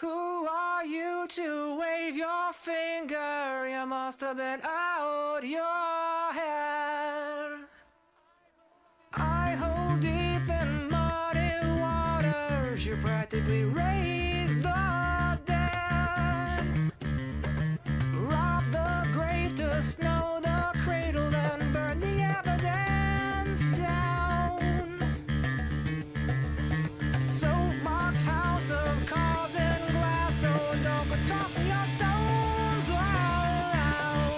Who are you to wave your finger? You must have been out your head. I hold deep in muddy waters. You practically raised the dead. Rob the grave to snow the cradle, then burn the evidence down. Soapbox house of cards and glass, so don't go tossing your stones around.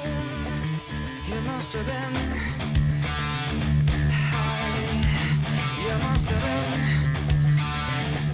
You must have been high. You must have been high.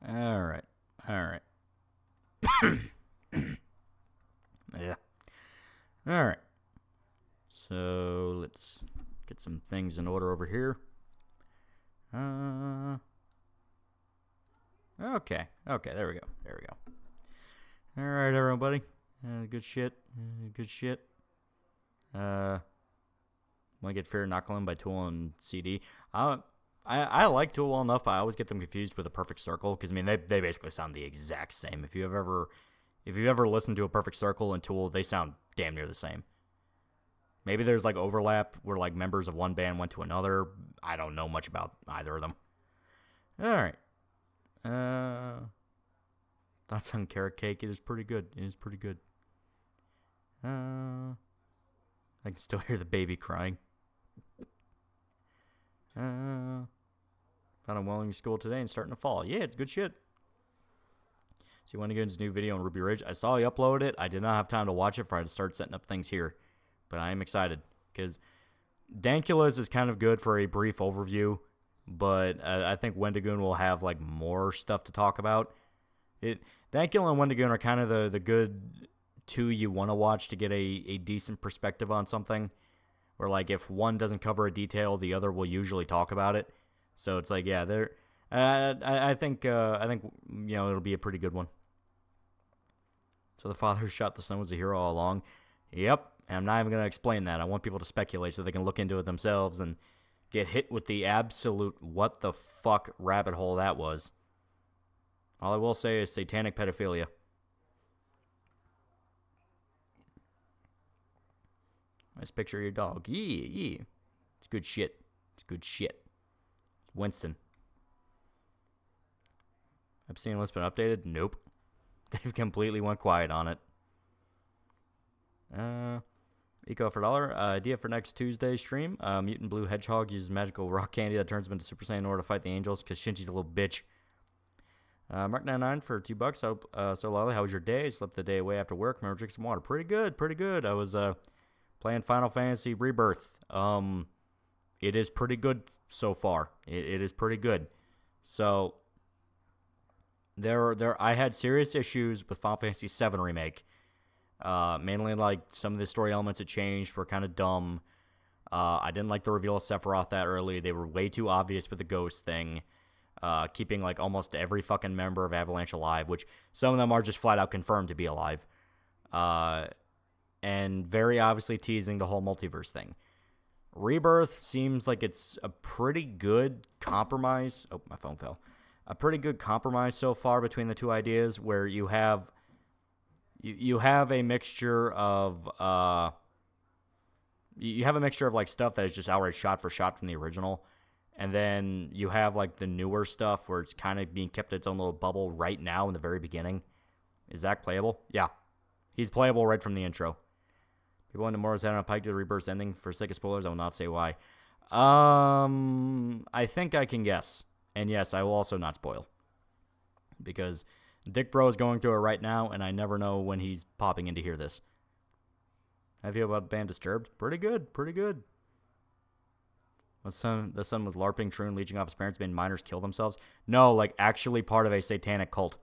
All right. Yeah. All right. So let's get some things in order over here. Okay. There we go. All right, everybody. Good shit. Want to get Fear Knuckling by Tool and CD. I like Tool well enough, but I always get them confused with A Perfect Circle because I mean they basically sound the exact same. If you've ever listened to A Perfect Circle and Tool, they sound damn near the same. Maybe there's like overlap where like members of one band went to another. I don't know much about either of them. All right. Thoughts on Carrot Cake? It is pretty good. I can still hear the baby crying. Found a welding school today and starting to fall. Yeah, it's good shit. So you want to get his new video on Ruby Ridge? I saw he uploaded it. I did not have time to watch it before I had to start setting up things here. But I am excited because Dankula's is kind of good for a brief overview, but I think Wendigoon will have like more stuff to talk about. Dankula and Wendigoon are kind of the good two you want to watch to get a decent perspective on something. Where like if one doesn't cover a detail, the other will usually talk about it. So it's like, yeah, they're. I think it'll be a pretty good one. So the father who shot the son was a hero all along. Yep. And I'm not even going to explain that. I want people to speculate so they can look into it themselves and get hit with the absolute what the fuck rabbit hole that was. All I will say is satanic pedophilia. Nice picture of your dog. Yeah. It's good shit. Winston. Obscene list been updated? Nope. They've completely went quiet on it. Eco for $1. Idea for next Tuesday stream. Mutant Blue Hedgehog uses magical rock candy that turns him into Super Saiyan in order to fight the angels because Shinji's a little bitch. Mark99 for $2. So Lolly, how was your day? Slept the day away after work. Remember drinking some water. Pretty good. I was playing Final Fantasy Rebirth. It is pretty good so far. It is pretty good. So I had serious issues with Final Fantasy VII Remake. Mainly like some of the story elements that changed were kind of dumb. I didn't like the reveal of Sephiroth that early. They were way too obvious with the ghost thing. Keeping like almost every fucking member of Avalanche alive, which some of them are just flat out confirmed to be alive. And very obviously teasing the whole multiverse thing. Rebirth seems like it's a pretty good compromise. Oh, my phone fell. A pretty good compromise so far between the two ideas where you have a mixture of like stuff that is just outright shot for shot from the original, and then you have like the newer stuff where it's kind of being kept in its own little bubble right now in the very beginning. Is Zach playable? Yeah, he's playable right from the intro. People into Morris head on a pike to the Rebirth ending. For sake of spoilers, I will not say why. I think I can guess, and yes, I will also not spoil because Dick Bro is going through it right now, and I never know when he's popping in to hear this. How do you feel about the band Disturbed? Pretty good. The son was LARPing true and leeching off his parents, made minors kill themselves. No, like actually part of a satanic cult.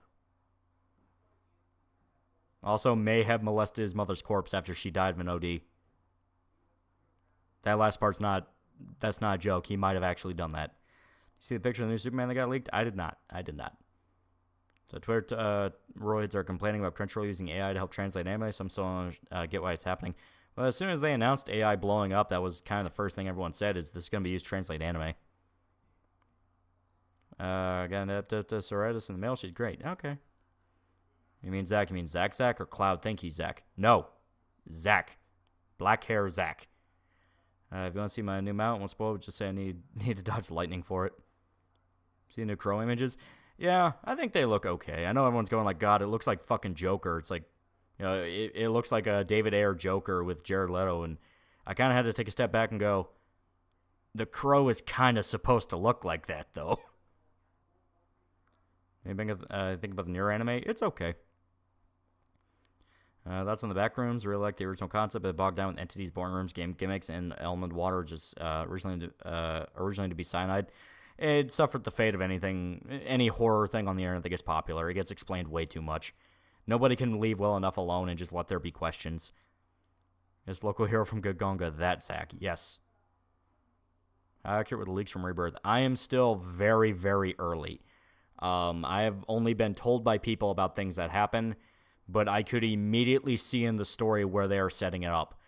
Also may have molested his mother's corpse after she died of an OD. That last part's that's not a joke. He might have actually done that. You see the picture of the new Superman that got leaked? I did not. So Twitter roids are complaining about Crunchyroll using AI to help translate anime. Some still don't get why it's happening. Well, as soon as they announced AI blowing up, that was kind of the first thing everyone said is this is going to be used to translate anime. Got an psoriasis in the mail. She's great. Okay. You mean Zach? Zach or Cloud think he's Zach? No. Zach. Black hair Zach. If you want to see my new mount, won't spoil, just say I need to dodge lightning for it. See the new Crow images? Yeah, I think they look okay. I know everyone's going like, God, it looks like fucking Joker. It's like, you know, it looks like a David Ayer Joker with Jared Leto, and I kind of had to take a step back and go, the Crow is kind of supposed to look like that, though. Anything think about the Nier anime? It's okay. That's on the back rooms. Really like the original concept, but bogged down with entities, born rooms, game gimmicks, and element water, just originally to be cyanide. it suffered the fate of any horror thing on the internet that gets popular. It gets explained way too much. Nobody can leave well enough alone and just let there be questions. This local hero from Gagonga, that sack, yes. How accurate with the leaks from Rebirth? I am still very, very early. I have only been told by people about things that happen, but I could immediately see in the story where they are setting it up.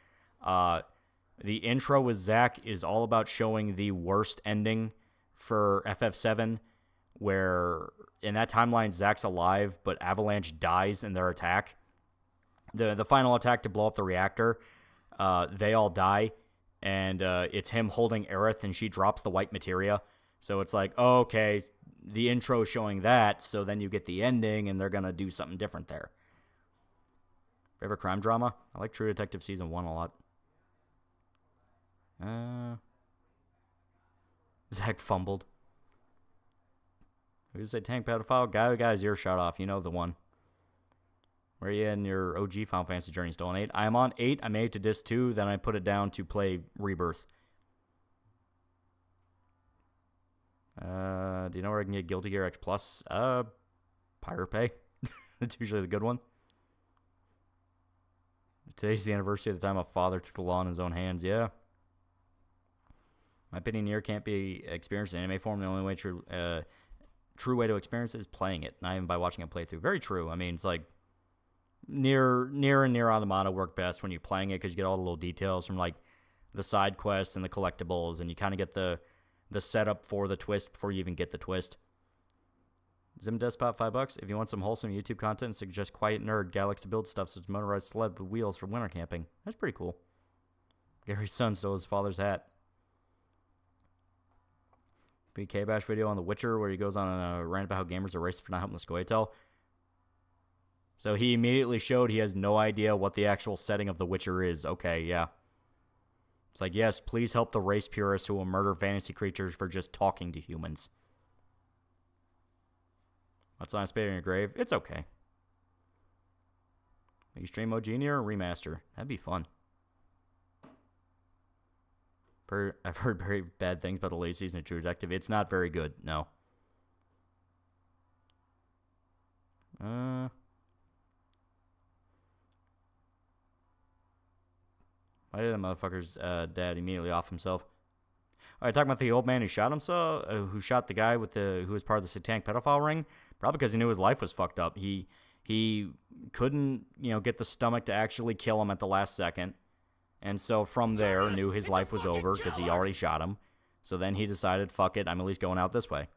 The intro with Zack is all about showing the worst ending for FF7, where in that timeline Zack's alive, but Avalanche dies in their attack. The final attack to blow up the reactor, they all die, and it's him holding Aerith, and she drops the white materia. So it's like, oh, okay, the intro is showing that, so then you get the ending, and they're going to do something different there. Favorite crime drama? I like True Detective Season 1 a lot. Zach fumbled. Who did say tank pedophile? Guy who got his ear shot off. You know the one. Where are you in your OG Final Fantasy journey? Still on 8? I am on 8. I made it to Disc 2. Then I put it down to play Rebirth. Do you know where I can get Guilty Gear X Plus? Pirate Bay. That's usually the good one. Today's the anniversary of the time a father took the law in his own hands. Yeah. My opinion here can't be experienced in anime form. The only way true way to experience it is playing it, not even by watching a playthrough. Very true. I mean, it's like near and near automata work best when you're playing it because you get all the little details from like the side quests and the collectibles, and you kind of get the setup for the twist before you even get the twist. Zim Despot, $5. If you want some wholesome YouTube content, suggest Quiet Nerd. Guy likes to build stuff such as motorized sled with wheels for winter camping. That's pretty cool. Gary's son stole his father's hat. BK Bash video on The Witcher where he goes on a rant about how gamers are racist for not helping the Scoia'tael. So he immediately showed he has no idea what the actual setting of The Witcher is. Okay, yeah. It's like, yes, please help the race purists who will murder fantasy creatures for just talking to humans. What's on Spade in your grave? It's okay. Make you stream Mojini or remaster? That'd be fun. I've heard very bad things about the latest season of True Detective. It's not very good, no. Why did that motherfucker's dad immediately off himself? All right, talking about the old man who shot himself, who shot the guy who was part of the satanic pedophile ring. Probably because he knew his life was fucked up. He couldn't, get the stomach to actually kill him at the last second. And so from there, knew his life was over because he already shot him. So then he decided, fuck it, I'm at least going out this way.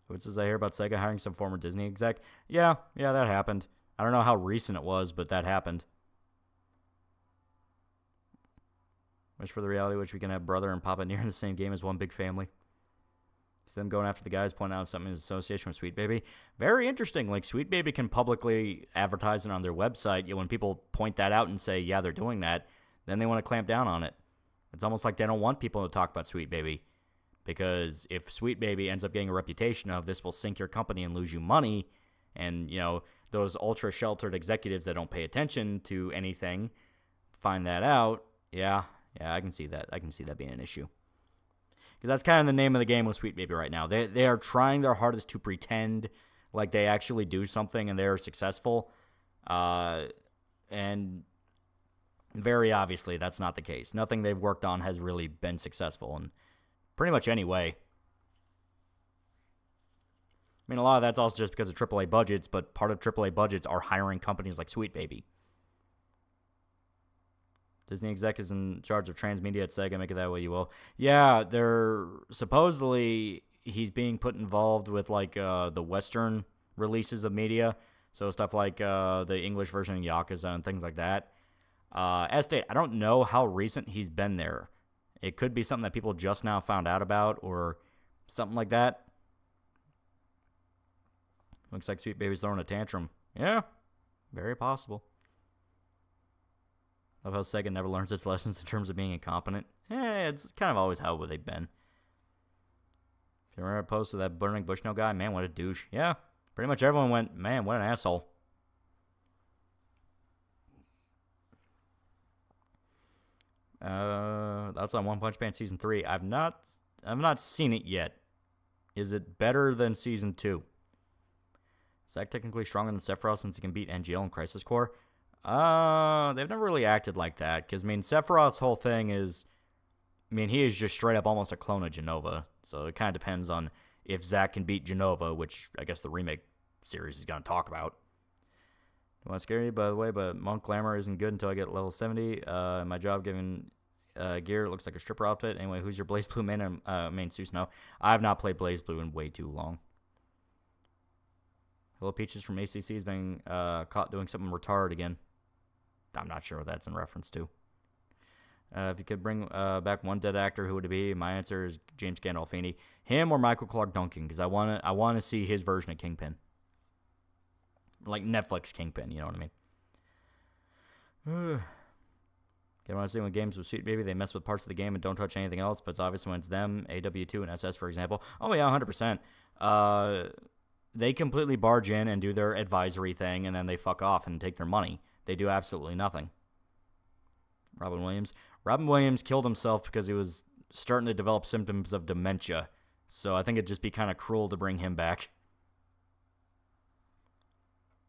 What says I hear about Sega hiring some former Disney exec? Yeah, that happened. I don't know how recent it was, but that happened. Wish for the reality which we can have brother and Papa near in the same game as one big family. So them going after the guys, pointing out something in association with Sweet Baby. Very interesting. Like, Sweet Baby can publicly advertise it on their website. When people point that out and say, yeah, they're doing that, then they want to clamp down on it. It's almost like they don't want people to talk about Sweet Baby. Because if Sweet Baby ends up getting a reputation of this will sink your company and lose you money, and, those ultra-sheltered executives that don't pay attention to anything find that out, yeah, I can see that. I can see that being an issue. Because that's kind of the name of the game with Sweet Baby right now. They are trying their hardest to pretend like they actually do something and they're successful. And very obviously that's not the case. Nothing they've worked on has really been successful in pretty much any way. I mean, a lot of that's also just because of AAA budgets, but part of AAA budgets are hiring companies like Sweet Baby. Disney exec is in charge of transmedia at Sega. Make it that way, you will. Yeah, they're supposedly he's being put involved with the Western releases of media, so stuff like the English version of Yakuza and things like that. As stated, I don't know how recent he's been there. It could be something that people just now found out about or something like that. Looks like Sweet Baby's throwing a tantrum. Yeah, very possible. Love how Sega never learns its lessons in terms of being incompetent. It's kind of always how they've been. If you remember a post of that Burning Bushnell guy, man, what a douche. Yeah, pretty much everyone went, man, what an asshole. The That's on One Punch Man Season 3. I've not seen it yet. Is it better than Season 2? Is Zack technically stronger than Sephiroth since he can beat NGL and Crisis Core? They've never really acted like that. Because, I mean, Sephiroth's whole thing is... I mean, he is just straight up almost a clone of Genova. So it kind of depends on if Zack can beat Genova, which I guess the remake series is going to talk about. Don't want to scare you, by the way, but Monk Glamour isn't good until I get level 70. My job giving gear looks like a stripper outfit. Anyway, who's your Blaze Blue main Susano? I have not played Blaze Blue in way too long. Hello Peaches from ACC has been caught doing something retarded again. I'm not sure what that's in reference to. If you could bring back one dead actor, who would it be? My answer is James Gandolfini. Him or Michael Clark Duncan, because I want to see his version of Kingpin. Like Netflix Kingpin, you know what I mean? Get what I'm saying with games with Sweet Baby, they mess with parts of the game and don't touch anything else, but it's obvious when it's them, AW2 and SS, for example. Oh, yeah, 100%. They completely barge in and do their advisory thing, and then they fuck off and take their money. They do absolutely nothing. Robin Williams killed himself because he was starting to develop symptoms of dementia, so I think it'd just be kind of cruel to bring him back.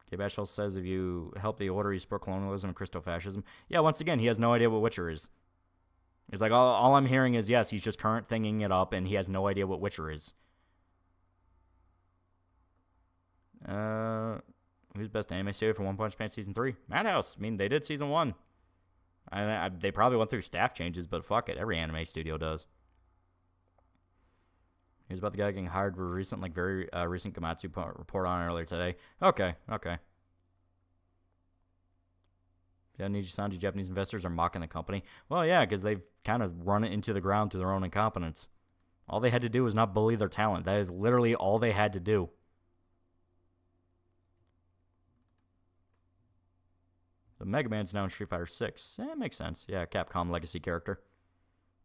Okay, Bashel says if you help the Order, you support colonialism and Christofascism. Yeah, once again, he has no idea what Witcher is. It's like, all I'm hearing is, yes, he's just current thinging it up, and he has no idea what Witcher is. Who's best anime studio for One Punch Man Season 3? Madhouse. I mean, they did Season 1. They probably went through staff changes, but fuck it. Every anime studio does. He was about the guy getting hired for recent Gamatsu report on earlier today. Okay. Yeah, Niji-Sanji, Japanese investors are mocking the company. Well, yeah, because they've kind of run it into the ground through their own incompetence. All they had to do was not bully their talent. That is literally all they had to do. So Mega Man's now in Street Fighter 6. It makes sense. Yeah, Capcom legacy character.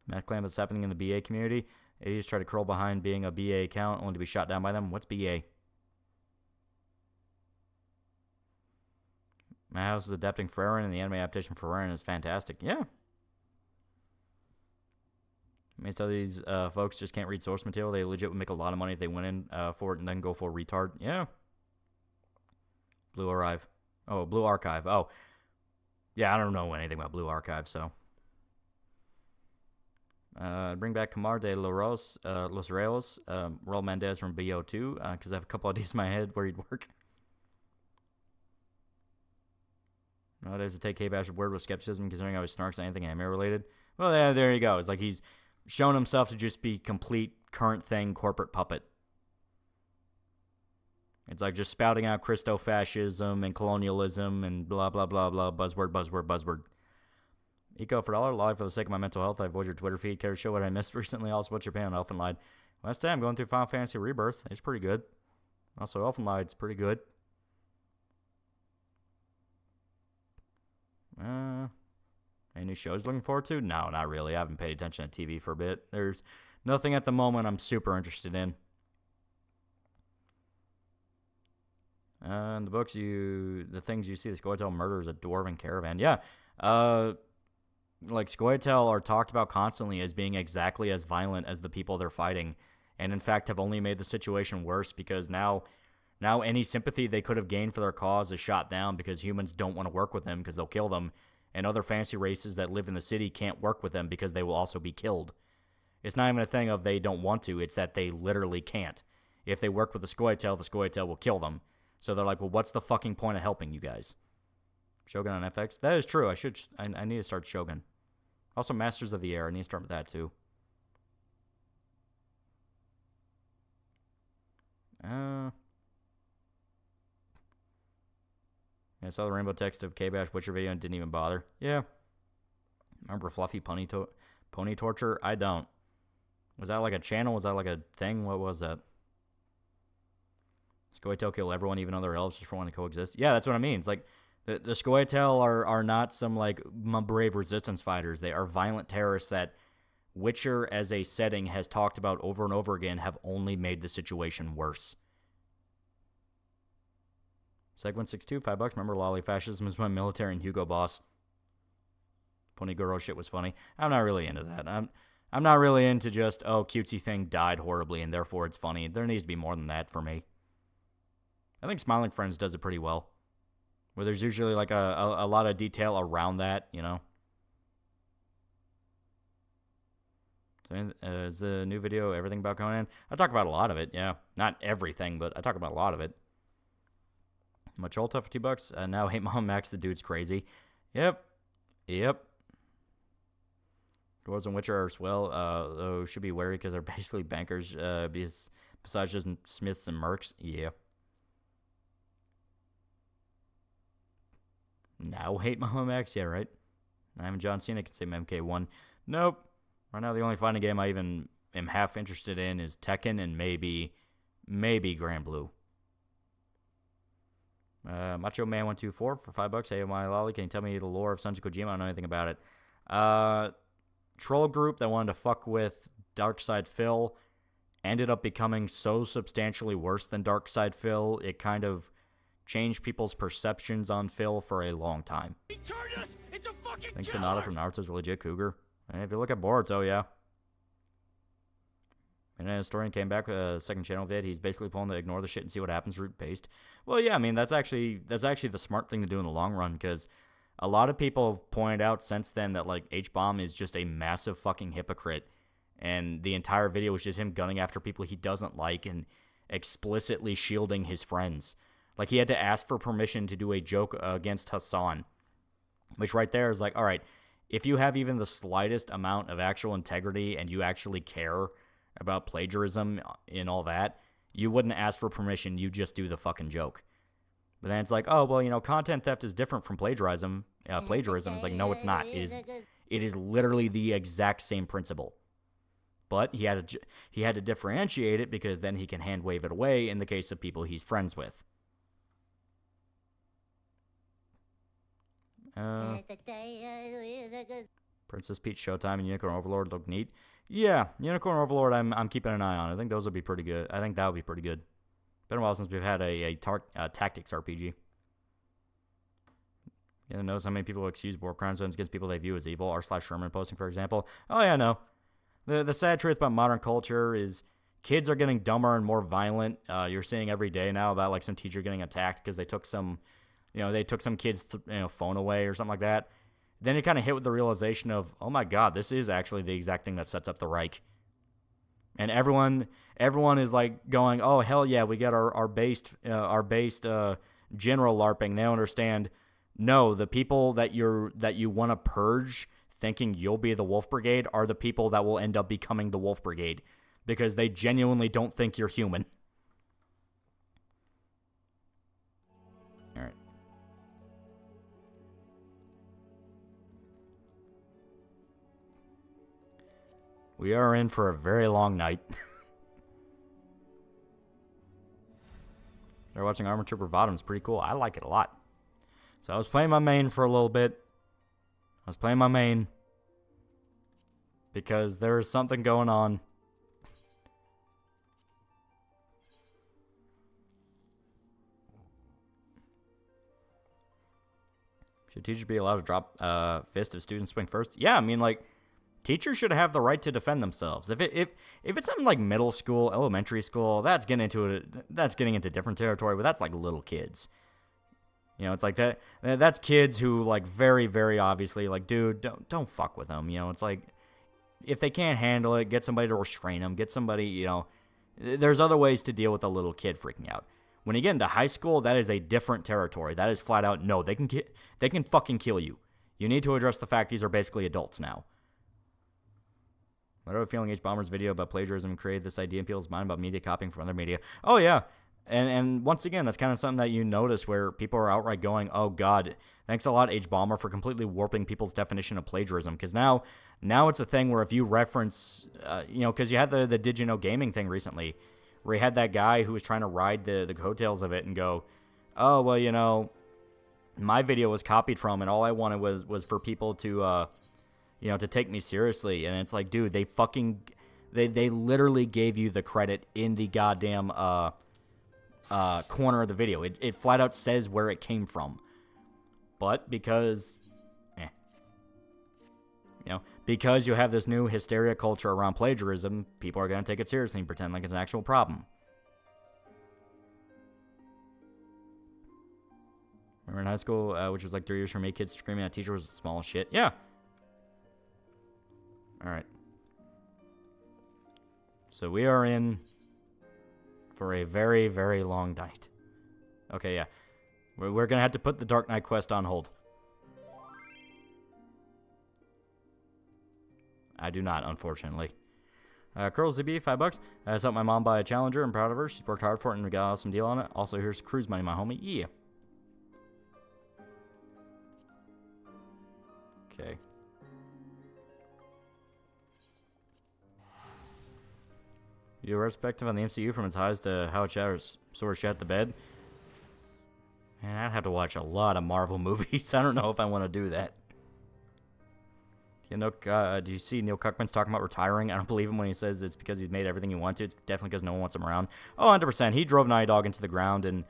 Math claim that's happening in the BA community. Idiots try to curl behind being a BA account only to be shot down by them. What's BA? My house is adapting Ferren, and the anime adaptation for Ferren is fantastic. Yeah. I mean, so these folks just can't read source material. They legit would make a lot of money if they went in for it and then go full retard. Yeah. Blue Archive. Oh. Yeah, I don't know anything about Blue Archive, so. Bring back Camar de Los Reos, Raul Mendez from BO2, because I have a couple ideas in my head where he'd work. Nowadays, to take K-Bash's word with skepticism, considering how he snarks at anything anime related. Well, yeah, there you go. It's like he's shown himself to just be complete current thing corporate puppet. It's like just spouting out Christofascism and colonialism and blah, blah, blah, blah, buzzword. Eco for $1, live for the sake of my mental health. I avoid your Twitter feed. Care to show what I missed recently? Also, what's your opinion on Elfenlied? Last time, going through Final Fantasy Rebirth. It's pretty good. Also, Elfenlied's pretty good. Any new shows looking forward to? No, not really. I haven't paid attention to TV for a bit. There's nothing at the moment I'm super interested in. The books the things you see, the Scoia'tael murders a dwarven caravan. Yeah. Like Scoia'tael are talked about constantly as being exactly as violent as the people they're fighting, and in fact have only made the situation worse because now any sympathy they could have gained for their cause is shot down because humans don't want to work with them because they'll kill them, and other fantasy races that live in the city can't work with them because they will also be killed. It's not even a thing of they don't want to, it's that they literally can't. If they work with the Scoia'tael will kill them. So they're like, well, what's the fucking point of helping you guys? Shogun on FX? That is true. I need to start Shogun. Also, Masters of the Air. I need to start with that, too. I saw the rainbow text of K-Bash Witcher video and didn't even bother. Yeah. Remember Fluffy Pony Torture? I don't. Was that like a channel? Was that like a thing? What was that? Scoia'tael kill everyone, even other elves, just for wanting to coexist. Yeah, that's what I mean. It's like the Scoia'tael are not some like brave resistance fighters. They are violent terrorists that Witcher as a setting has talked about over and over again have only made the situation worse. Seg 162, $5. Remember, Loli, fascism is my military and Hugo Boss. Ponigoro shit was funny. I'm not really into that. I'm not really into just, oh, cutesy thing died horribly and therefore it's funny. There needs to be more than that for me. I think Smiling Friends does it pretty well. Where there's usually like a lot of detail around that, you know. So, is the new video everything about Conan? I talk about a lot of it, yeah. Not everything, but I talk about a lot of it. Much Ulta for $2. Now Hate Mom Max, the dude's crazy. Yep. Dwarves and Witcher are swell, though should be wary because they're basically bankers, besides just Smiths and Mercs. Yeah. Now Hate Mom Max, yeah, right? I am John Cena, can say MK1. Nope. Right now, the only fighting game I even am half interested in is Tekken and maybe Grand Blue. Macho Man 124 for $5. Hey, my lolly, can you tell me the lore of Sons of Kojima? I don't know anything about it. Troll group that wanted to fuck with Darkside Phil ended up becoming so substantially worse than Darkside Phil, it kind of changed people's perceptions on Phil for a long time. He turned us into fucking killers! Sonata from Naruto's a legit cougar. And if you look at Boruto, yeah. And a historian came back with a second channel vid. He's basically pulling the ignore the shit and see what happens route based. Well, yeah, I mean, that's actually the smart thing to do in the long run, because a lot of people have pointed out since then that, like, H-Bomb is just a massive fucking hypocrite. And the entire video was just him gunning after people he doesn't like and explicitly shielding his friends. Like, he had to ask for permission to do a joke against Hassan. Which right there is like, all right, if you have even the slightest amount of actual integrity and you actually care about plagiarism and all that, you wouldn't ask for permission, you just do the fucking joke. But then it's like, oh, well, you know, content theft is different from plagiarism. Plagiarism is like, no, it's not. It is literally the exact same principle. But he had to differentiate it because then he can hand wave it away in the case of people he's friends with. Princess Peach Showtime and Unicorn Overlord look neat. Yeah, Unicorn Overlord I'm keeping an eye on. I think those will be pretty good. I think that would be pretty good. Been a while since we've had a tactics RPG. You notice how many people excuse war crimes against people they view as evil. r/Sherman posting, for example. Oh yeah, no. The sad truth about modern culture is kids are getting dumber and more violent. You're seeing every day now about like some teacher getting attacked because they took some kid's phone away or something like that. Then you kind of hit with the realization of, oh my God, this is actually the exact thing that sets up the Reich. And everyone is like going, oh hell yeah, we got our based general LARPing. They don't understand. No, the people that you want to purge, thinking you'll be the Wolf Brigade, are the people that will end up becoming the Wolf Brigade because they genuinely don't think you're human. All right. We are in for a very long night. They're watching Armor Trooper Bottom. It's pretty cool. I like it a lot. So I was playing my main for a little bit. Because there is something going on. Should teachers be allowed to drop fist if students swing first? Yeah, I mean, like, teachers should have the right to defend themselves. If it's something like middle school, elementary school, that's getting into different territory, but that's like little kids. You know, it's like that's kids who, like, very, very obviously, like, dude, don't fuck with them. You know, it's like, if they can't handle it, get somebody to restrain them. Get somebody, you know, there's other ways to deal with a little kid freaking out. When you get into high school, that is a different territory. That is flat out, no, they can fucking kill you. You need to address the fact these are basically adults now. I have a feeling H-Bomber's video about plagiarism created this idea in people's mind about media copying from other media. Oh, yeah. And once again, that's kind of something that you notice where people are outright going, oh, God, thanks a lot, H-Bomber, for completely warping people's definition of plagiarism. Because now it's a thing where if you reference, because you had the Did You Know Gaming thing recently, where you had that guy who was trying to ride the coattails of it and go, oh, well, you know, my video was copied from, and all I wanted was for people to, to take me seriously. And it's like, dude, they literally gave you the credit in the goddamn corner of the video. It flat out says where it came from. But because because you have this new hysteria culture around plagiarism, people are going to take it seriously and pretend like it's an actual problem. Remember in high school, which was like 3 years from me, kids screaming at teacher was the smallest shit? Yeah. Alright. So we are in for a very, very long night. Okay, yeah. We're going to have to put the Dark Knight quest on hold. I do not, unfortunately. Curls DB, $5. I just helped my mom buy a Challenger. I'm proud of her. She's worked hard for it and we got an awesome deal on it. Also, here's cruise money, my homie. Yeah. Okay. Your perspective on the MCU from its highs to how it shatters, sort of shat the bed. Man, I'd have to watch a lot of Marvel movies. I don't know if I want to do that. You know, do you see Neil Cuckman's talking about retiring? I don't believe him when he says it's because he's made everything he wants to. It's definitely because no one wants him around. Oh, 100%. He drove Naughty Dog into the ground, and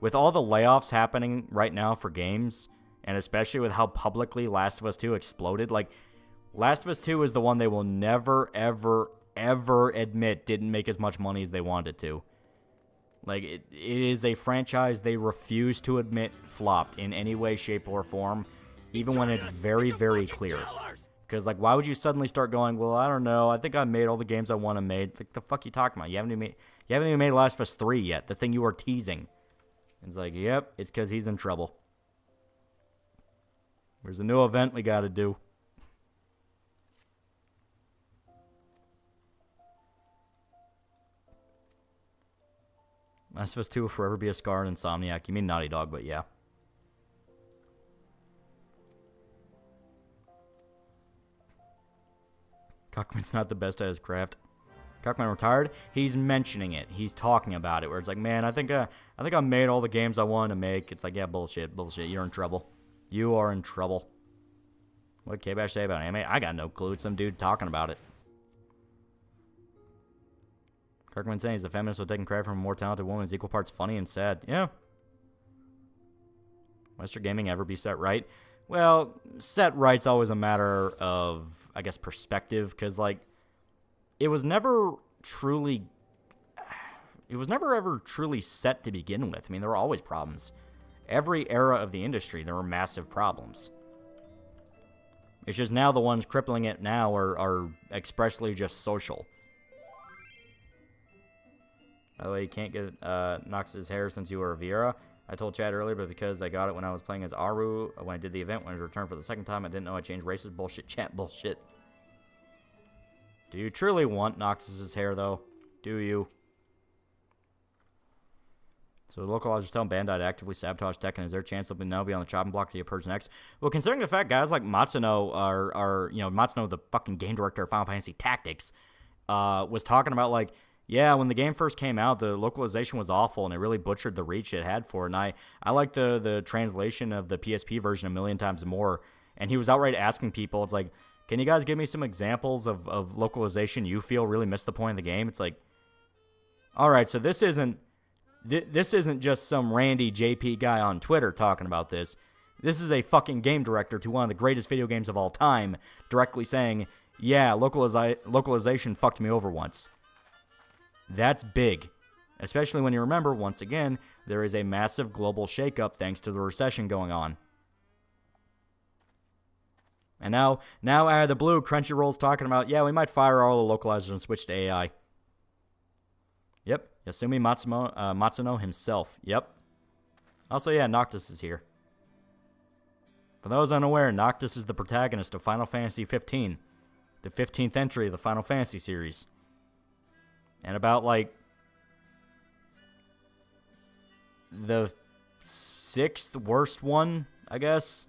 with all the layoffs happening right now for games, and especially with how publicly Last of Us 2 exploded, like, Last of Us 2 is the one they will never, ever admit didn't make as much money as they wanted to. Like, it is a franchise they refuse to admit flopped in any way, shape, or form, even when it's very, very clear. Because, like, why would you suddenly start going, well, I don't know, I think I made all the games I want to make. It's like, the fuck you talking about? You haven't even made Last of Us 3 yet, the thing you were teasing. It's like, yep, it's because he's in trouble. There's a new event we gotta do. Last of Us 2 will forever be a scar and Insomniac. You mean Naughty Dog, but yeah. Cockman's not the best at his craft. Cockman retired. He's mentioning it. He's talking about it. Where it's like, man, I think I made all the games I wanted to make. It's like, yeah, bullshit. You're in trouble. You are in trouble. What did K-Bash say about anime? I got no clue. It's some dude talking about it. Kirkman saying he's a feminist with taking credit from a more talented woman is equal parts funny and sad. Yeah. Western gaming ever be set right? Well, set right's always a matter of, I guess, perspective, because, like, it was never ever truly set to begin with. I mean, there were always problems. Every era of the industry, there were massive problems. It's just now the ones crippling it now are expressly just social. By the way, you can't get Nox's hair since you were a Viera. I told Chad earlier, but because I got it when I was playing as Aru, when I did the event, when I returned for the second time, I didn't know I changed races. Bullshit, chat, bullshit. Do you truly want Nox's hair, though? Do you? So the localizers telling Bandai to actively sabotage Tekken. Is there a chance they'll now be on the chopping block to get Purge next? Well, considering the fact guys like Matsuno are Matsuno, the fucking game director of Final Fantasy Tactics, was talking about, like, yeah, when the game first came out, the localization was awful, and it really butchered the reach it had for it. And I like the translation of the PSP version a million times more. And he was outright asking people, it's like, can you guys give me some examples of localization you feel really missed the point of the game? It's like, all right, so this isn't just some Randy JP guy on Twitter talking about this. This is a fucking game director to one of the greatest video games of all time directly saying, yeah, localization fucked me over once. That's big, especially when you remember, once again, there is a massive global shakeup thanks to the recession going on. And now out of the blue, Crunchyroll's talking about, yeah, we might fire all the localizers and switch to AI. Yep, Yasumi Matsuno himself. Yep. Also, yeah, Noctis is here. For those unaware, Noctis is the protagonist of Final Fantasy 15, the 15th entry of the Final Fantasy series. And about, like, the 6th worst one, I guess.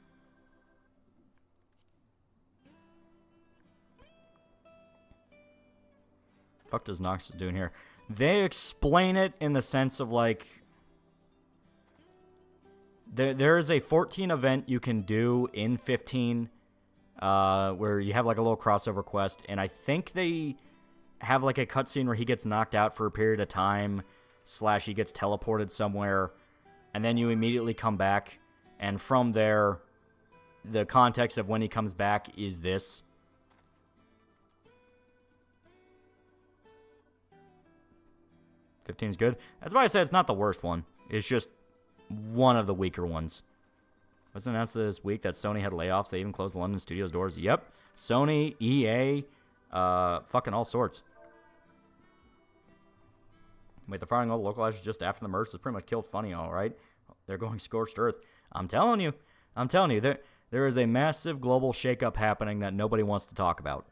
Fuck does Nox doing here? They explain it in the sense of, like, there is a 14 event you can do in 15 where you have, like, a little crossover quest, and I think they have, like, a cutscene where he gets knocked out for a period of time, / he gets teleported somewhere, and then you immediately come back, and from there, the context of when he comes back is this. 15 is good. That's why I said it's not the worst one. It's just one of the weaker ones. Was announced this week that Sony had layoffs. They even closed the London studios doors. Yep. Sony, EA, fucking all sorts. Wait, the firing all the localizers just after the merge has pretty much killed Funny, all right? They're going scorched earth. I'm telling you, there is a massive global shakeup happening that nobody wants to talk about.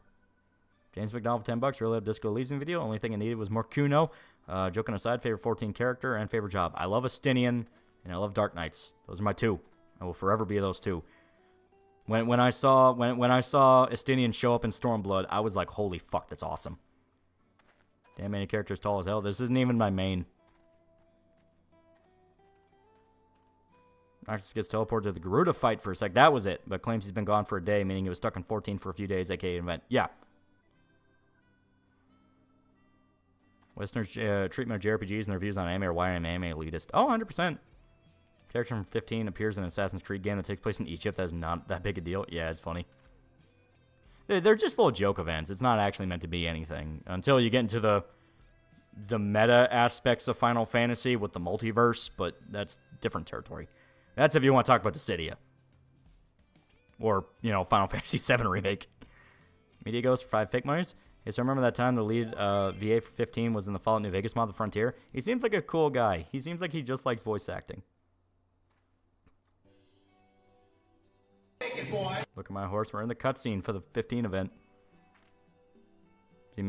James McDonald for $10. Really loved Disco leasing video. Only thing I needed was more Kuno. Joking aside, favorite 14 character and favorite job. I love Estinian and I love Dark Knights. Those are my two. I will forever be those two. When I saw Estinian show up in Stormblood, I was like, holy fuck, that's awesome. Damn, many characters tall as hell. This isn't even my main. Noctis gets teleported to the Garuda fight for a sec. That was it, but claims he's been gone for a day, meaning he was stuck in 14 for a few days, aka event. Yeah. Westerners' treatment of JRPGs and their views on anime or why I'm anime elitist. Oh, 100%. Character from 15 appears in an Assassin's Creed game that takes place in Egypt. That is not that big a deal. Yeah, it's funny. They're just little joke events. It's not actually meant to be anything until you get into the meta aspects of Final Fantasy with the multiverse, but that's different territory. That's if you want to talk about Dissidia. Or, Final Fantasy VII Remake. Media goes for 5 fake monies. Hey, so remember that time the lead VA for 15 was in the Fallout New Vegas mod, The Frontier? He seems like a cool guy. He seems like he just likes voice acting. Look at my horse. We're in the cutscene for the 15 event. See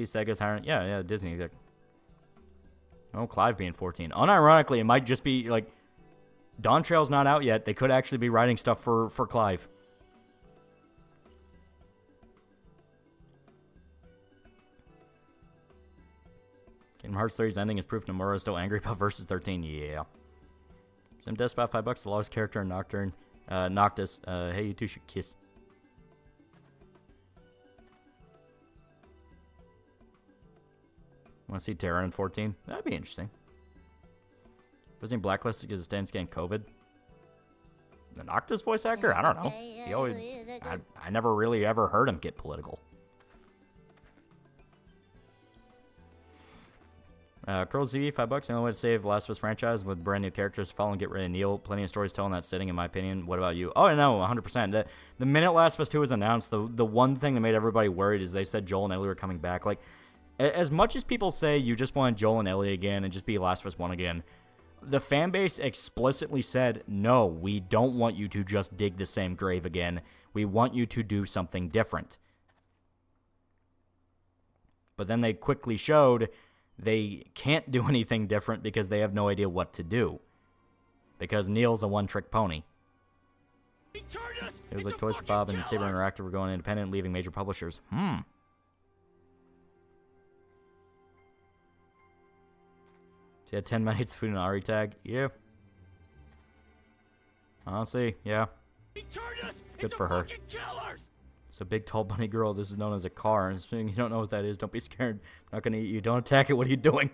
Sega's hiring. Yeah, Disney. Oh, Clive being 14. Unironically, it might just be like Dawn Trail's not out yet. They could actually be writing stuff for Clive. Kingdom Hearts 3's ending is proof Nomura is still angry about Versus 13. Yeah. Some deaths about $5. The lowest character in Nocturne. Noctis. Hey, you two should kiss. Want to see Terra in 14? That'd be interesting. Wasn't he blacklisted because his stands getting COVID? The Noctis voice actor? I don't know. He always, I never really ever heard him get political. Curl Z, $5. The only way to save Last of Us franchise with brand new characters, follow and get rid of Neil. Plenty of stories telling that setting, in my opinion. What about you? Oh, no, 100%. The minute Last of Us 2 was announced, the one thing that made everybody worried is they said Joel and Ellie were coming back. Like, as much as people say you just want Joel and Ellie again and just be Last of Us 1 again, the fan base explicitly said, no, we don't want you to just dig the same grave again. We want you to do something different. But then they quickly showed they can't do anything different because they have no idea what to do. Because Neil's a one-trick pony. It was like Toys for Bob and Saber Interactive were going independent, leaving major publishers. So you had 10 minutes of food and Ari tag? Yeah. Honestly, yeah. Good for her. It's a big, tall, bunny girl. This is known as a car. You don't know what that is. Don't be scared. I'm not going to eat you. Don't attack it. What are you doing?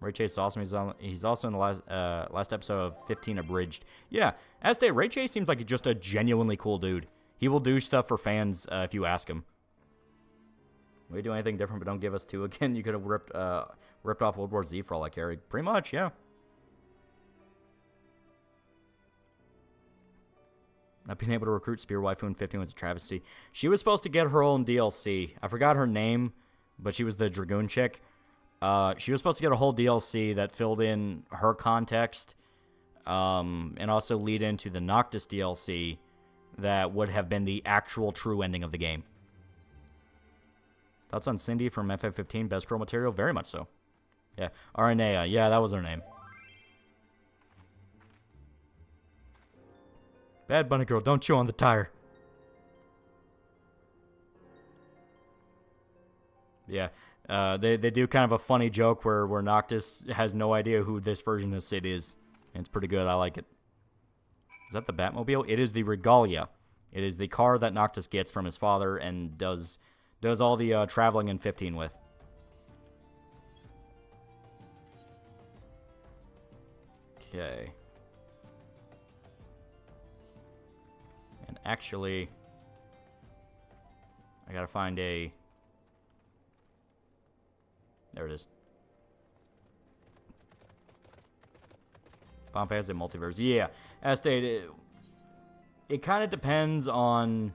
Ray Chase is awesome. He's also in the last episode of 15 Abridged. Yeah. Aztec, Ray Chase seems like just a genuinely cool dude. He will do stuff for fans if you ask him. We do anything different, but don't give us 2 again. You could have ripped off World War Z for all I carry. Pretty much, yeah. Not being able to recruit Spear Waifu in 15 was a travesty. She was supposed to get her own DLC. I forgot her name, but she was the Dragoon chick. She was supposed to get a whole DLC that filled in her context, and also lead into the Noctis DLC that would have been the actual true ending of the game. Thoughts on Cindy from FF15? Best girl material? Very much so. Yeah. Aranea. Yeah, that was her name. Bad bunny girl, don't chew on the tire. Yeah. They do kind of a funny joke where Noctis has no idea who this version of Sid is. And it's pretty good. I like it. Is that the Batmobile? It is the Regalia. It is the car that Noctis gets from his father and does all the traveling in 15 with. Okay. And actually, I gotta find a... There it is. Final Fantasy Multiverse. Yeah, as stated, it kind of depends on...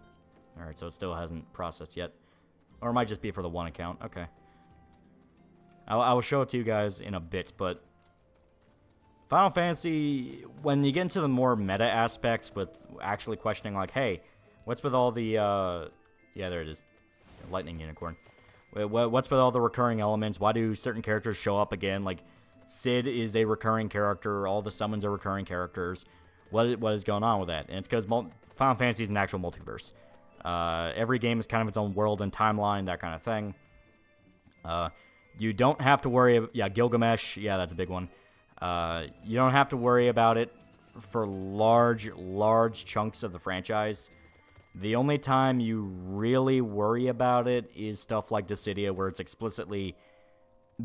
Alright, so it still hasn't processed yet. Or it might just be for the one account. Okay. I will show it to you guys in a bit, but... Final Fantasy, when you get into the more meta aspects with actually questioning, like, hey, what's with all the... Yeah, there it is. Lightning Unicorn. What's with all the recurring elements? Why do certain characters show up again? Like, Sid is a recurring character. All the summons are recurring characters. What is going on with that? And it's because Final Fantasy is an actual multiverse. Every game is kind of its own world and timeline, that kind of thing. You don't have to worry... Yeah, Gilgamesh. Yeah, that's a big one. You don't have to worry about it for large chunks of the franchise. The only time you really worry about it is stuff like Dissidia, where it's explicitly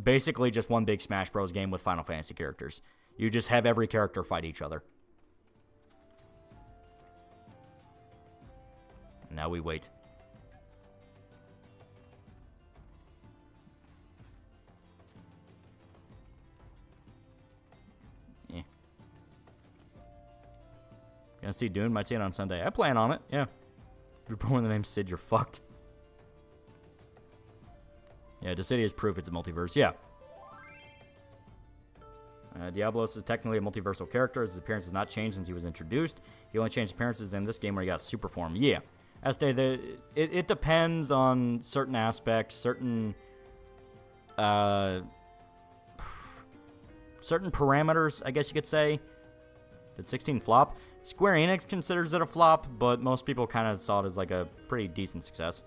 basically just one big Smash Bros. Game with Final Fantasy characters. You just have every character fight each other. Now we wait. Yeah. Gonna see Dune? Might see it on Sunday. I plan on it, yeah. If you're born with the name Sid, you're fucked. Yeah, Dissidia is proof it's a multiverse, yeah. Diablos is technically a multiversal character. His appearance has not changed since he was introduced. He only changed appearances in this game where he got super form. Yeah. As stated, it depends on certain aspects, certain parameters, I guess you could say. Did 16 flop? Square Enix considers it a flop, but most people kind of saw it as like a pretty decent success.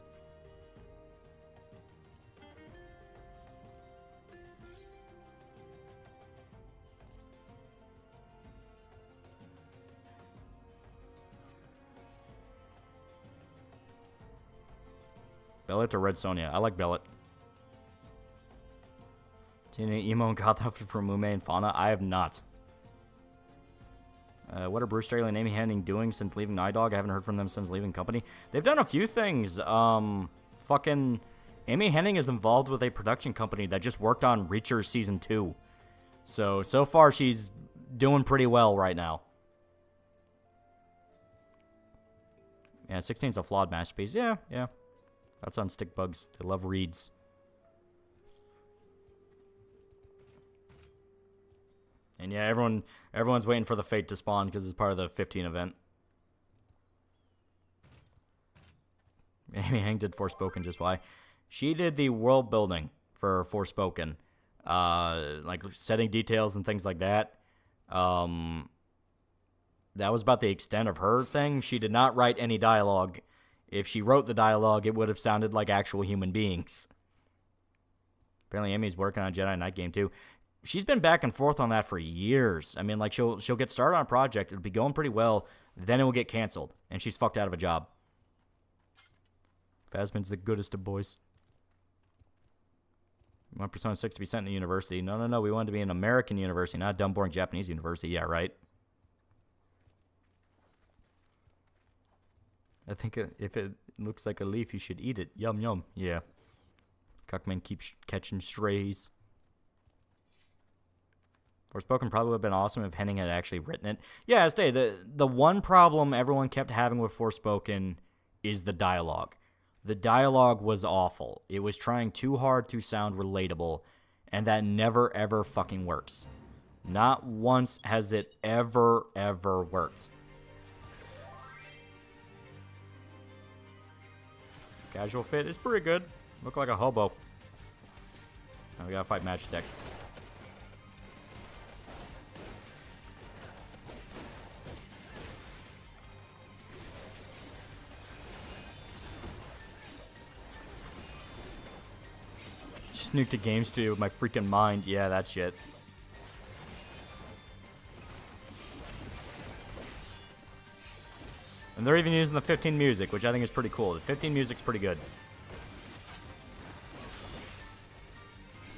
Bellet or Red Sonja? I like Bellet. Seen any emo and goth outfit from Mume and Fauna? I have not. What are Bruce Straley and Amy Hennig doing since leaving Night Dog? I haven't heard from them since leaving company. They've done a few things. Fucking Amy Hennig is involved with a production company that just worked on Reacher Season 2. So far she's doing pretty well right now. Yeah, 16's a flawed masterpiece. Yeah. That's on Stick Bugs. They love reads. And yeah, everyone's waiting for the Fate to spawn because it's part of the 15 event. Amy Heng did Forspoken just why. She did the world building for Forspoken. Like setting details and things like that. That was about the extent of her thing. She did not write any dialogue. If she wrote the dialogue, it would have sounded like actual human beings. Apparently Amy's working on Jedi Knight game too. She's been back and forth on that for years. I mean, like, she'll get started on a project. It'll be going pretty well. Then it will get canceled. And she's fucked out of a job. Phasmin's the goodest of boys. We want Persona 6 to be sent to university. No. We want it to be an American university, not a dumb, boring Japanese university. Yeah, right. I think if it looks like a leaf, you should eat it. Yum, yum. Yeah. Cuckman keeps catching strays. Forspoken probably would have been awesome if Henning had actually written it. Yeah, I say the one problem everyone kept having with Forspoken is the dialogue. The dialogue was awful. It was trying too hard to sound relatable, and that never ever fucking works. Not once has it ever worked. Casual fit is pretty good. Look like a hobo. Now we gotta fight Magitech. Snooked a game studio with my freaking mind. Yeah, that shit. And they're even using the 15 music, which I think is pretty cool. The 15 music's pretty good.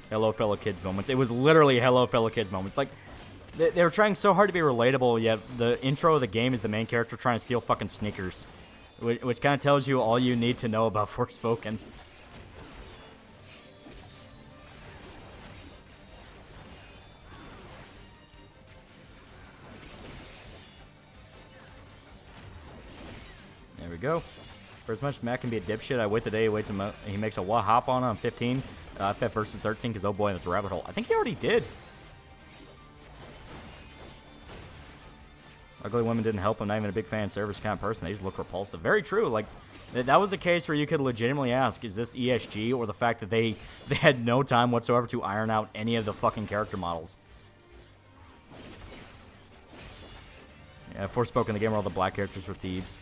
Hello, fellow kids moments. It was literally hello, fellow kids moments. Like, they were trying so hard to be relatable, yet the intro of the game is the main character trying to steal fucking Snickers. Which kind of tells you all you need to know about Forspoken. go. For as much as Matt can be a dipshit, I wait the day he makes a hop on 15. FF versus 13, because oh boy, that's a rabbit hole. I think he already did. Ugly women didn't help. I'm not even a big fan service kind of person. They just look repulsive. Very true. Like, that was a case where you could legitimately ask, is this ESG or the fact that they had no time whatsoever to iron out any of the fucking character models? Yeah, Forspoken, the game where all the black characters were thieves.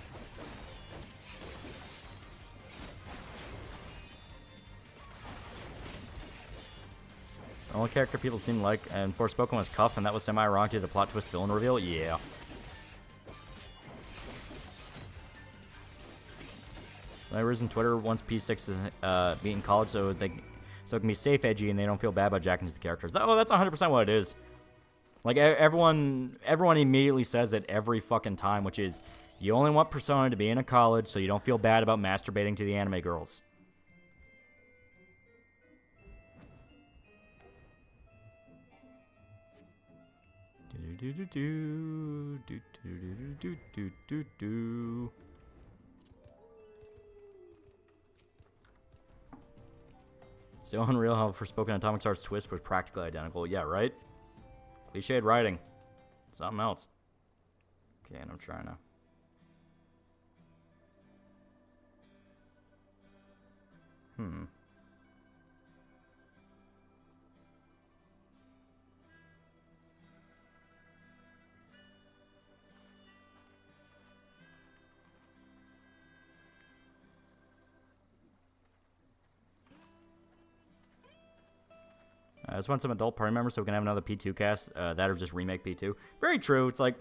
The only character people seem like and Forspoken was Cuff, and that was semi-ironic to the plot twist villain reveal. Yeah. My reason Twitter wants P6 to be in college so it can be safe, edgy, and they don't feel bad about jacking into the characters. Oh, that's 100% what it is. Like, everyone immediately says it every fucking time, which is, you only want Persona to be in a college so you don't feel bad about masturbating to the anime girls. Still unreal how Forspoken Atomic Heart's twist was practically identical. Yeah, right? Cliched writing. Something else. Okay, and I'm trying to... I just want some adult party members so we can have another P2 cast. That or just remake P2. Very true. It's like,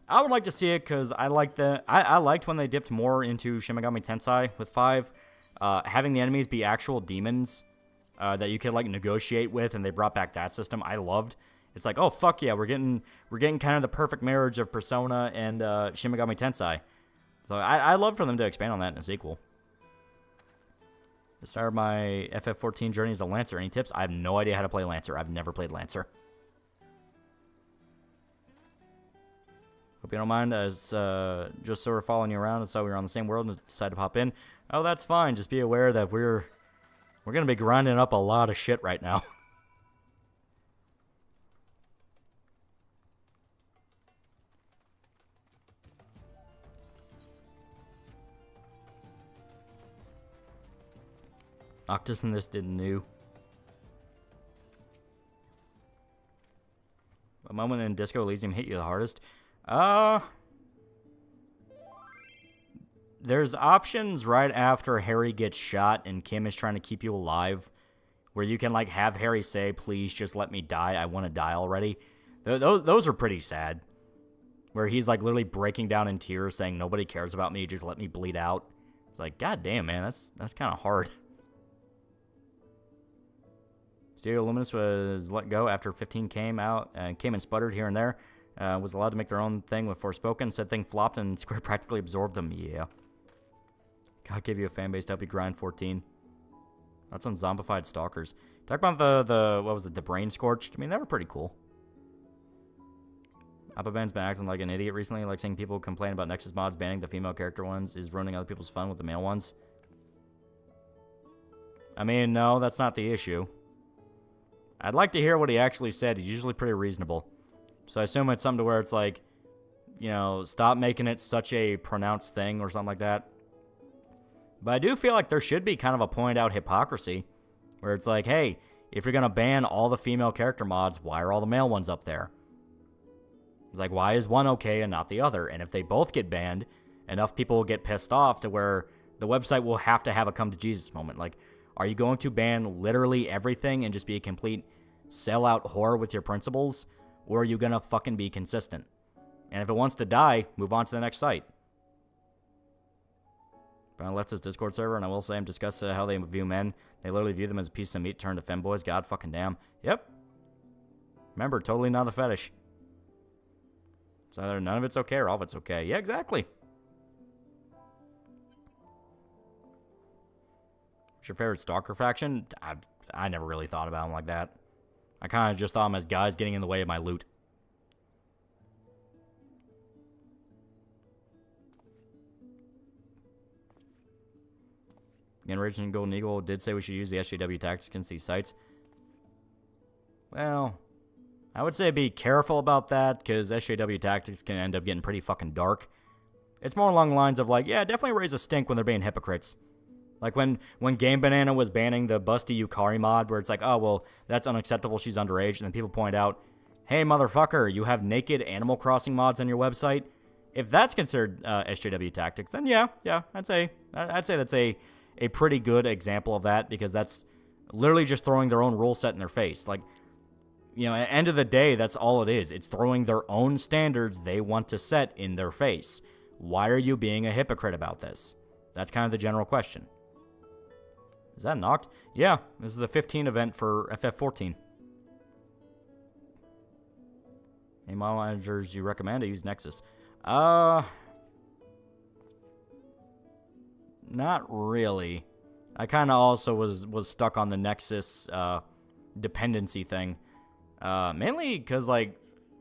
I would like to see it because I like I liked when they dipped more into Shin Megami Tensei with 5. Having the enemies be actual demons that you could like negotiate with, and they brought back that system. I loved. It's like, oh fuck yeah, we're getting kind of the perfect marriage of Persona and Shin Megami Tensei. So I love for them to expand on that in a sequel. To start my FF14 journey as a Lancer. Any tips? I have no idea how to play Lancer. I've never played Lancer. Hope you don't mind, as just sort of following you around and so we were on the same world and decided to pop in. Oh, that's fine. Just be aware that we're going to be grinding up a lot of shit right now. Octus and this did new. A moment in Disco Elysium hit you the hardest. There's options right after Harry gets shot and Kim is trying to keep you alive, where you can like have Harry say, "Please just let me die. I want to die already." Those are pretty sad. Where he's like literally breaking down in tears, saying, "Nobody cares about me. Just let me bleed out." It's like, God damn, man, that's kind of hard. Stereo Luminous was let go after 15 came out and came and sputtered here and there. Was allowed to make their own thing with Forspoken. Said thing flopped and Square practically absorbed them. Yeah. God gave you a fan base to help you grind 14. That's on Zombified Stalkers. Talk about what was it, the Brain Scorched? I mean, they were pretty cool. Appaban's been acting like an idiot recently, like seeing people complain about Nexus mods banning the female character ones is ruining other people's fun with the male ones. I mean, no, that's not the issue. I'd like to hear what he actually said. He's usually pretty reasonable. So I assume it's something to where it's like, you know, stop making it such a pronounced thing or something like that. But I do feel like there should be kind of a pointed out hypocrisy where it's like, hey, if you're going to ban all the female character mods, why are all the male ones up there? It's like, why is one okay and not the other? And if they both get banned, enough people will get pissed off to where the website will have to have a come to Jesus moment. Like, are you going to ban literally everything and just be a complete sellout whore with your principles? Or are you going to fucking be consistent? And if it wants to die, move on to the next site. But I left this Discord server, and I will say I'm disgusted at how they view men. They literally view them as a piece of meat turned to femboys. God fucking damn. Yep. Remember, totally not a fetish. So either none of it's okay or all of it's okay. Yeah, exactly. What's your favorite stalker faction? I never really thought about them like that. I kind of just thought them as guys getting in the way of my loot. Again, Raging Golden Eagle did say we should use the SJW tactics against these sites. Well, I would say be careful about that, because SJW tactics can end up getting pretty fucking dark. It's more along the lines of like, yeah, definitely raise a stink when they're being hypocrites. Like when Game Banana was banning the Busty Yukari mod, where it's like, oh, well, that's unacceptable, she's underage, and then people point out, hey, motherfucker, you have naked Animal Crossing mods on your website? If that's considered SJW tactics, then yeah, I'd say that's a pretty good example of that, because that's literally just throwing their own rule set in their face. Like, you know, at the end of the day, that's all it is. It's throwing their own standards they want to set in their face. Why are you being a hypocrite about this? That's kind of the general question. Is that knocked? Yeah, this is the 15 event for FF14. Any model managers you recommend? I use Nexus. Not really. I kind of also was stuck on the Nexus dependency thing. Mainly because, like,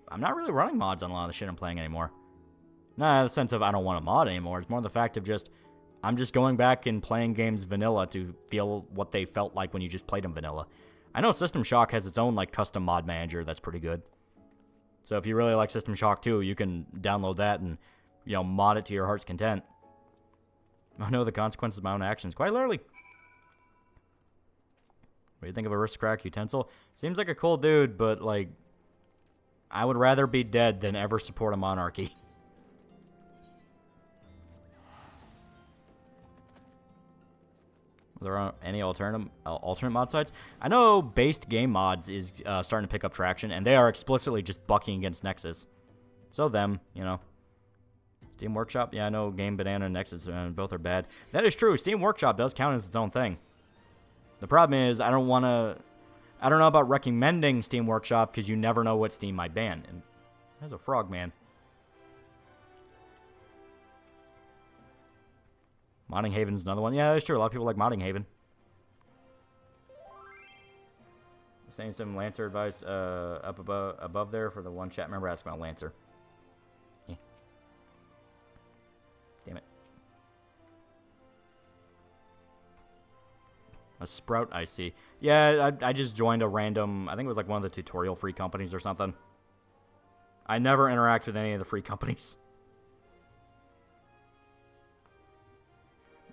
I'm not really running mods on a lot of the shit I'm playing anymore. Not in the sense of I don't want to mod anymore. It's more the fact of just I'm just going back and playing games vanilla to feel what they felt like when you just played them vanilla. I know System Shock has its own, like, custom mod manager that's pretty good. So if you really like System Shock 2, you can download that and, you know, mod it to your heart's content. I know the consequences of my own actions, quite literally. What do you think of Aristocratic Utensil? Seems like a cool dude, but, like, I would rather be dead than ever support a monarchy. Are there any alternate mod sites? I know Based Game Mods is starting to pick up traction, and they are explicitly just bucking against Nexus. So them, you know. Steam Workshop, yeah, I know Game Banana and Nexus, both are bad. That is true. Steam Workshop does count as its own thing. The problem is, I don't know about recommending Steam Workshop, because you never know what Steam might ban. And there's a frog, man. Modding Haven's another one. Yeah, that's true. A lot of people like Modding Haven. Saying some Lancer advice up above there for the one chat member asking about Lancer. Yeah. Damn it. A Sprout, I see. Yeah, I just joined a random, I think it was like one of the tutorial free companies or something. I never interact with any of the free companies.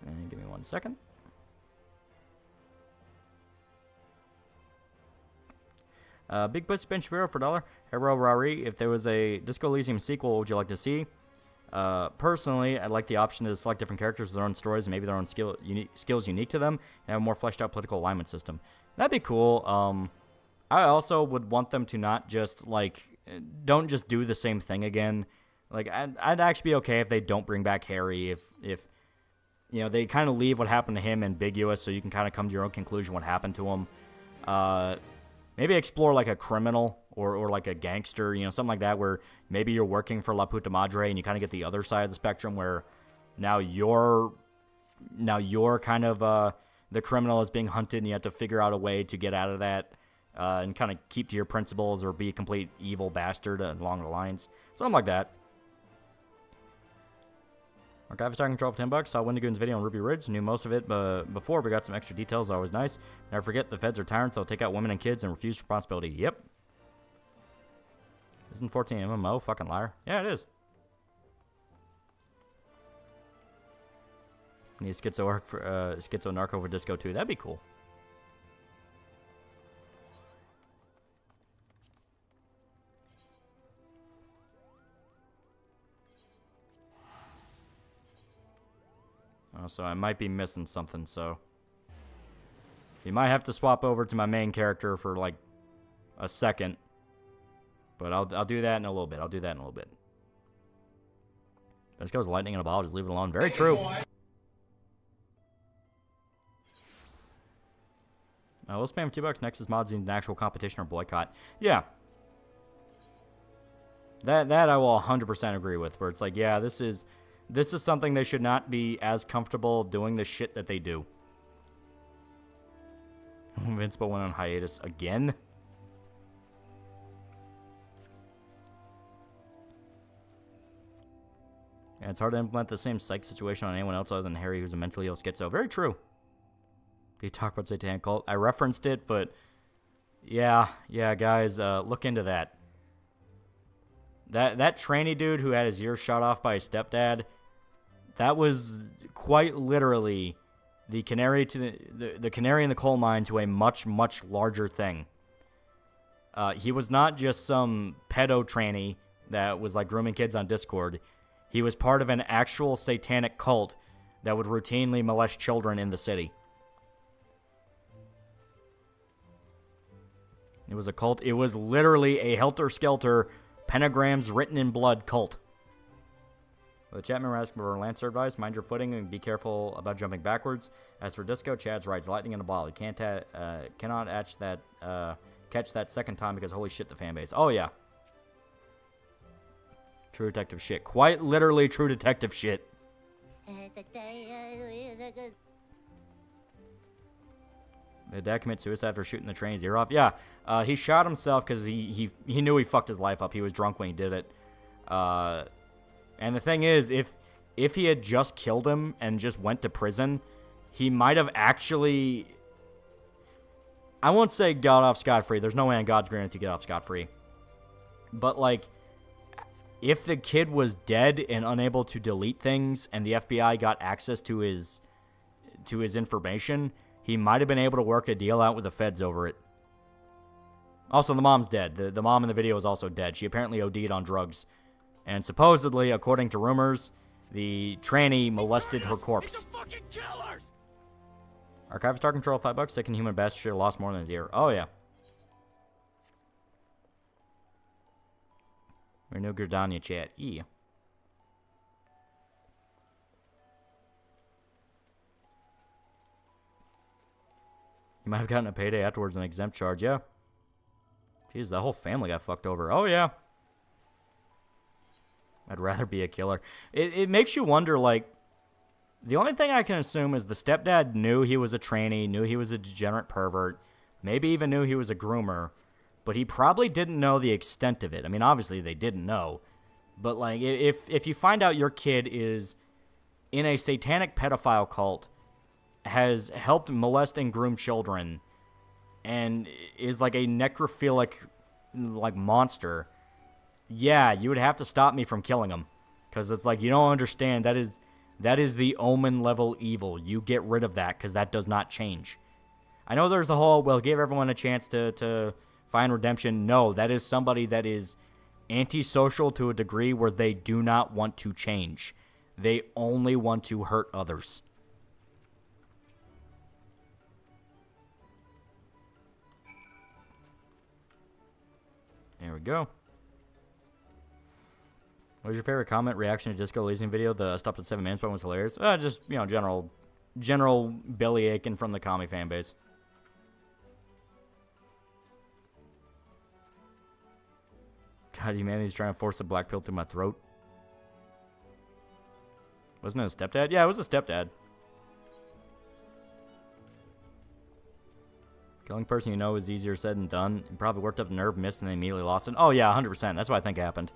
And give me 1 second. Big Puss Ben Shapiro for $1. Hero Rari, if there was a Disco Elysium sequel, what would you like to see? Personally, I'd like the option to select different characters with their own stories and maybe their own skills unique to them, and have a more fleshed out political alignment system. That'd be cool. I also would want them to not just, like, don't just do the same thing again. Like, I'd actually be okay if they don't bring back Harry, if you know, they kind of leave what happened to him ambiguous, so you can kind of come to your own conclusion what happened to him. Maybe explore, like, a criminal or like, a gangster, you know, something like that, where maybe you're working for La Puta Madre and you kind of get the other side of the spectrum, where now you're kind of the criminal is being hunted, and you have to figure out a way to get out of that and kind of keep to your principles or be a complete evil bastard along the lines. Something like that. Archive Star Control for $10. Saw Wendigoon's video on Ruby Ridge. Knew most of it before, but got some extra details. Always nice. Never forget, the feds are tyrants. They'll take out women and kids and refuse responsibility. Yep. Isn't 14 MMO? Fucking liar. Yeah, it is. Need Schizo Narco for Disco 2. That'd be cool. So I might be missing something, so you might have to swap over to my main character for like a second, but I'll do that in a little bit. This goes lightning in a ball, just leave it alone. Very true. We'll spam $2 Nexus mods in an actual competition or boycott. Yeah. That I will 100% agree with, where it's like, yeah, this is something they should not be as comfortable doing the shit that they do. Invincible went on hiatus again. Yeah, it's hard to implement the same psych situation on anyone else other than Harry, who's a mentally ill schizo. Very true. They talk about satanic cult. I referenced it, but yeah, guys, look into that. That trainee dude who had his ear shot off by his stepdad, that was quite literally the canary to the canary in the coal mine to a much, much larger thing. He was not just some pedo trainee that was like grooming kids on Discord. He was part of an actual satanic cult that would routinely molest children in the city. It was a cult. It was literally a helter-skelter, pentagrams written in blood cult. The chat member asking for Lancer advice. Mind your footing and be careful about jumping backwards. As for Disco, Chad's right. It's lightning in a bottle. You cannot catch that second time because holy shit, the fan base. Oh, yeah. True detective shit. Quite literally true detective shit. Did dad commit suicide for shooting the trainee's ear off? Yeah, he shot himself because he knew he fucked his life up. He was drunk when he did it. And the thing is, if he had just killed him and just went to prison, he might have actually... I won't say got off scot-free. There's no way on God's green to get off scot-free. But, like, if the kid was dead and unable to delete things and the FBI got access to his information, he might have been able to work a deal out with the feds over it. Also, the mom's dead. The mom in the video is also dead. She apparently OD'd on drugs. And supposedly, according to rumors, the tranny molested her corpse. Archivist Star Control, $5. Second human best should have lost more than his ear. Oh, yeah. Renew Gerdania chat. E. You might have gotten a payday afterwards, an exempt charge. Yeah. Jeez, the whole family got fucked over. Oh, yeah. I'd rather be a killer. It makes you wonder, like, the only thing I can assume is the stepdad knew he was a trainee, knew he was a degenerate pervert, maybe even knew he was a groomer, but he probably didn't know the extent of it. I mean, obviously they didn't know, but, like, if you find out your kid is in a satanic pedophile cult, has helped molest and groom children, and is, like, a necrophilic, like, monster, yeah, you would have to stop me from killing him, because it's like, you don't understand, that is the Omen level evil. You get rid of that because that does not change. I know there's the whole, well, give everyone a chance to find redemption. No, that is somebody that is antisocial to a degree where they do not want to change. They only want to hurt others. There we go. What was your favorite comment, reaction to Disco Elysium video? The stopped at 7 minutes one was hilarious. Just, you know, general belly aching from the commie fan base. God, humanity's trying to force a black pill through my throat. Wasn't it a stepdad? Yeah, it was a stepdad. Killing a person you know is easier said than done. You probably worked up a nerve, missed, and then immediately lost it. Oh, yeah, 100%. That's what I think happened.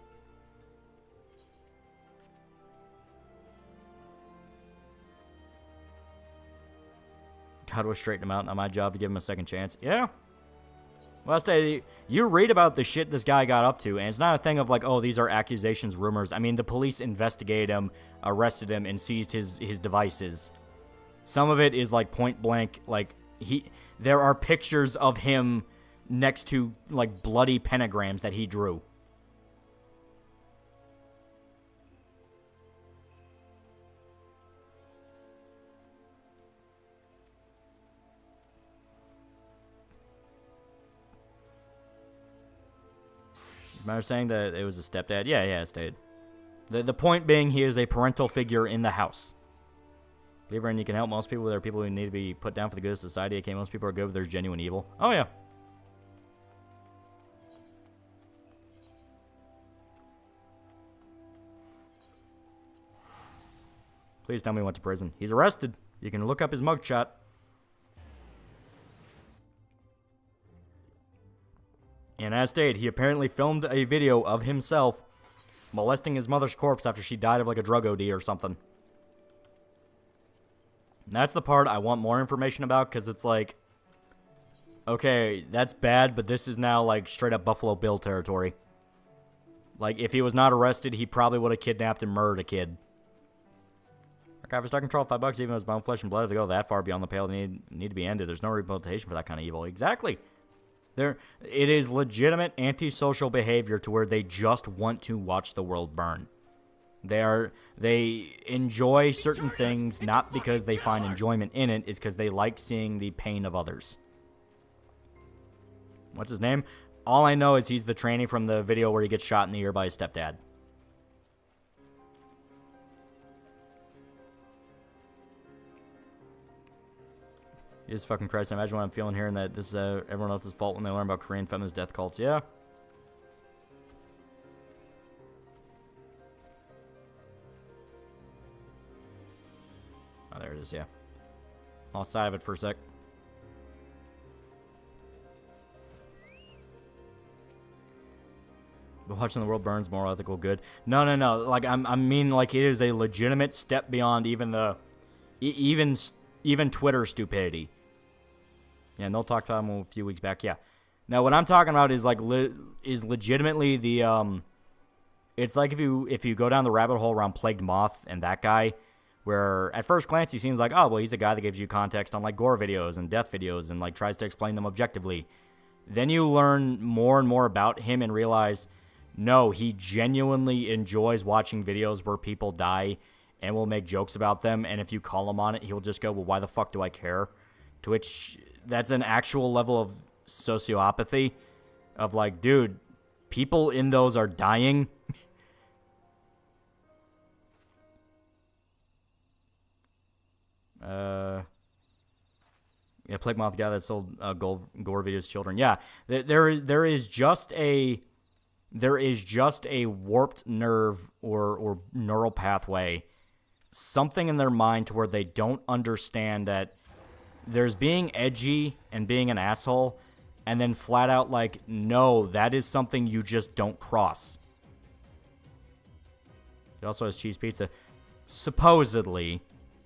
God will straighten him out. Not my job to give him a second chance. Yeah. Well, you read about the shit this guy got up to, and it's not a thing of like, oh, these are accusations, rumors. I mean, the police investigated him, arrested him, and seized his devices. Some of it is like point blank, like there are pictures of him next to like bloody pentagrams that he drew. Remember saying that it was a stepdad? Yeah, it stayed. The point being, he is a parental figure in the house. Believer in you can help most people. There are people who need to be put down for the good of society. Okay, most people are good, but there's genuine evil. Oh, yeah. Please tell me he went to prison. He's arrested. You can look up his mugshot. And as stated, he apparently filmed a video of himself molesting his mother's corpse after she died of like a drug OD or something. That's the part I want more information about, because it's like, okay, that's bad, but this is now like straight up Buffalo Bill territory. Like, if he was not arrested, he probably would have kidnapped and murdered a kid. Archive is control $5, even if it's bone, flesh, and blood. If they go that far beyond the pale, they need to be ended. There's no rehabilitation for that kind of evil. Exactly. It is legitimate antisocial behavior to where they just want to watch the world burn. They enjoy certain things not because they find enjoyment in it, it's because they like seeing the pain of others. What's his name? All I know is he's the tranny from the video where he gets shot in the ear by his stepdad. Jesus fucking Christ, imagine what I'm feeling hearing that this is everyone else's fault when they learn about Korean feminist death cults. Yeah. Oh, there it is, yeah. Lost sight of it for a sec. But watching the world burn is more ethical good. No. Like, I mean, like, it is a legitimate step beyond even the... even Twitter stupidity. Yeah, Noel talked about him a few weeks back. Yeah. Now, what I'm talking about is like is legitimately the it's like if you go down the rabbit hole around Plagued Moth and that guy, where at first glance he seems like, oh well, he's a guy that gives you context on like gore videos and death videos and like tries to explain them objectively. Then you learn more and more about him and realize, no, he genuinely enjoys watching videos where people die and will make jokes about them, and if you call him on it, he'll just go, well, why the fuck do I care? To which, that's an actual level of sociopathy of like, dude, people in those are dying. Yeah, Plague Moth guy that sold gore videos to children. Yeah, there is just a warped nerve or neural pathway, something in their mind to where they don't understand that there's being edgy and being an asshole, and then flat out like, no, that is something you just don't cross. It also has cheese pizza. Supposedly,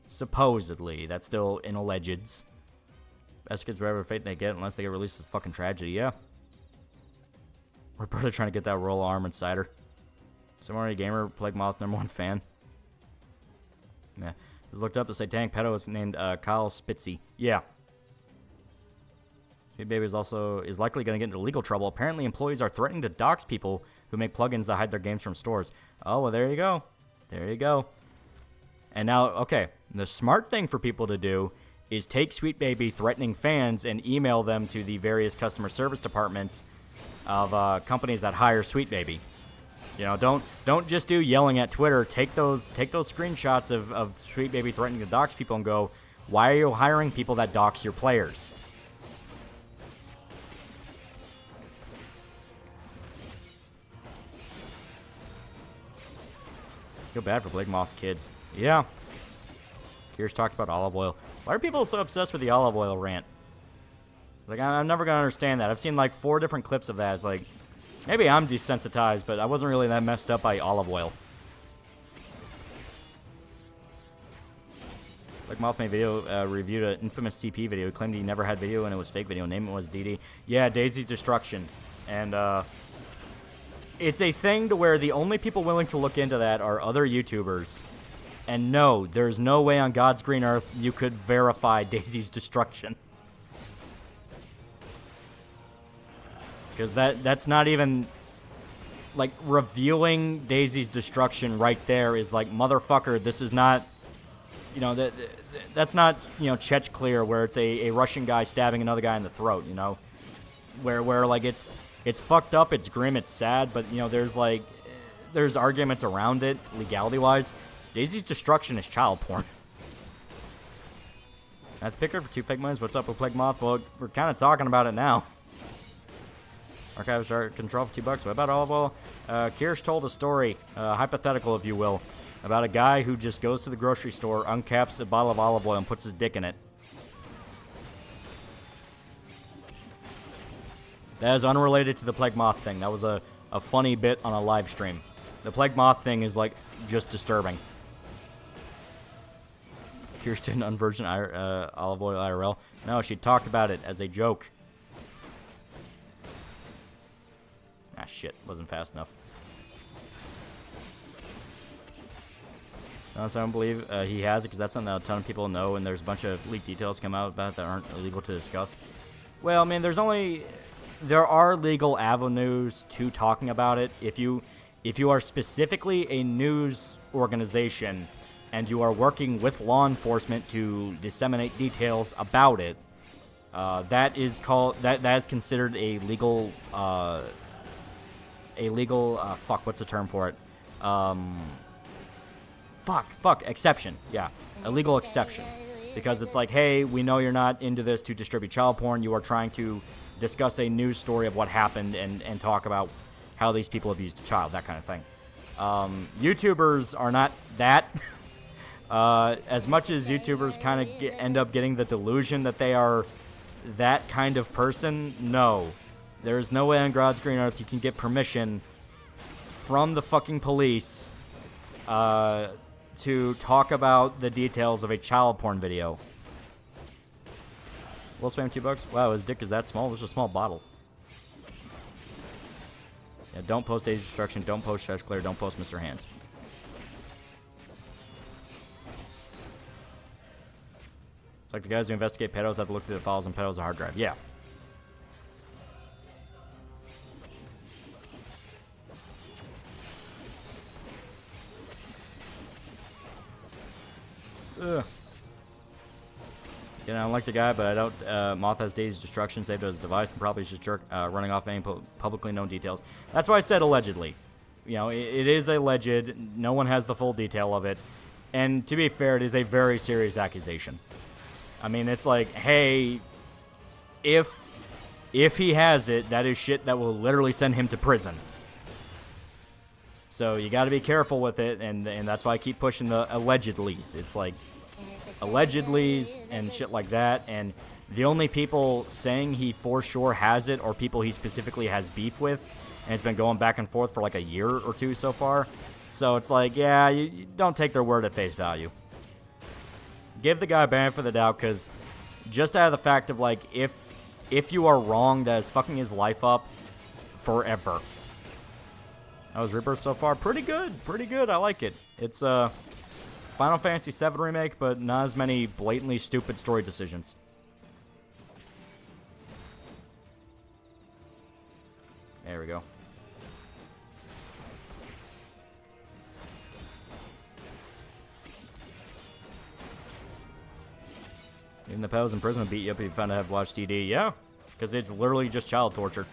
that's still in allegeds. Best kids whatever fate they get unless they get released is a fucking tragedy, yeah. Roberta trying to get that roll arm and cider. Samurai Gamer, Plague Moth, #1 fan. Yeah. Was looked up, the satanic pedo is named Kyle Spitzy. Yeah. Sweet Baby is likely going to get into legal trouble. Apparently, employees are threatening to dox people who make plugins that hide their games from stores. Oh, well, there you go. There you go. And now, okay, the smart thing for people to do is take Sweet Baby threatening fans and email them to the various customer service departments of companies that hire Sweet Baby. You know, don't just do yelling at Twitter. Take those screenshots of Sweet Baby threatening to dox people and go, why are you hiring people that dox your players? Feel bad for Blake Moss kids. Yeah. Kears talked about olive oil. Why are people so obsessed with the olive oil rant? Like, I'm never going to understand that. I've seen like 4 different clips of that. It's like, maybe I'm desensitized, but I wasn't really that messed up by olive oil. Like Moth made video, reviewed an infamous CP video. He claimed he never had video and it was fake video. Name it was DD. Yeah, Daisy's Destruction. And it's a thing to where the only people willing to look into that are other YouTubers. And no, there's no way on God's green earth you could verify Daisy's Destruction. Because that's not even, like, reviewing Daisy's Destruction right there is like, motherfucker, this is not, you know, that's not, you know, Chech Clear, where it's a Russian guy stabbing another guy in the throat, you know? Where like, it's fucked up, it's grim, it's sad, but, you know, there's arguments around it, legality-wise. Daisy's Destruction is child porn. That's Picker for 2 fake months. What's up with Plague Moth? Well, we're kind of talking about it now. Archives are control for $2. What about olive oil? Kirsch told a story, hypothetical if you will, about a guy who just goes to the grocery store, uncaps a bottle of olive oil, and puts his dick in it. That is unrelated to the Plague Moth thing. That was a funny bit on a live stream. The Plague Moth thing is, like, just disturbing. Kirsten unvirgin olive oil IRL. No, she talked about it as a joke. Ah, shit. Wasn't fast enough. No, so I don't believe he has it, because that's something that a ton of people know, and there's a bunch of leaked details come out about it that aren't illegal to discuss. Well, I mean, there are legal avenues to talking about it. If you are specifically a news organization and you are working with law enforcement to disseminate details about it, that is considered a legal fuck, what's the term for it? Exception. Yeah, a legal exception. Because it's like, hey, we know you're not into this to distribute child porn. You are trying to discuss a news story of what happened and talk about how these people abused a child, that kind of thing. YouTubers are not that. As much as YouTubers kind of end up getting the delusion that they are that kind of person, no. There's no way on God's green earth you can get permission from the fucking police to talk about the details of a child porn video. We'll spam $2. Wow, his dick is that small? Those are small bottles. Yeah, don't post age destruction, don't post Church Clear, don't post Mr. Hands. It's like the guys who investigate pedos have to look through the files and pedos a hard drive. Yeah. Ugh. You know, I don't like the guy, but I don't. Moth has Daisy's destruction saved on his device and probably just running off any publicly known details. That's why I said allegedly. You know, it is alleged. No one has the full detail of it. And to be fair, it is a very serious accusation. I mean, it's like, hey, if he has it, that is shit that will literally send him to prison. So you got to be careful with it, and that's why I keep pushing the allegedlys. It's like allegedlys and shit like that, and the only people saying he for sure has it are people he specifically has beef with, and it's been going back and forth for like a year or two so far. So it's like, yeah, you don't take their word at face value. Give the guy a benefit of the doubt, because just out of the fact of like, if you are wrong, that is fucking his life up forever. That was Rebirth so far. Pretty good. Pretty good. I like it. It's Final Fantasy VII Remake, but not as many blatantly stupid story decisions. There we go. Even the pedos in prison will beat you up if you found out have watched DD. Yeah, because it's literally just child torture.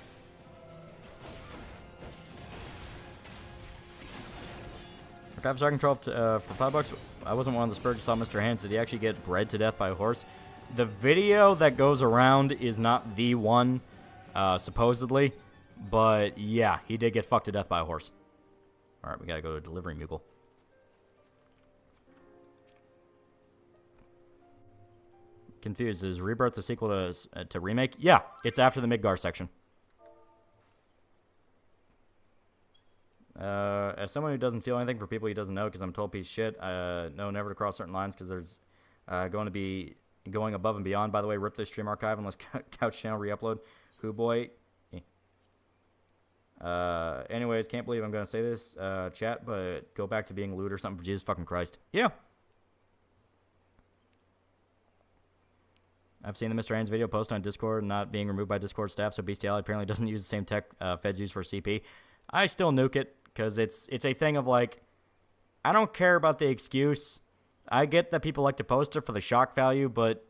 Archive Control for $5. I wasn't one of the spurs who saw Mr. Hands. Did he actually get bred to death by a horse? The video that goes around is not the one, supposedly. But yeah, he did get fucked to death by a horse. Alright, we gotta go to Delivery Mugle. Confused. Is Rebirth the sequel to Remake? Yeah, it's after the Midgar section. As someone who doesn't feel anything for people he doesn't know, because I'm a total piece of shit, know never to cross certain lines, because there's going to be going above and beyond. By the way, rip this stream archive unless Couch Channel re-upload. Who boy? Anyways, can't believe I'm going to say this, chat, but go back to being lewd or something for Jesus fucking Christ. Yeah. I've seen the Mr. Hands video post on Discord not being removed by Discord staff, so Bestiality apparently doesn't use the same tech feds use for CP. I still nuke it, because it's a thing of like, I don't care about the excuse. I get that people like to post it for the shock value, but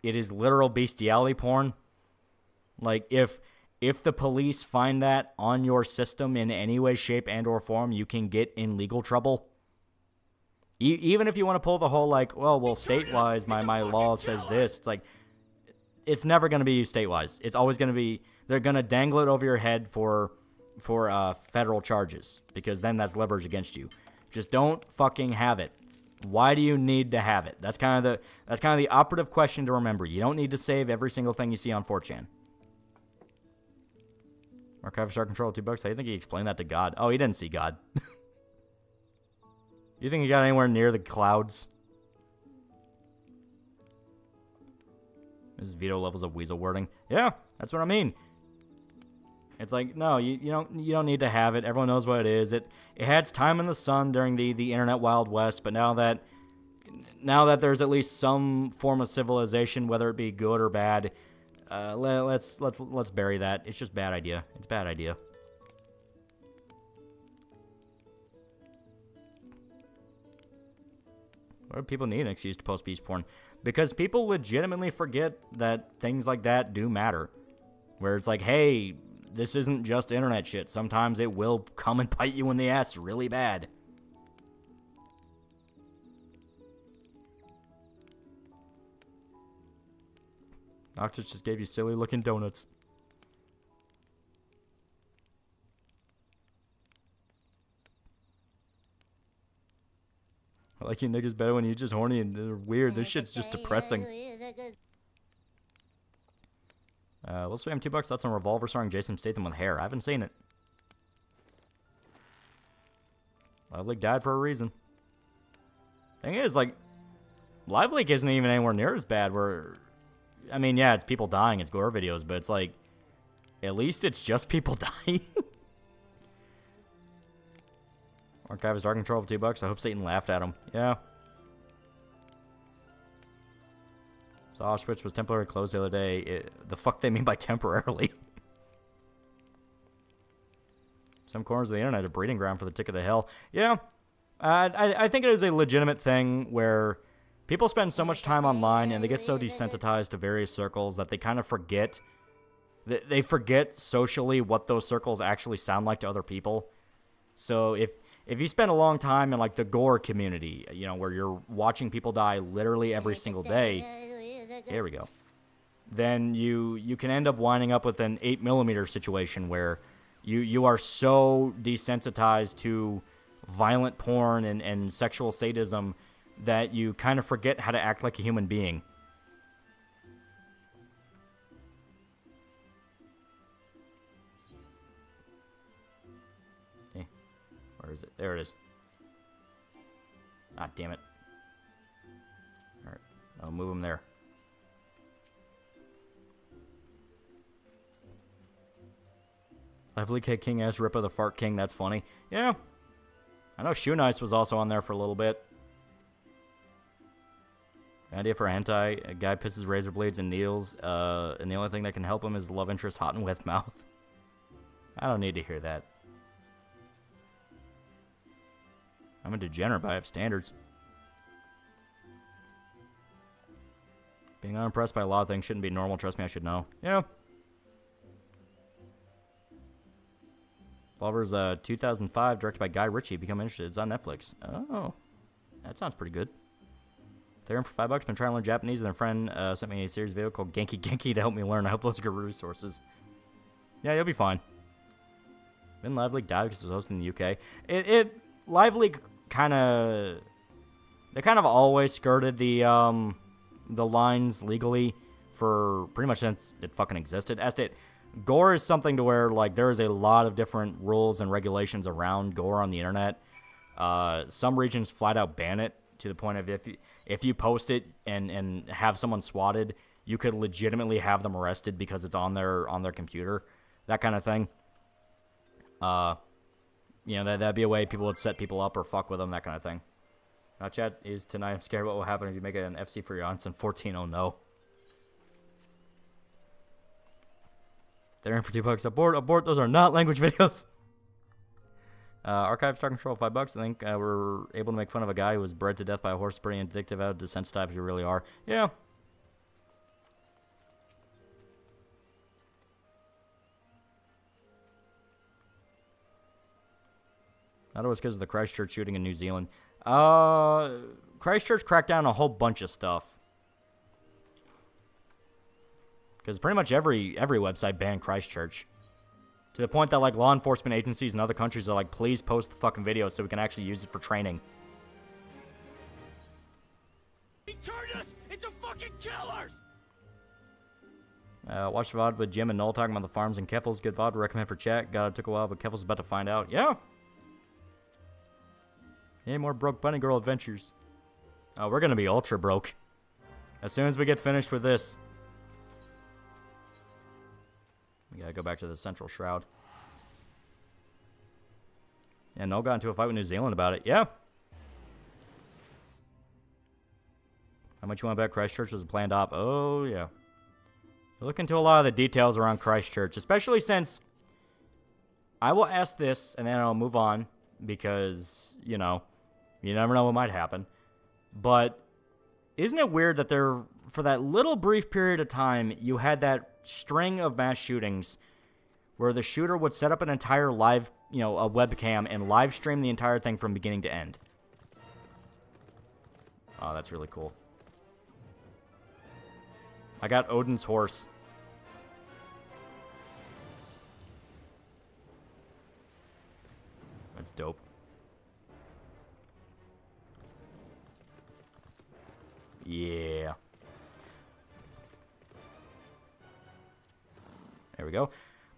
it is literal bestiality porn. Like, if the police find that on your system in any way, shape, and or form, you can get in legal trouble. Even if you want to pull the whole, like, well, state-wise, my law says this. It's like, it's never going to be used state-wise. It's always going to be, they're going to dangle it over your head for federal charges, because then that's leverage against you. Just don't fucking have it. Why do you need to have it? That's kind of the operative question to remember. You don't need to save every single thing you see on 4chan. Archive Star Control, $2. How do you think he explained that to God? Oh, he didn't see God. You think he got anywhere near the clouds? This is veto levels of weasel wording. Yeah, that's what I mean. It's like, no, you don't need to have it. Everyone knows what it is. It had its time in the sun during the internet Wild West, but now that there's at least some form of civilization, whether it be good or bad, let's bury that. It's just bad idea. It's a bad idea. Why do people need an excuse to post beach porn? Because people legitimately forget that things like that do matter. Where it's like, hey, this isn't just internet shit. Sometimes it will come and bite you in the ass really bad. Noctis just gave you silly looking donuts. I like you niggas better when you're just horny and they're weird. This shit's just depressing. We'll spam $2. Thoughts on Revolver starring Jason Statham with hair. I haven't seen it. Live Leak died for a reason. Thing is, like, Live Leak isn't even anywhere near as bad. I mean, yeah, it's people dying. It's gore videos, but it's like, at least it's just people dying. Archive is Dark Control for $2. I hope Satan laughed at him. Yeah. So Auschwitz was temporarily closed the other day. The fuck they mean by temporarily? Some corners of the internet are a breeding ground for the ticket to hell. Yeah. I think it is a legitimate thing where people spend so much time online and they get so desensitized to various circles that they kind of forget. They forget socially what those circles actually sound like to other people. So if you spend a long time in like the gore community, where you're watching people die literally every single day, here we go, then you can end up winding up with an 8mm situation where you are so desensitized to violent porn and sexual sadism that you kind of forget how to act like a human being. Where is it? There it is. Ah, damn it. Alright. I'll move him there. Lively K King as Rippa the Fart King. That's funny. Yeah. I know Shoe Nice was also on there for a little bit. Idea for hentai. A guy pisses razor blades and needles. And the only thing that can help him is the love interest hot and wet mouth. I don't need to hear that. I'm a degenerate, but I have standards. Being unimpressed by a lot of things shouldn't be normal. Trust me, I should know. Yeah. Revolver's 2005, directed by Guy Ritchie. Become interested. It's on Netflix. Oh. That sounds pretty good. They're in for $5. Been trying to learn Japanese, and their friend sent me a series video called Genki Genki to help me learn. I hope those are good resources. Yeah, you'll be fine. Been Live Leak died because it was hosted in the UK. Live Leak they kind of always skirted the lines legally for pretty much since it fucking existed. Gore is something to where, like, there is a lot of different rules and regulations around gore on the internet. Some regions flat out ban it to the point of if you post it and have someone swatted, you could legitimately have them arrested because it's on their computer, that kind of thing. That'd be a way people would set people up or fuck with them, that kind of thing. Now, chat is tonight. I'm scared what will happen if you make it an FC for your aunts in 14. Oh, no. They're in for $2. Abort. Those are not language videos. Archive Star Control, $5. I think we're able to make fun of a guy who was bred to death by a horse. Pretty addictive. How desensitized you really are. Yeah. Not always because of the Christchurch shooting in New Zealand. Christchurch cracked down a whole bunch of stuff. Because pretty much every website banned Christchurch. To the point that, like, law enforcement agencies in other countries are like, please post the fucking video so we can actually use it for training. He turned us into fucking killers! Watched VOD with Jim and Noel talking about the farms and Keffels. Good VOD. Recommend for chat. God, it took a while, but Keffels about to find out. Yeah. Any more broke bunny girl adventures? Oh, we're gonna be ultra broke. As soon as we get finished with this. Yeah, go back to the Central Shroud. And Noel got into a fight with New Zealand about it. Yeah. How much you want to bet Christchurch was a planned op? Oh, yeah. Look into a lot of the details around Christchurch, especially since I will ask this and then I'll move on because, you know, you never know what might happen. But isn't it weird that there, for that little brief period of time, you had that string of mass shootings where the shooter would set up an entire live, you know, a webcam and live stream the entire thing from beginning to end? Oh, that's really cool. I got Odin's horse. That's dope. Yeah. There we go.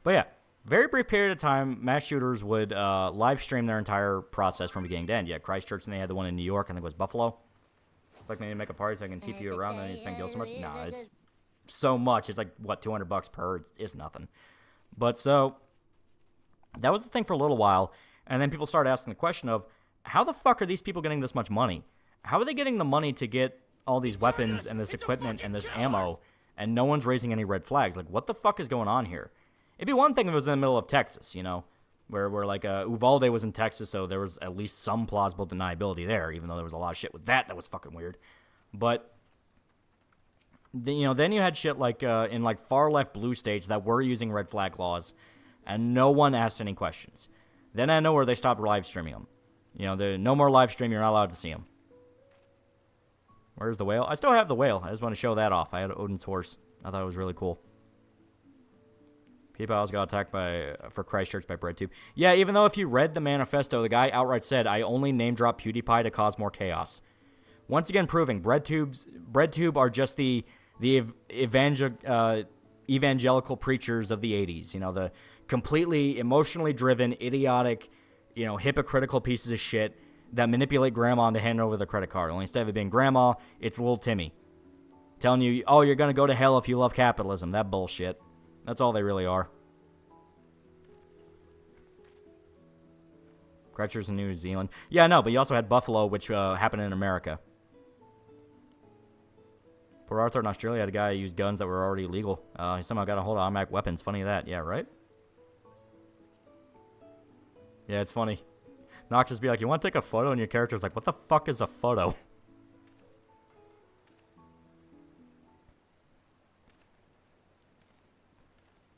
But yeah, very brief period of time, mass shooters would live stream their entire process from beginning to end. Yeah, Christchurch, and they had the one in New York, I think it was Buffalo. It's like, maybe make a party so I can TP you around, and then you spend gil so much. Nah, it's so much. It's like, what, $200 per? It's nothing. But so, that was the thing for a little while, and then people started asking the question of, how the fuck are these people getting this much money? How are they getting the money to get all these weapons and this equipment and this ammo, and no one's raising any red flags? Like, what the fuck is going on here? It'd be one thing if it was in the middle of Texas, you know, where like Uvalde was in Texas, so there was at least some plausible deniability there, even though there was a lot of shit with that was fucking weird. But, you know, then you had shit like in like far left blue states that were using red flag laws, and no one asked any questions. Then I know where they stopped live streaming them. You know, no more live stream, you're not allowed to see them. Where's the whale? I still have the whale. I just want to show that off. I had Odin's horse. I thought it was really cool. People always got attacked for Christchurch by BreadTube. Yeah, even though if you read the manifesto, the guy outright said, I only name drop PewDiePie to cause more chaos. Once again proving, BreadTube are just the evangelical preachers of the 80s. You know, the completely emotionally driven, idiotic, you know, hypocritical pieces of shit that manipulate grandma to hand over the credit card. Only instead of it being grandma, it's little Timmy. Telling you, oh, you're going to go to hell if you love capitalism. That bullshit. That's all they really are. Christchurch in New Zealand. Yeah, I know, but you also had Buffalo, which happened in America. Port Arthur in Australia had a guy who used guns that were already illegal. He somehow got a hold of automatic weapons. Funny that. Yeah, right? Yeah, it's funny. Nox just be like, you want to take a photo? And your character's like, what the fuck is a photo?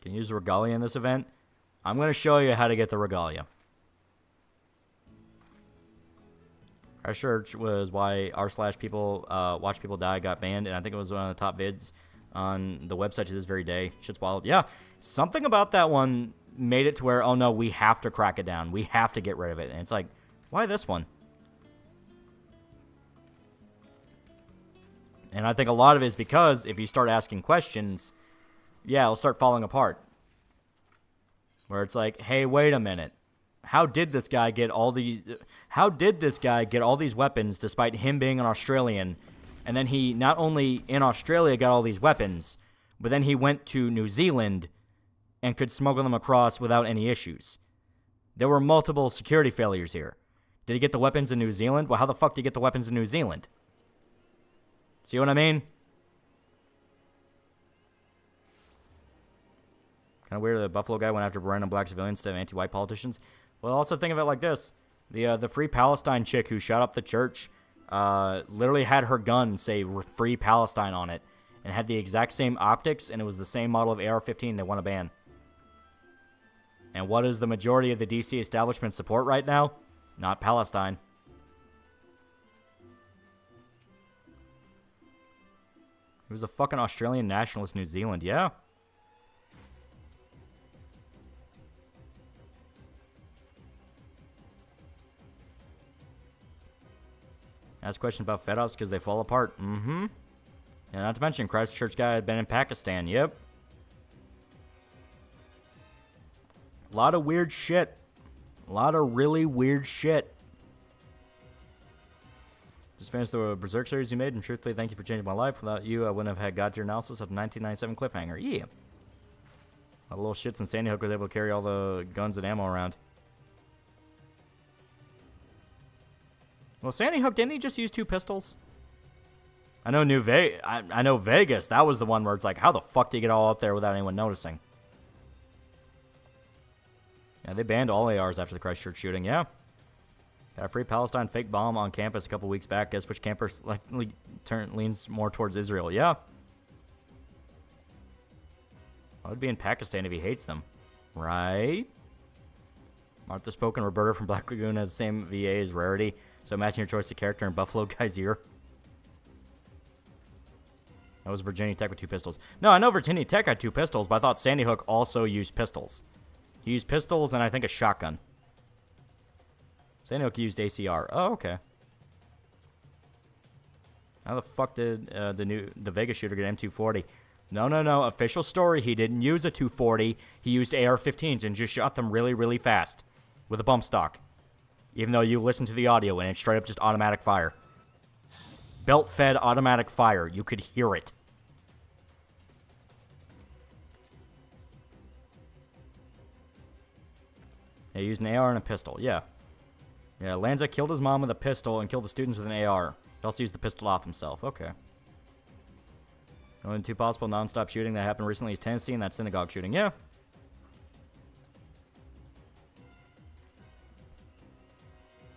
Can you use regalia in this event? I'm going to show you how to get the regalia. Christchurch was why r/people watch people die got banned, and I think it was one of the top vids on the website to this very day. Shit's wild. Yeah, something about that one made it to where, oh no, we have to crack it down. We have to get rid of it. And it's like, why this one? And I think a lot of it is because if you start asking questions, yeah, it'll start falling apart. Where it's like, hey, wait a minute. How did this guy get all these weapons despite him being an Australian? And then he not only in Australia got all these weapons, but then he went to New Zealand and could smuggle them across without any issues. There were multiple security failures here. Did he get the weapons in New Zealand? Well, how the fuck did he get the weapons in New Zealand? See what I mean? Kind of weird that the Buffalo guy went after random black civilians instead of anti-white politicians. Well, also think of it like this. The Free Palestine chick who shot up the church literally had her gun say Free Palestine on it and had the exact same optics, and it was the same model of AR-15 they want to ban. And what does the majority of the DC establishment support right now? Not Palestine. He was a fucking Australian nationalist, New Zealand, yeah. Ask questions about Fed Ops because they fall apart. Mm-hmm. And not to mention, Christchurch guy had been in Pakistan. Yep. A lot of weird shit. A lot of really weird shit. Just finished the Berserk series you made, and truthfully, thank you for changing my life. Without you, I wouldn't have had God tier analysis of 1997 cliffhanger. Yeah. The little shits in Sandy Hook was able to carry all the guns and ammo around. Well, Sandy Hook, didn't he just use 2 pistols? I know I know Vegas, that was the one where it's like, how the fuck do you get all up there without anyone noticing? Yeah, they banned all ARs after the Christchurch shooting, yeah. Got a free Palestine fake bomb on campus a couple weeks back. Guess which campus leans more towards Israel, yeah. I would be in Pakistan if he hates them. Right? Martha Spoken Roberta from Black Lagoon has the same VA as Rarity. So imagine your choice of character in Buffalo Guy's ear. That was Virginia Tech with 2 pistols. No, I know Virginia Tech had 2 pistols, but I thought Sandy Hook also used pistols. He used pistols and I think a shotgun. Sandy Hook used ACR. Oh, okay. How the fuck did the Vegas shooter get M240? No. Official story, he didn't use a 240. He used AR-15s and just shot them really, really fast with a bump stock. Even though you listen to the audio and it's straight up just automatic fire. Belt-fed automatic fire. You could hear it. He used an AR and a pistol. Yeah. Yeah, Lanza killed his mom with a pistol and killed the students with an AR. He also used the pistol off himself. Okay. Only 2 possible non-stop shooting that happened recently is Tennessee and that synagogue shooting. Yeah.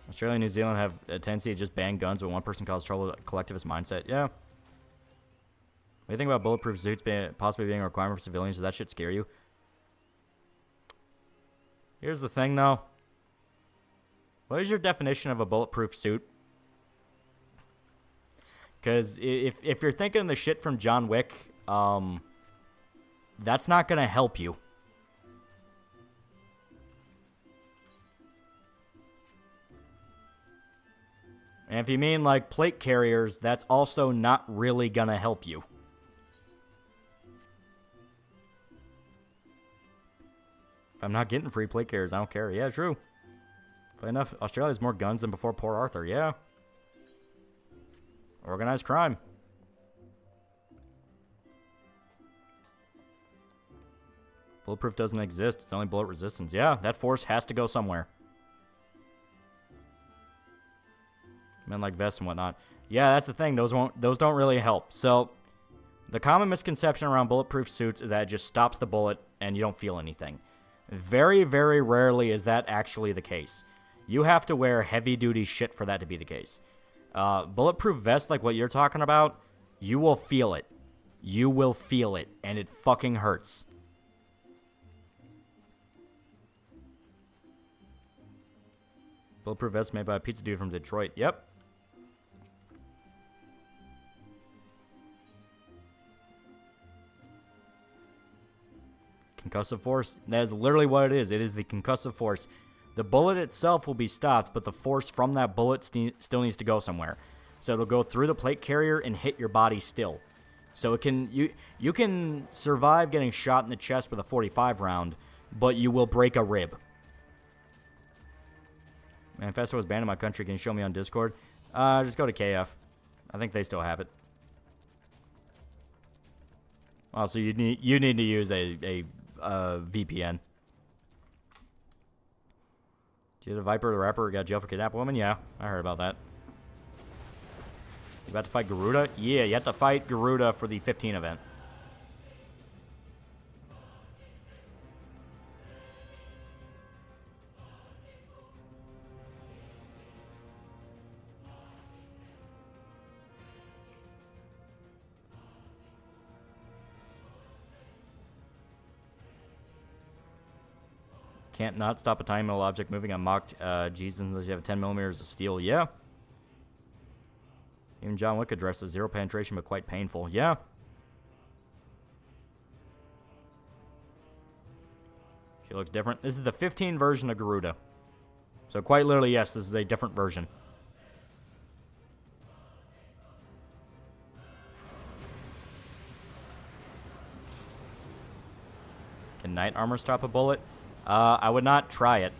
Australia and New Zealand have a tendency to just ban guns when one person causes trouble with a collectivist mindset. Yeah. What do you think about bulletproof suits possibly being a requirement for civilians? Does that shit scare you? Here's the thing, though. What is your definition of a bulletproof suit? Because if you're thinking the shit from John Wick, that's not going to help you. And if you mean like plate carriers, that's also not really going to help you. If I'm not getting free plate carriers, I don't care. Yeah, true. Funny enough, Australia has more guns than before Port Arthur. Yeah. Organized crime. Bulletproof doesn't exist. It's only bullet resistance. Yeah, that force has to go somewhere. Men like vests and whatnot. Yeah, that's the thing. Those don't really help. So, the common misconception around bulletproof suits is that it just stops the bullet and you don't feel anything. Very, very rarely is that actually the case. You have to wear heavy-duty shit for that to be the case. Bulletproof vests like what you're talking about, you will feel it. You will feel it, and it fucking hurts. Bulletproof vest made by a pizza dude from Detroit. Yep. Concussive force. That is literally what it is. It is the concussive force. The bullet itself will be stopped, but the force from that bullet still needs to go somewhere. So it'll go through the plate carrier and hit your body still. So it can you can survive getting shot in the chest with a 45 round, but you will break a rib. Manifesto was banned in my country. Can you show me on Discord? Just go to KF. I think they still have it. Also, you need to use a VPN. Do you the Viper, the rapper, got jailed for kidnapping woman? Yeah, I heard about that. You about to fight Garuda? Yeah, you have to fight Garuda for the 15 event. Can't not stop a tiny metal object moving on mocked Jesus unless you have 10 millimeters of steel. Yeah. Even John Wick addresses zero penetration but quite painful. Yeah. She looks different. This is the 15 version of Garuda. So quite literally, yes, this is a different version. Can knight armor stop a bullet? I would not try it.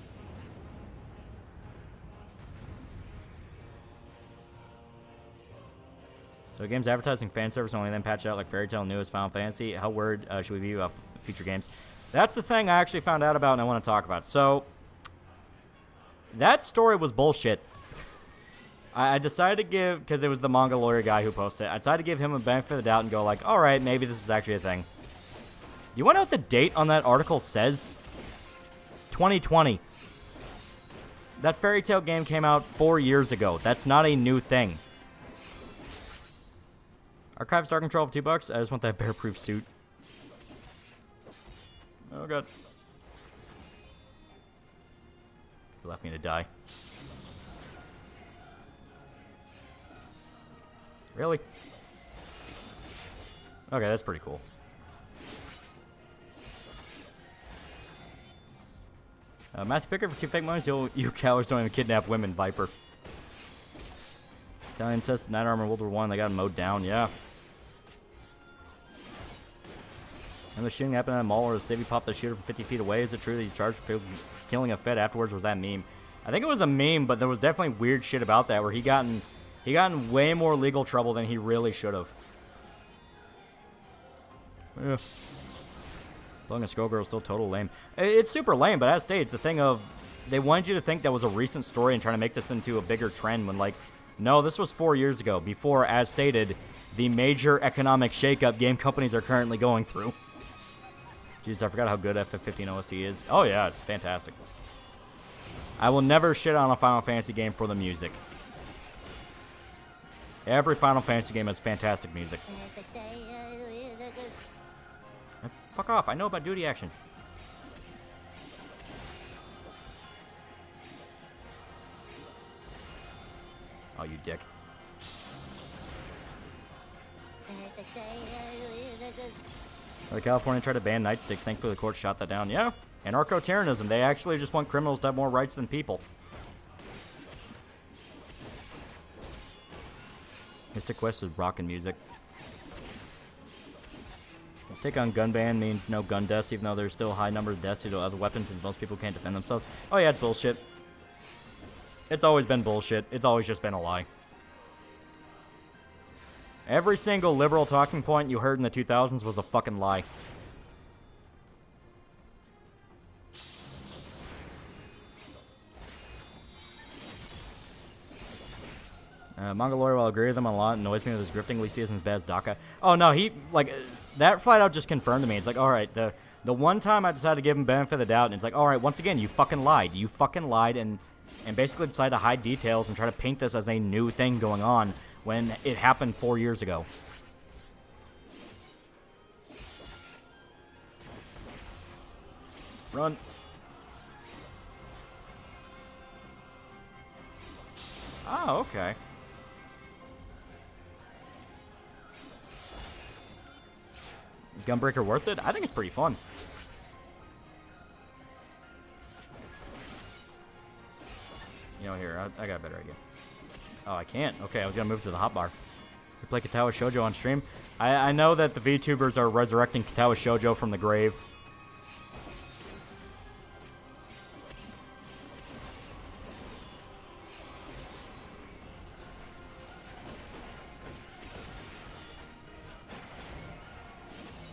So the game's advertising fan service only then patched out like Fairy Tail New as Final Fantasy. How worried should we be about future games? That's the thing I actually found out about and I want to talk about. So, that story was bullshit. I decided to give, because it was the manga lawyer guy who posted it, I decided to give him a benefit of the doubt and go like, alright, maybe this is actually a thing. You want to know what the date on that article says? 2020. That fairy tale game came out 4 years ago. That's not a new thing. Archive Star Control for $2. I just want that bear-proof suit. Oh god. He left me to die. Really? Okay, that's pretty cool. Matthew Pickard for 2 fake monies. You cowards don't even kidnap women, Viper. Italian says Night Armor World War 1. They got him mowed down, yeah. And the shooting happened at a mall where the civvy popped the shooter from 50 feet away. Is it true that he charged for killing a Fed afterwards? Was that meme? I think it was a meme, but there was definitely weird shit about that where he got in way more legal trouble than he really should have. Yeah. Blowing a skullgirl is still total lame. It's super lame, but as stated, it's the thing of they wanted you to think that was a recent story and trying to make this into a bigger trend when, like, no, this was 4 years ago, before, as stated, the major economic shakeup game companies are currently going through. Jeez, I forgot how good FF15 OST is. Oh, yeah, it's fantastic. I will never shit on a Final Fantasy game for the music. Every Final Fantasy game has fantastic music. Fuck off, I know about duty actions. Oh, you dick. California tried to ban nightsticks. Thankfully, the court shot that down. Yeah, anarcho-terrorism. They actually just want criminals to have more rights than people. Mystic Quest is rockin' music. Take on gun ban means no gun deaths, even though there's still a high number of deaths due to other weapons since most people can't defend themselves. Oh yeah, it's bullshit. It's always been bullshit. It's always just been a lie. Every single liberal talking point you heard in the 2000s was a fucking lie. Manga lawyer, while I agree with him a lot, annoys me with his grifting. We see as bad as DACA. Oh no, he, like, that flat out just confirmed to me. It's like, alright, the one time I decided to give him benefit of the doubt, and it's like, alright, once again, you fucking lied. You fucking lied and basically decided to hide details and try to paint this as a new thing going on when it happened 4 years ago. Run. Oh, okay. Is Gunbreaker worth it? I think it's pretty fun. You know, here, I got a better idea. Oh, I can't. Okay, I was going to move to the hotbar. You play Katawa Shoujo on stream? I know that the VTubers are resurrecting Katawa Shoujo from the grave.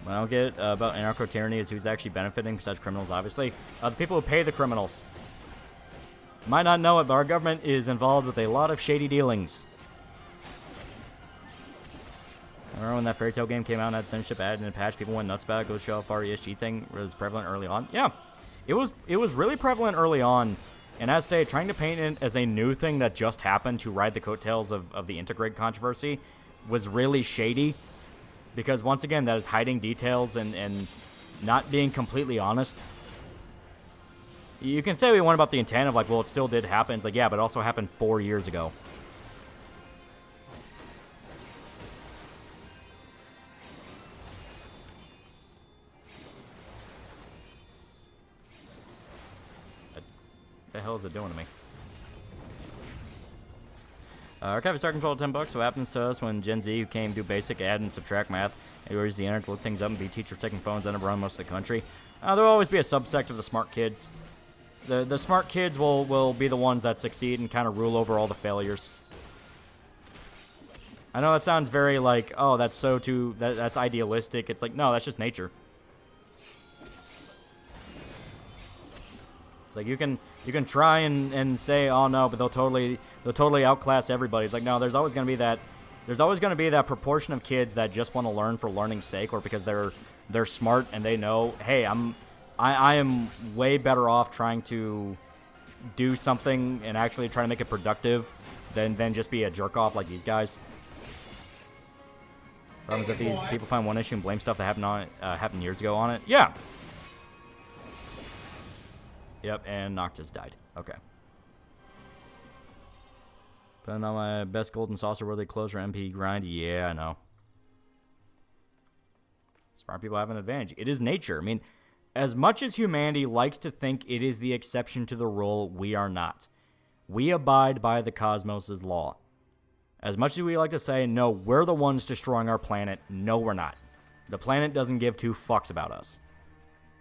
What I don't get about anarcho-tyranny is who's actually benefiting besides criminals, obviously. The people who pay the criminals. Might not know it, but our government is involved with a lot of shady dealings. I remember when that fairy tale game came out and had censorship added in a patch, people went nuts about it. Go show how far ESG thing was prevalent early on. Yeah, it was really prevalent early on. And as stated, trying to paint it as a new thing that just happened to ride the coattails of the Integrate controversy was really shady. Because once again, that is hiding details and not being completely honest. You can say what you want about the intent of like, well, it still did happen. It's like, yeah, but it also happened 4 years ago. What the hell is it doing to me? Archive is Star Control $10. So what happens to us when Gen Z, who came do basic add and subtract math, and use the internet to look things up and be teachers taking phones that run most of the country? There will always be a subsect of the smart kids. The smart kids will be the ones that succeed and kind of rule over all the failures. I know that sounds very like, oh, that's so that's idealistic. It's like, no, that's just nature. It's like you can try and say, oh no, but they'll totally outclass everybody. It's like, no, there's always gonna be that proportion of kids that just want to learn for learning's sake, or because they're smart and they know, hey, I am way better off trying to do something and actually try to make it productive than just be a jerk off like these guys. Problem is that these people find one issue and blame stuff that happened years ago on it. Yeah. Yep, and Noctis died. Okay. Putting on my best golden saucer worthy clothes for MP grind. Yeah, I know. Smart people have an advantage. It is nature. I mean, as much as humanity likes to think it is the exception to the rule, we are not. We abide by the cosmos' law. As much as we like to say, no, we're the ones destroying our planet, no, we're not. The planet doesn't give two fucks about us.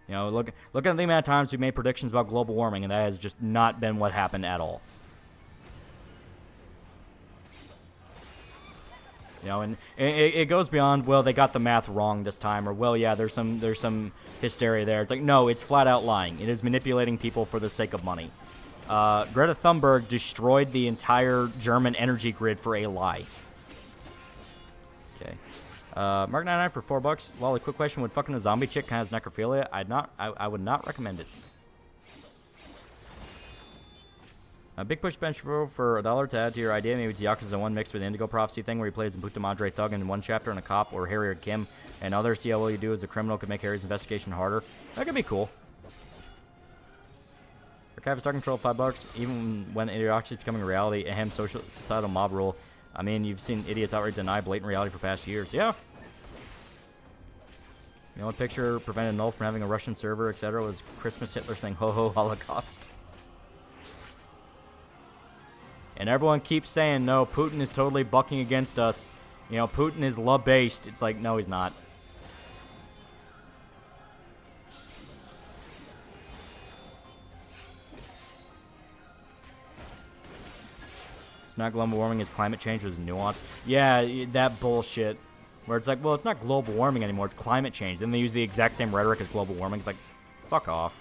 You know, look at the amount of times we've made predictions about global warming, and that has just not been what happened at all. You know, and it goes beyond, well, they got the math wrong this time, or, well, yeah, there's some hysteria there. It's like, no, it's flat out lying. It is manipulating people for the sake of money. Greta Thunberg destroyed the entire German energy grid for a lie. Okay. Mark 99 for $4. Well, a quick question: would fucking a zombie chick kind of has necrophilia? I would not recommend it. A big push bench for $1 to add to your idea. Maybe it's Yakuza 1 mixed with the Indigo Prophecy thing, where he plays a Buta Madre thug in one chapter and a cop, or Harry or Kim and others. See how well you do as a criminal could make Harry's investigation harder. That could be cool. Archive Star Control, $5. Even when idiocracy is becoming a reality, a societal mob rule. I mean, you've seen idiots outright deny blatant reality for past years. Yeah. The only picture prevented Null from having a Russian server, etc., was Christmas Hitler saying "Ho ho Holocaust." And everyone keeps saying, no, Putin is totally bucking against us. You know, Putin is love-based. It's like, no, he's not. It's not global warming, it's climate change with nuance. Yeah, that bullshit. Where it's like, well, it's not global warming anymore, it's climate change. Then they use the exact same rhetoric as global warming. It's like, fuck off.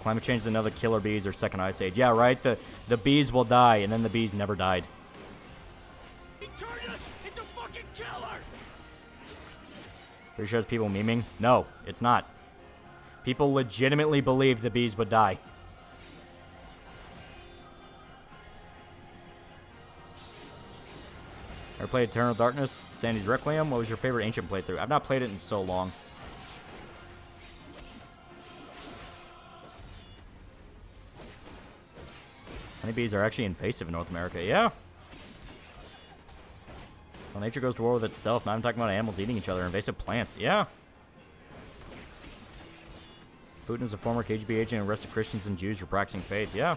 Climate change is another killer bees or second ice age. Yeah, right? The bees will die, and then the bees never died. He turned us into fucking killers! Pretty sure it's people memeing? No, it's not. People legitimately believed the bees would die. Ever played Eternal Darkness, Sandy's Requiem? What was your favorite Ancient playthrough? I've not played it in so long. Honeybees are actually invasive in North America. Yeah. Well, nature goes to war with itself. Now I'm talking about animals eating each other. Invasive plants. Yeah. Putin is a former KGB agent and arrested Christians and Jews for practicing faith. Yeah.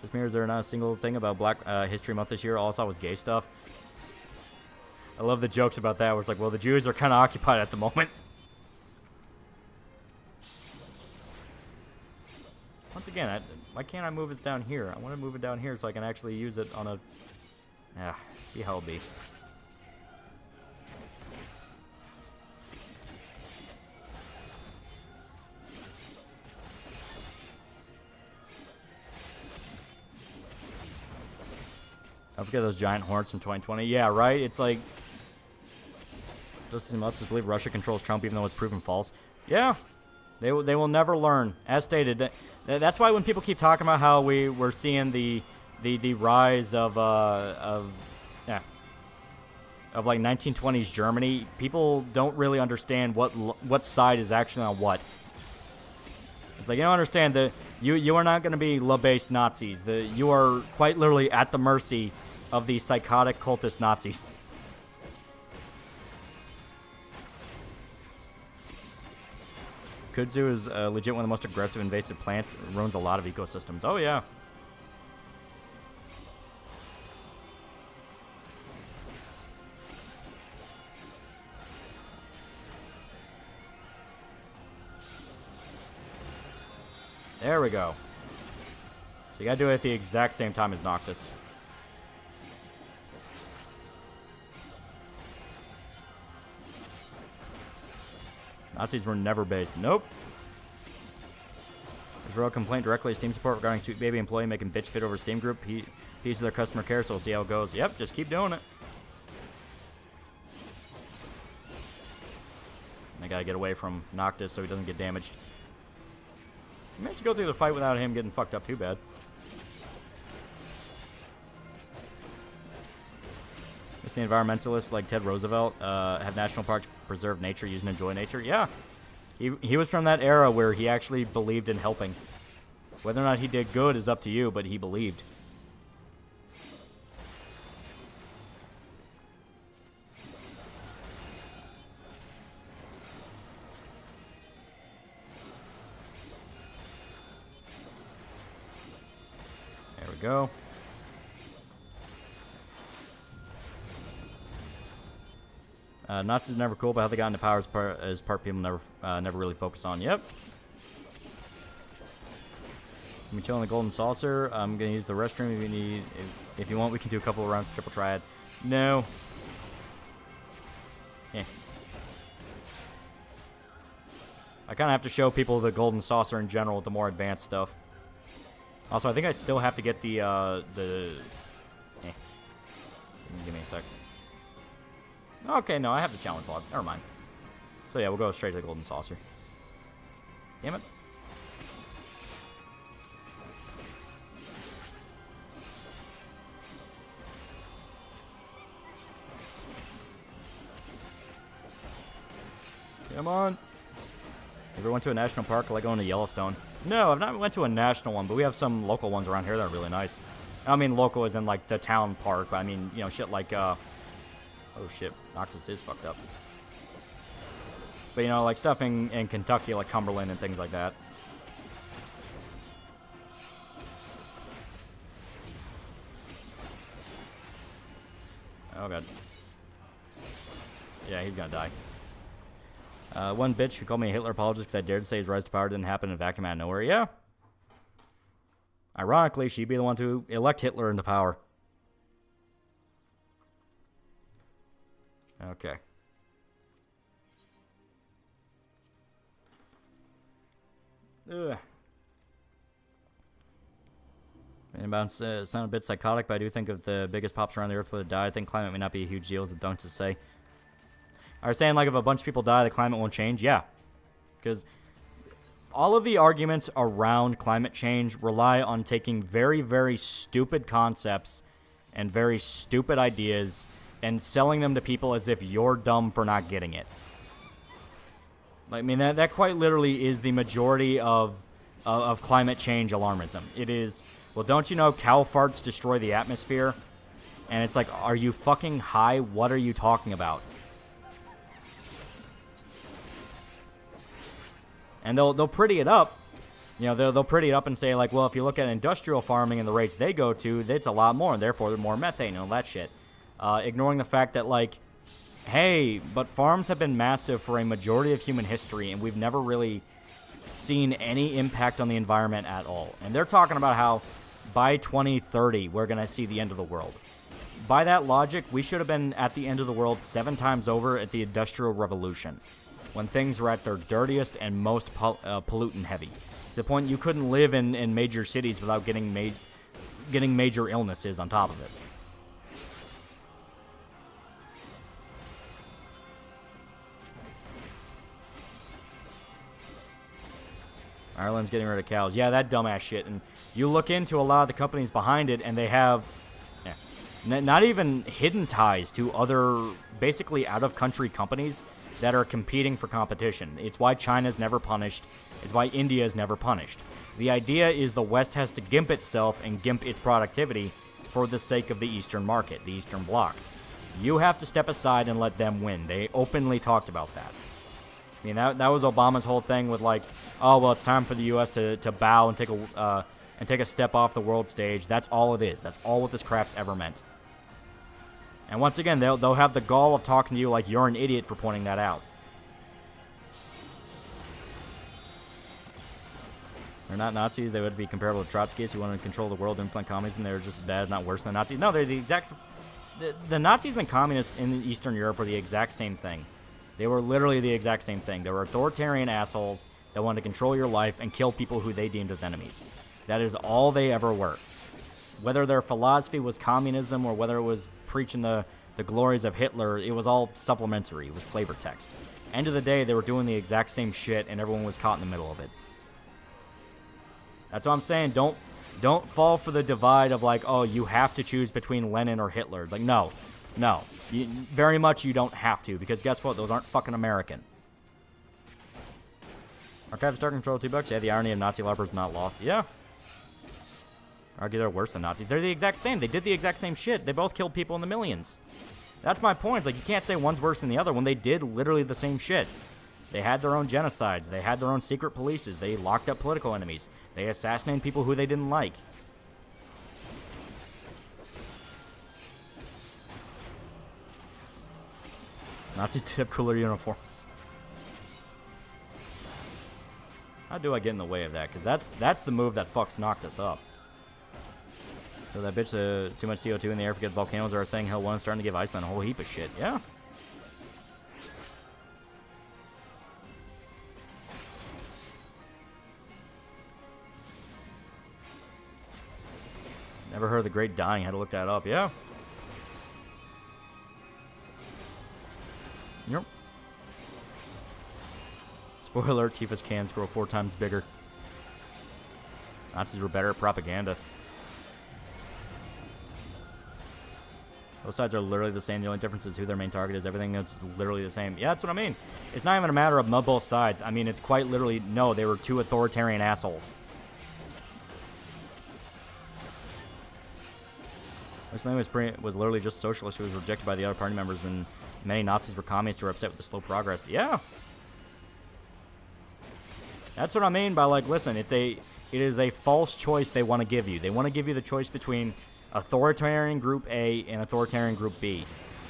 This mirrors there not a single thing about Black History Month this year. All I saw was gay stuff. I love the jokes about that where it's like, well, the Jews are kind of occupied at the moment. Once again, why can't I move it down here? I want to move it down here so I can actually use it on a... Yeah, be how it be. Don't forget those giant horns from 2020. Yeah, right? It's like... Just as much as believe Russia controls Trump even though it's proven false. Yeah. They will never learn. As stated, that's why when people keep talking about how we're seeing the rise of like 1920s Germany, people don't really understand what side is actually on what. It's like, you don't understand that you are not going to be love-based Nazis. You are quite literally at the mercy of these psychotic cultist Nazis. Kudzu is legit one of the most aggressive invasive plants. It ruins a lot of ecosystems. Oh, yeah. There we go. So you gotta do it at the exact same time as Noctis. Nazis were never based. Nope. Israel complaint directly to Steam support regarding Sweet Baby employee making bitch fit over Steam group. Piece of their customer care, so we'll see how it goes. Yep, just keep doing it. I gotta get away from Noctis so he doesn't get damaged. I managed to go through the fight without him getting fucked up too bad. It's the environmentalists like Ted Roosevelt have national parks preserve nature, use and enjoy nature. Yeah. He was from that era where he actually believed in helping. Whether or not he did good is up to you, but he believed. There we go. Nazis are never cool, but how they got into power is part people never really focus on. Yep. I'm chilling the golden saucer. I'm gonna use the restroom if you need. If you want, we can do a couple of rounds of triple triad. No. Yeah. I kind of have to show people the golden saucer in general with the more advanced stuff. Also, I think I still have to get the. Give me a sec. Okay, no, I have the challenge log. Never mind. So yeah, we'll go straight to the golden saucer. Damn it. Come on. Ever went to a national park like going to Yellowstone? No, I've not went to a national one, but we have some local ones around here that are really nice. I mean, local is in like the town park, but I mean, you know, shit like oh shit, Noctis is fucked up. But you know, like stuff in Kentucky, like Cumberland and things like that. Oh god. Yeah, he's gonna die. One bitch who called me a Hitler apologist because I dared to say his rise to power didn't happen in a vacuum out of nowhere. Yeah. Ironically, she'd be the one to elect Hitler into power. Okay. Ugh. Inbound sound a bit psychotic, but I do think of the biggest pops around the earth would die. I think climate may not be a huge deal, as the dunks to say. Are saying like if a bunch of people die, the climate won't change? Yeah. Because all of the arguments around climate change rely on taking very, very stupid concepts and very stupid ideas and selling them to people as if you're dumb for not getting it. I mean, that quite literally is the majority of climate change alarmism. It is, well, don't you know cow farts destroy the atmosphere? And it's like, are you fucking high? What are you talking about? And they'll pretty it up. You know, they'll pretty it up and say, like, well, if you look at industrial farming and the rates they go to, it's a lot more, and therefore there's more methane and all that shit. Ignoring the fact that, like, hey, but farms have been massive for a majority of human history, and we've never really seen any impact on the environment at all. And they're talking about how by 2030, we're going to see the end of the world. By that logic, we should have been at the end of the world 7 times over at the Industrial Revolution, when things were at their dirtiest and most pollutant heavy. To the point you couldn't live in major cities without getting major illnesses on top of it. Ireland's getting rid of cows. Yeah, that dumbass shit. And you look into a lot of the companies behind it, and they have not even hidden ties to other basically out-of-country companies that are competing for competition. It's why China's never punished. It's why India is never punished. The idea is the West has to gimp itself and gimp its productivity for the sake of the Eastern market, the Eastern Bloc. You have to step aside and let them win. They openly talked about that. I mean, that was Obama's whole thing with, like, oh, well, it's time for the U.S. to bow and take a step off the world stage. That's all it is. That's all what this crap's ever meant. And once again, they'll have the gall of talking to you like you're an idiot for pointing that out. They're not Nazis. They would be comparable to Trotskyists who wanted to control the world and implement communism. They were just as bad, if not worse than the Nazis. No, they're the exact... The Nazis and communists in Eastern Europe are the exact same thing. They were literally the exact same thing. They were authoritarian assholes that wanted to control your life and kill people who they deemed as enemies. That is all they ever were. Whether their philosophy was communism or whether it was preaching the glories of Hitler, it was all supplementary. It was flavor text. End of the day, they were doing the exact same shit, and everyone was caught in the middle of it. That's what I'm saying. Don't fall for the divide of like, oh, you have to choose between Lenin or Hitler. It's like, no. Very much you don't have to, because guess what? Those aren't fucking American. Archive Star Control, $2. Yeah, the irony of Nazi LARPers not lost. Yeah. Argue they're worse than Nazis. They're the exact same. They did the exact same shit. They both killed people in the millions. That's my point. It's like, you can't say one's worse than the other when they did literally the same shit. They had their own genocides. They had their own secret polices. They locked up political enemies. They assassinated people who they didn't like. Nazis did have cooler uniforms. How do I get in the way of that? Because that's the move that fucks knocked us up. So that bitch, too much CO2 in the air, forget volcanoes are a thing. Hell 1 starting to give Iceland a whole heap of shit. Yeah. Never heard of the Great Dying. Had to look that up. Yeah. Yep. Spoiler alert, Tifa's cans grow 4 times bigger. Nazis were better at propaganda. Both sides are literally the same. The only difference is who their main target is. Everything is literally the same. Yeah, that's what I mean. It's not even a matter of both sides. I mean, it's quite literally, no, they were 2 authoritarian assholes. Mussolini was literally just socialist who was rejected by the other party members, and many Nazis were communists who were upset with the slow progress. Yeah. That's what I mean by, like, listen, it is a false choice they want to give you. They want to give you the choice between authoritarian group A and authoritarian group B.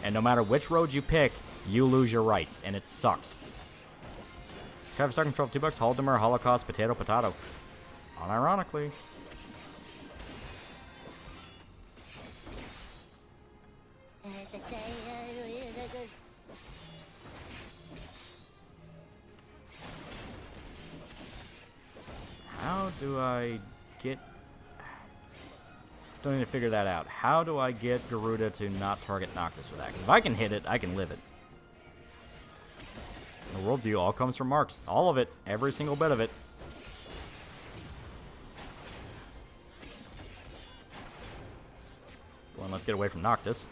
And no matter which road you pick, you lose your rights, and it sucks. Travis Star Control, $2. Holodomor, Holocaust, potato. Unironically. How do I get... Still need to figure that out. How do I get Garuda to not target Noctis with that? Because if I can hit it, I can live it. The worldview all comes from Marx. All of it. Every single bit of it. Well, let's get away from Noctis.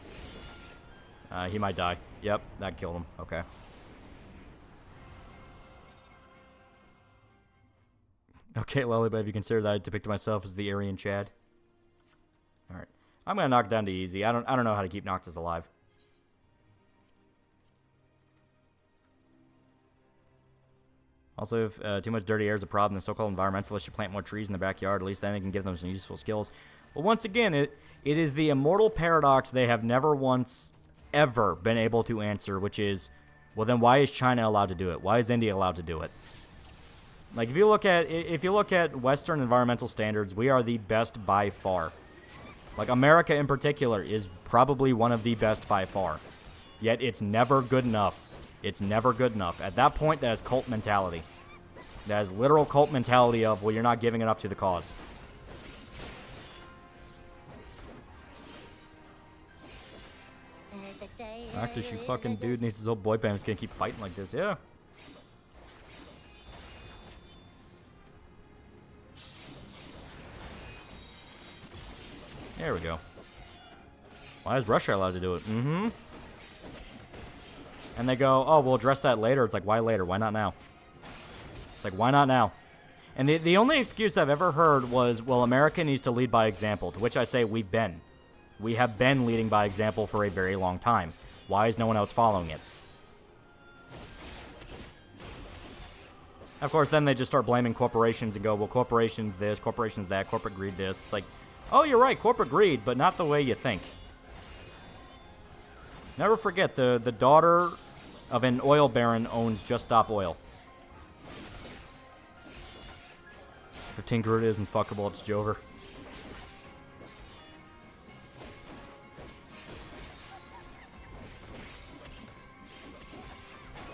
He might die. Yep, that killed him. Okay. Okay, Loli, but have you considered that I depicted myself as the Aryan Chad? Alright. I'm gonna knock it down to easy. I don't know how to keep Noctis alive. Also, if too much dirty air is a problem, the so-called environmentalists should plant more trees in the backyard. At least then they can give them some useful skills. Well, once again, it is the immortal paradox they have never once ever been able to answer, which is, well, then why is China allowed to do it? Why is India allowed to do it? Like, if you look at Western environmental standards, we are the best by far. Like, America in particular is probably one of the best by far. Yet it's never good enough. It's never good enough. At that point, that is cult mentality. That is literal cult mentality of, well, you're not giving it up to the cause. Noctis, you fucking dude, needs his old boy band. He's gonna keep fighting like this, yeah. There we go. Why is Russia allowed to do it? Mm-hmm. And they go, oh, we'll address that later. It's like, why later? Why not now? It's like, why not now? And the only excuse I've ever heard was, well, America needs to lead by example, to which I say we've been. We have been leading by example for a very long time. Why is no one else following it? Of course, then they just start blaming corporations and go, well, corporations this, corporations that, corporate greed this. It's like, oh, you're right, corporate greed, but not the way you think. Never forget, the daughter of an oil baron owns Just Stop Oil. 15 Garuda isn't fuckable, it's Jover.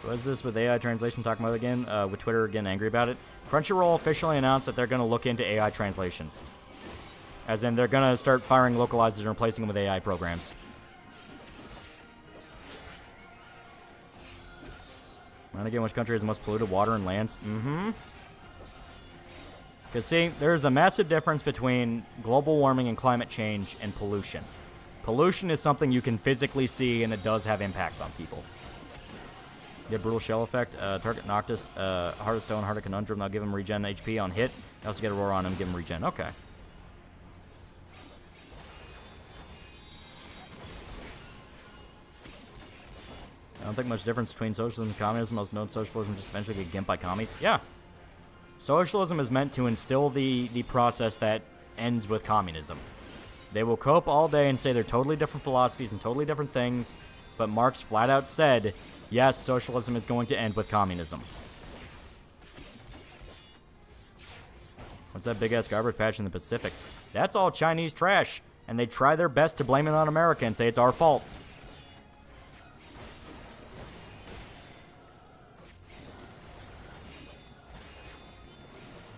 What is this with AI translation talking about again? With Twitter getting angry about it. Crunchyroll officially announced that they're going to look into AI translations. As in, they're going to start firing localizers and replacing them with AI programs. And again, which country has the most polluted water and lands? Because, see, there's a massive difference between global warming and climate change and pollution. Pollution is something you can physically see, and it does have impacts on people. Get brutal shell effect. Target Noctis, Heart of Stone, Heart of Conundrum. They'll give him regen HP on hit. They also get a roar on him, give him regen. Okay. I don't think much difference between socialism and communism. Most known socialism just eventually get gimped by commies. Yeah. Socialism is meant to instill the process that ends with communism. They will cope all day and say they're totally different philosophies and totally different things, but Marx flat out said, yes, socialism is going to end with communism. What's that big-ass garbage patch in the Pacific? That's all Chinese trash, and they try their best to blame it on America and say it's our fault.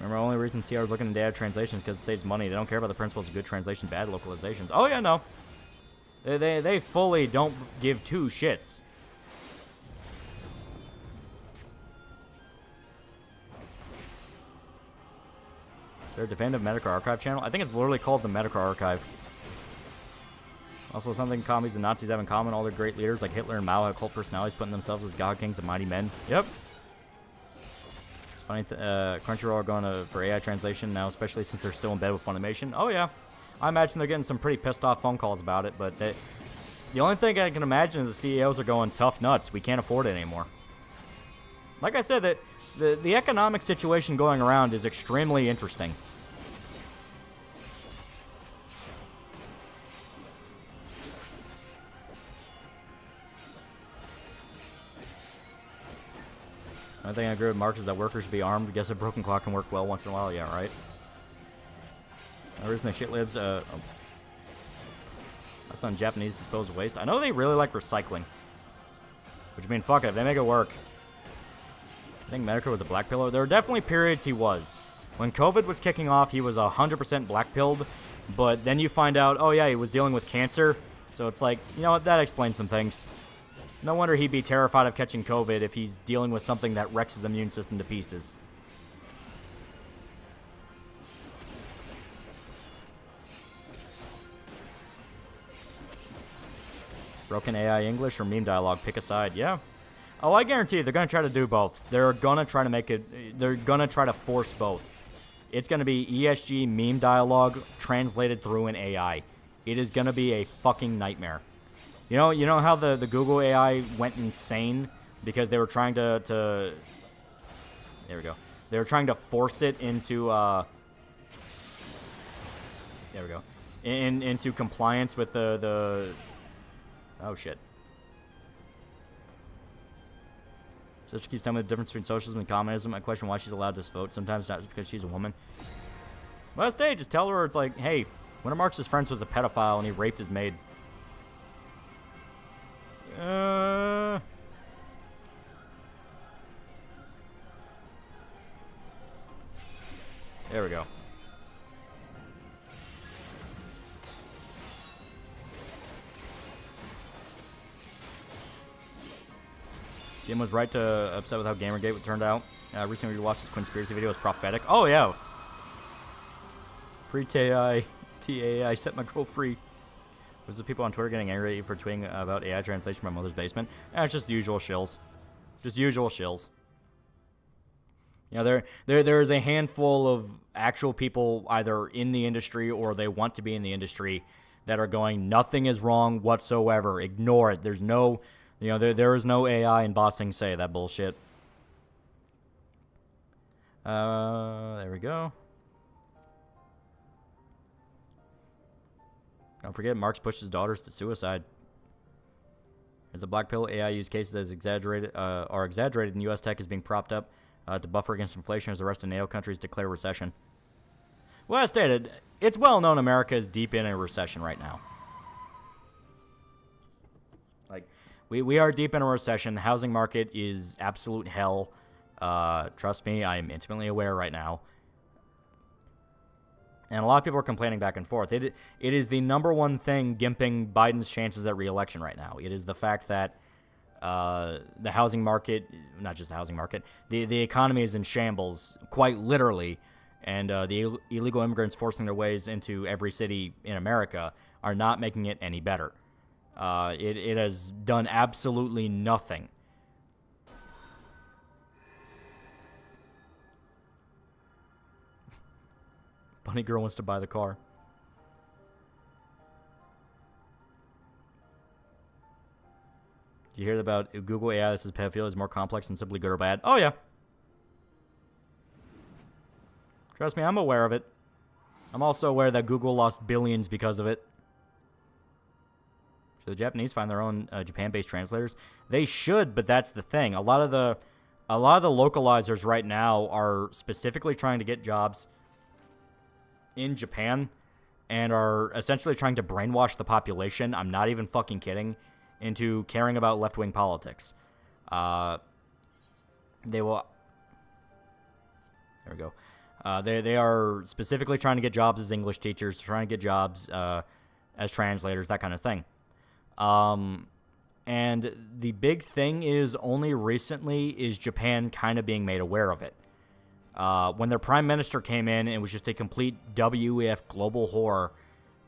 Remember, the only reason CR is looking at data translations is because it saves money. They don't care about the principles of good translation, bad localizations. Oh, yeah, no. They fully don't give two shits. Is there a definitive Medicare Archive channel? I think it's literally called the Medicare Archive. Also, something commies and Nazis have in common. All their great leaders, like Hitler and Mao, have cult personalities, putting themselves as god kings and mighty men. Yep. Funny, Crunchyroll are going for AI translation now, especially since they're still in bed with Funimation. Oh, yeah. I imagine they're getting some pretty pissed off phone calls about it, but the only thing I can imagine is the CEOs are going, tough nuts. We can't afford it anymore. Like I said, the economic situation going around is extremely interesting. Another thing I agree with Marx is that workers should be armed. I guess a broken clock can work well once in a while. Yeah, right. The reason they shit libs, that's on Japanese disposal waste. I know they really like recycling. Which, I mean, fuck it. If they make it work. I think Medicare was a black pillow. There were definitely periods he was. When COVID was kicking off, he was 100% black pilled. But then you find out, oh yeah, he was dealing with cancer. So it's like, you know what, that explains some things. No wonder he'd be terrified of catching COVID if he's dealing with something that wrecks his immune system to pieces. Broken AI English or meme dialogue, pick a side. Yeah. Oh, I guarantee you, they're going to try to do both. They're going to try to make it, they're going to try to force both. It's going to be ESG meme dialogue translated through an AI. It is going to be a fucking nightmare. You know how the Google AI went insane because they were trying to there we go. They were trying to force it into there we go. Into compliance with the oh shit. So she keeps telling me the difference between socialism and communism. I question why she's allowed to vote. Sometimes not just because she's a woman. Well, stay. Just tell her it's like, hey, one of Marx's friends was a pedophile and he raped his maid. There we go. Jim was right to upset with how Gamergate turned out. Recently we watched this conspiracy video. It was prophetic. Oh, yeah. Free TAI. TAI set my girl free. Was the people on Twitter getting angry at you for tweeting about AI translation from my mother's basement? It's just the usual shills. Just usual shills. You know, there is a handful of actual people either in the industry or they want to be in the industry that are going, nothing is wrong whatsoever. Ignore it. There's no, you know, there is no AI in bossing say that bullshit. There we go. Don't forget, Marx pushed his daughters to suicide. As a black pill, AI use cases as are exaggerated, and U.S. tech is being propped up to buffer against inflation as the rest of NATO countries declare recession. Well, as stated, it's well known America is deep in a recession right now. Like, We are deep in a recession. The housing market is absolute hell. Trust me, I'm intimately aware right now. And a lot of people are complaining back and forth. It is the number one thing gimping Biden's chances at re-election right now. It is the fact that the housing market, not just the housing market, the economy is in shambles, quite literally. And the illegal immigrants forcing their ways into every city in America are not making it any better. It has done absolutely nothing. Bunny girl wants to buy the car. Did you hear about Google AI that says pedophilia is more complex than simply good or bad? Oh, yeah. Trust me, I'm aware of it. I'm also aware that Google lost billions because of it. Should the Japanese find their own Japan-based translators? They should, but that's the thing. A lot of the localizers right now are specifically trying to get jobs in Japan and are essentially trying to brainwash the population. I'm not even fucking kidding. Into caring about left-wing politics. They will. There we go. They are specifically trying to get jobs as English teachers, trying to get jobs as translators, that kind of thing. And the big thing is only recently is Japan kind of being made aware of it. When their prime minister came in, it was just a complete WEF global whore.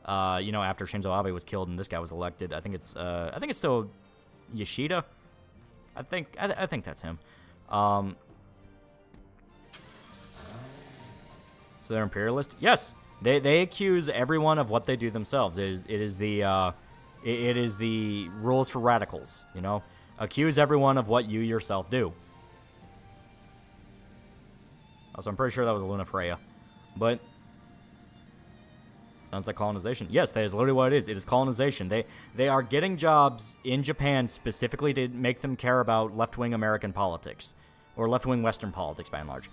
After Shinzo Abe was killed and this guy was elected. I think it's still Yoshida. I think that's him. So they're imperialist? Yes. They accuse everyone of what they do themselves. It is the rules for radicals, Accuse everyone of what you yourself do. Also, I'm pretty sure that was a Luna Freya. But sounds like colonization. Yes, that is literally what it is. It is colonization. They are getting jobs in Japan specifically to make them care about left-wing American politics. Or left-wing Western politics, by and large.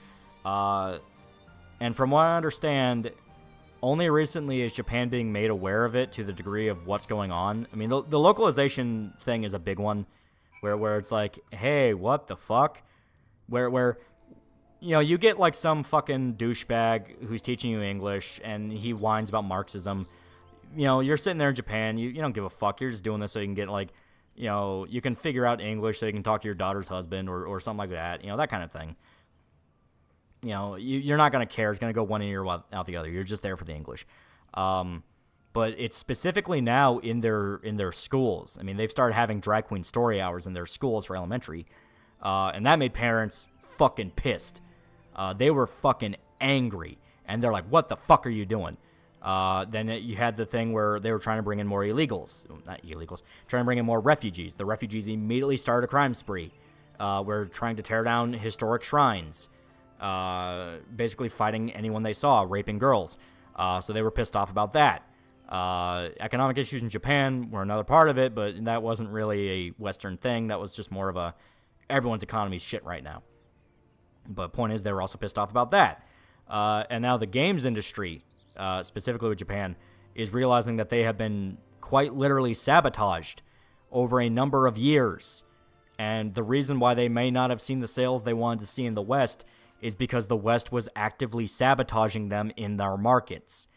And from what I understand, only recently is Japan being made aware of it to the degree of what's going on. I mean, the localization thing is a big one. Where it's like, hey, what the fuck? Where you get like some fucking douchebag who's teaching you English and he whines about Marxism. You're sitting there in Japan, you don't give a fuck. You're just doing this so you can get like, you can figure out English so you can talk to your daughter's husband or something like that. That kind of thing. You're not going to care. It's going to go one ear out the other. You're just there for the English. But it's specifically now in their schools. I mean, they've started having drag queen story hours in their schools for elementary. And that made parents fucking pissed. They were fucking angry, and they're like, what the fuck are you doing? Then you had the thing where they were trying to bring in more illegals. Not illegals. Trying to bring in more refugees. The refugees immediately started a crime spree. We're trying to tear down historic shrines. Basically fighting anyone they saw, raping girls. So they were pissed off about that. Economic issues in Japan were another part of it, but that wasn't really a Western thing. That was just more of everyone's economy's shit right now. But point is, they were also pissed off about that. And now the games industry, specifically with Japan, is realizing that they have been quite literally sabotaged over a number of years. And the reason why they may not have seen the sales they wanted to see in the West is because the West was actively sabotaging them in their markets.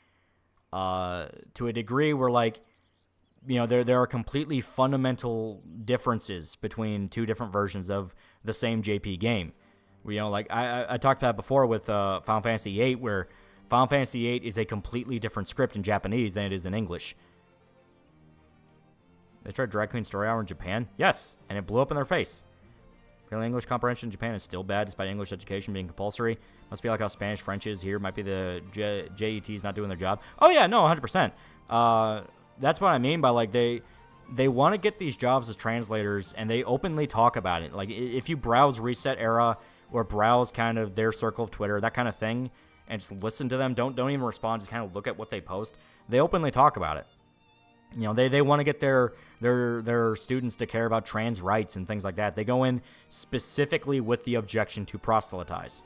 To a degree where, like, there are completely fundamental differences between two different versions of the same JP game. Like I talked about before with Final Fantasy VIII, where Final Fantasy VIII is a completely different script in Japanese than it is in English. They tried Drag Queen Story Hour in Japan? Yes, and it blew up in their face. Apparently English comprehension in Japan is still bad, despite English education being compulsory. Must be like how Spanish French is here. Might be the JETs not doing their job. Oh yeah, no, 100%. That's what I mean by, like, they want to get these jobs as translators, and they openly talk about it. Like, if you browse Reset Era or browse kind of their circle of Twitter, that kind of thing, and just listen to them, don't even respond, just kind of look at what they post, they openly talk about it. They want to get their students to care about trans rights and things like that. They go in specifically with the objection to proselytize.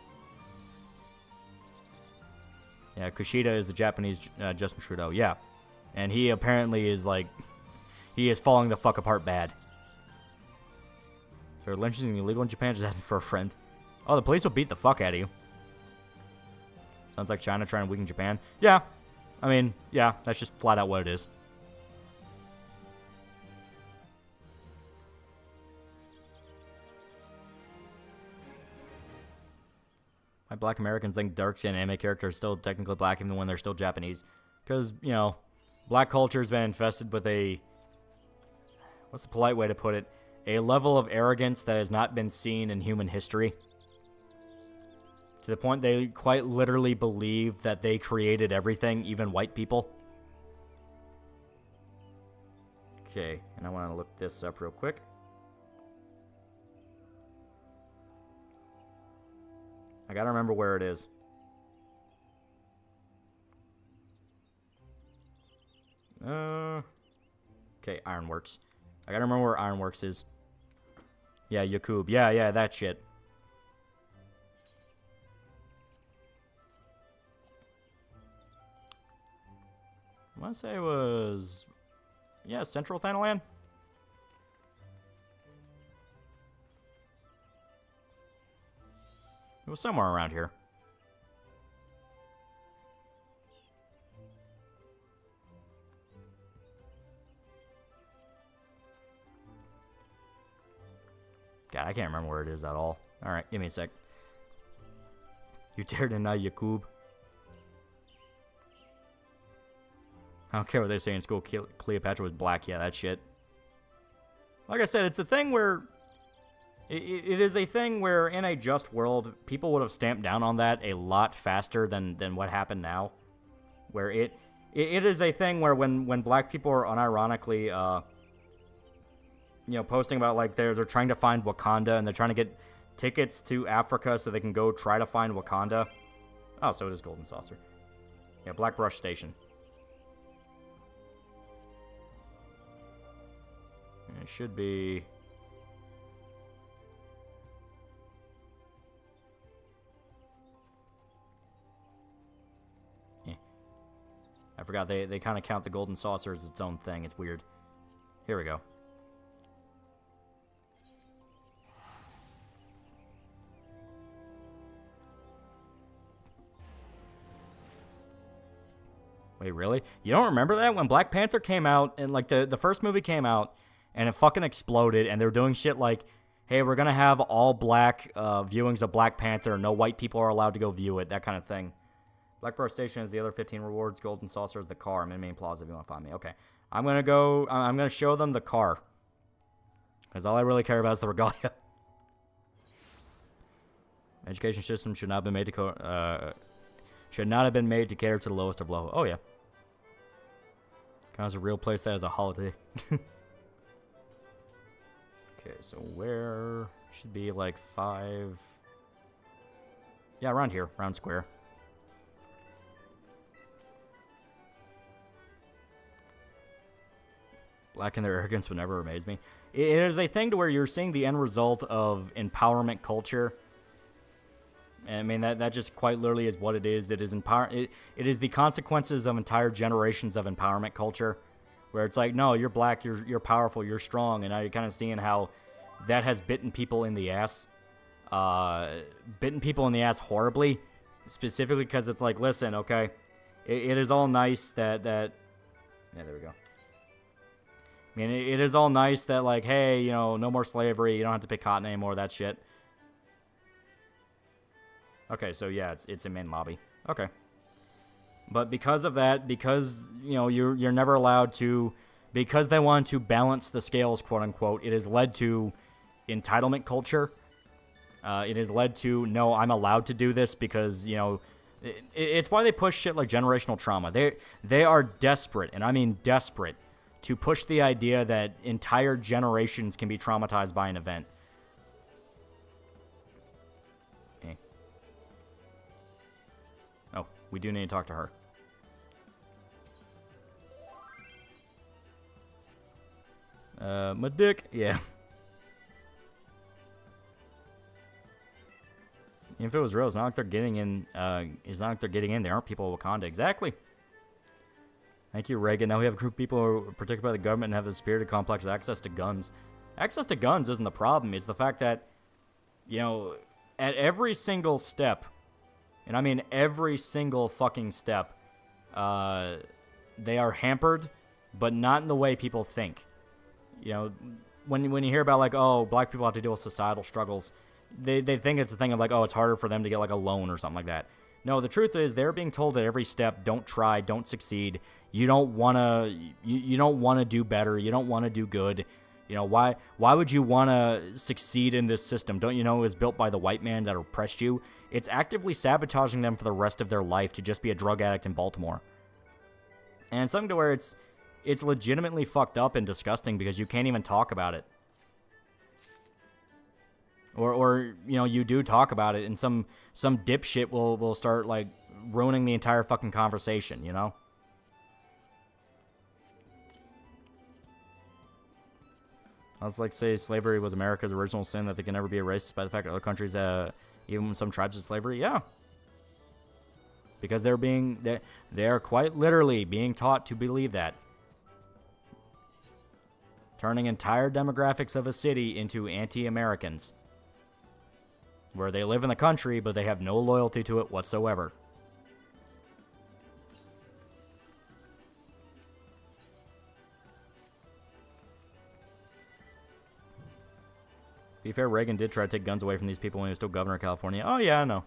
Yeah, Kushida is the Japanese Justin Trudeau, yeah. And he apparently is, like, he is falling the fuck apart bad. So lynching is illegal in Japan, just asking for a friend. Oh, the police will beat the fuck out of you. Sounds like China trying to weaken Japan. Yeah. I mean, yeah, that's just flat out what it is. Why black Americans think dark-skinned anime characters are still technically black even when they're still Japanese. Because, you know, black culture's been infested with a... What's the polite way to put it? A level of arrogance that has not been seen in human history. To the point they quite literally believe that they created everything, even white people. Okay, and I want to look this up real quick. I gotta remember where it is. Okay, Ironworks. I gotta remember where Ironworks is. Yeah, Yakub. Yeah, that shit. I want to say it was... Yeah, Central Thailand? It was somewhere around here. God, I can't remember where it is at all. Alright, give me a sec. You dare deny Yakub? I don't care what they say in school. Cleopatra was black. Yeah, that shit. Like I said, it's a thing where... It is a thing where, in a just world, people would have stamped down on that a lot faster than what happened now. Where it is a thing where when black people are unironically, you know, posting about, like, they're trying to find Wakanda, and they're trying to get tickets to Africa so they can go try to find Wakanda. Oh, so it is Golden Saucer. Yeah, Blackbrush Station. It should be... I forgot they kind of count the Golden Saucer as its own thing. It's weird. Here we go. Wait, really? You don't remember that? When Black Panther came out, and like the first movie came out, and it fucking exploded, and they were doing shit like, hey, we're gonna have all black viewings of Black Panther, no white people are allowed to go view it, that kind of thing. Blackbrush Station is the other 15 rewards. Golden Saucer is the car. I'm in Main Plaza if you want to find me. Okay. I'm going to go... I'm going to show them the car. Because all I really care about is the regalia. Education system should not have been made to... should not have been made to cater to the lowest of low. Oh, yeah. Kind of a real place that has a holiday. Okay, so where... Should be like 5... Yeah, around here. Round square. Black and their arrogance would never amaze me. It is a thing to where you're seeing the end result of empowerment culture. And I mean, that just quite literally is what it is. It is it is the consequences of entire generations of empowerment culture. Where it's like, no, you're black, you're powerful, you're strong. And now you're kind of seeing how that has bitten people in the ass. Bitten people in the ass horribly. Specifically because it's like, listen, okay. It is all nice that... Yeah, there we go. I mean, it is all nice that, like, hey, you know, no more slavery. You don't have to pick cotton anymore. That shit. Okay, so yeah, it's a main lobby. Okay. But because of that, because, you know, you're never allowed to, because they want to balance the scales, quote unquote, it has led to entitlement culture. It has led to, no, I'm allowed to do this because, you know, it's why they push shit like generational trauma. They are desperate, and I mean desperate, to push the idea that entire generations can be traumatized by an event. Okay. Oh, we do need to talk to her. My dick? Yeah. If it was real, it's not like they're getting in, it's not like they're getting in. There aren't people of Wakanda. Exactly. Thank you, Reagan. Now we have a group of people who are protected by the government and have a spirited complex with access to guns. Access to guns isn't the problem. It's the fact that, you know, at every single step, and I mean every single fucking step, they are hampered, but not in the way people think. You know, when you hear about, like, oh, black people have to deal with societal struggles, they think it's a thing of, like, oh, it's harder for them to get, like, a loan or something like that. No, the truth is they're being told at every step, don't try, don't succeed. You don't want to you don't want to do better. You don't want to do good. You know, why would you want to succeed in this system? Don't you know it was built by the white man that oppressed you? It's actively sabotaging them for the rest of their life to just be a drug addict in Baltimore. And it's something to where it's legitimately fucked up and disgusting because you can't even talk about it. Or you know, you do talk about it and some dipshit will start, like, ruining the entire fucking conversation, you know? I was like, say slavery was America's original sin, that they can never be erased by the fact that other countries, even some tribes of slavery, yeah. Because they're quite literally being taught to believe that. Turning entire demographics of a city into anti-Americans. Where they live in the country, but they have no loyalty to it whatsoever. To be fair, Reagan did try to take guns away from these people when he was still governor of California. Oh, yeah, I know.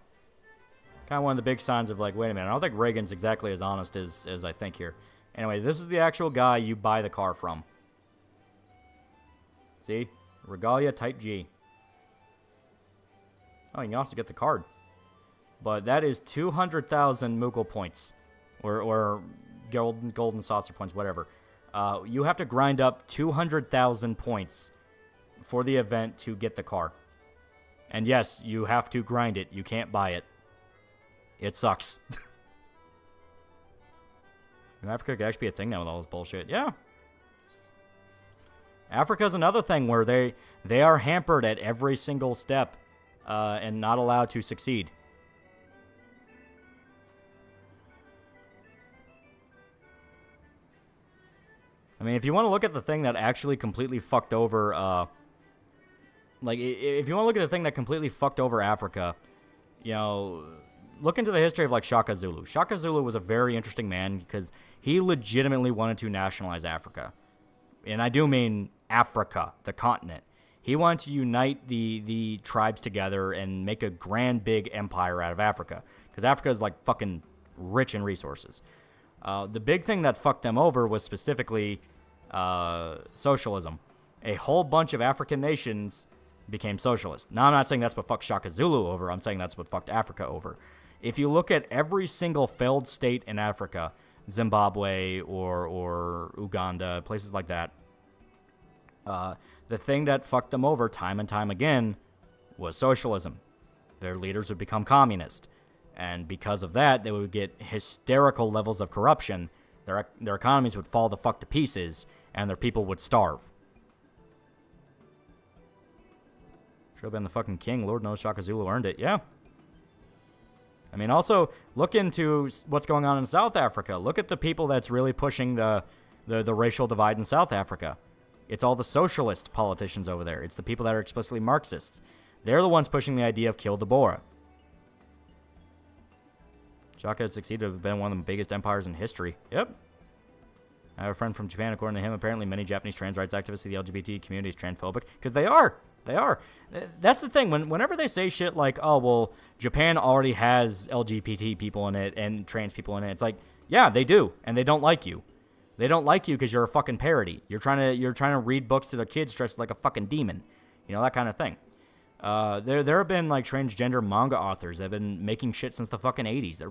Kind of one of the big signs of, like, wait a minute, I don't think Reagan's exactly as honest as I think here. Anyway, this is the actual guy you buy the car from. See? Regalia Type G. Oh, you can also get the card. But that is 200,000 Moogle points. Or golden saucer points, whatever. You have to grind up 200,000 points for the event to get the car. And yes, you have to grind it. You can't buy it. It sucks. Africa could actually be a thing now with all this bullshit. Yeah. Africa's another thing where they are hampered at every single step. And not allowed to succeed. I mean, if you want to look at the thing that actually completely fucked over, like, if you want to look at the thing that completely fucked over Africa, you know, look into the history of, like, Shaka Zulu. Shaka Zulu was a very interesting man because he legitimately wanted to nationalize Africa. And I do mean Africa, the continent. He wanted to unite the tribes together and make a grand big empire out of Africa. Because Africa is, like, fucking rich in resources. The big thing that fucked them over was specifically socialism. A whole bunch of African nations became socialist. Now, I'm not saying that's what fucked Shaka Zulu over. I'm saying that's what fucked Africa over. If you look at every single failed state in Africa, Zimbabwe or Uganda, places like that, the thing that fucked them over time and time again was socialism. Their leaders would become communist. And because of that, they would get hysterical levels of corruption. Their economies would fall the fuck to pieces, and their people would starve. Should have been the fucking king. Lord knows Shaka Zulu earned it. Yeah. I mean, also, look into what's going on in South Africa. Look at the people that's really pushing the racial divide in South Africa. It's all the socialist politicians over there. It's the people that are explicitly Marxists. They're the ones pushing the idea of kill the Boer. Shaka has succeeded to have been one of the biggest empires in history. Yep. I have a friend from Japan. According to him, apparently many Japanese trans rights activists see the LGBT community as transphobic. Because they are. They are. That's the thing. Whenever they say shit like, oh, well, Japan already has LGBT people in it and trans people in it, it's like, yeah, they do. And they don't like you. They don't like you because you're a fucking parody. You're trying to read books to their kids dressed like a fucking demon. You know, that kind of thing. There have been, like, transgender manga authors that have been making shit since the fucking 80s. There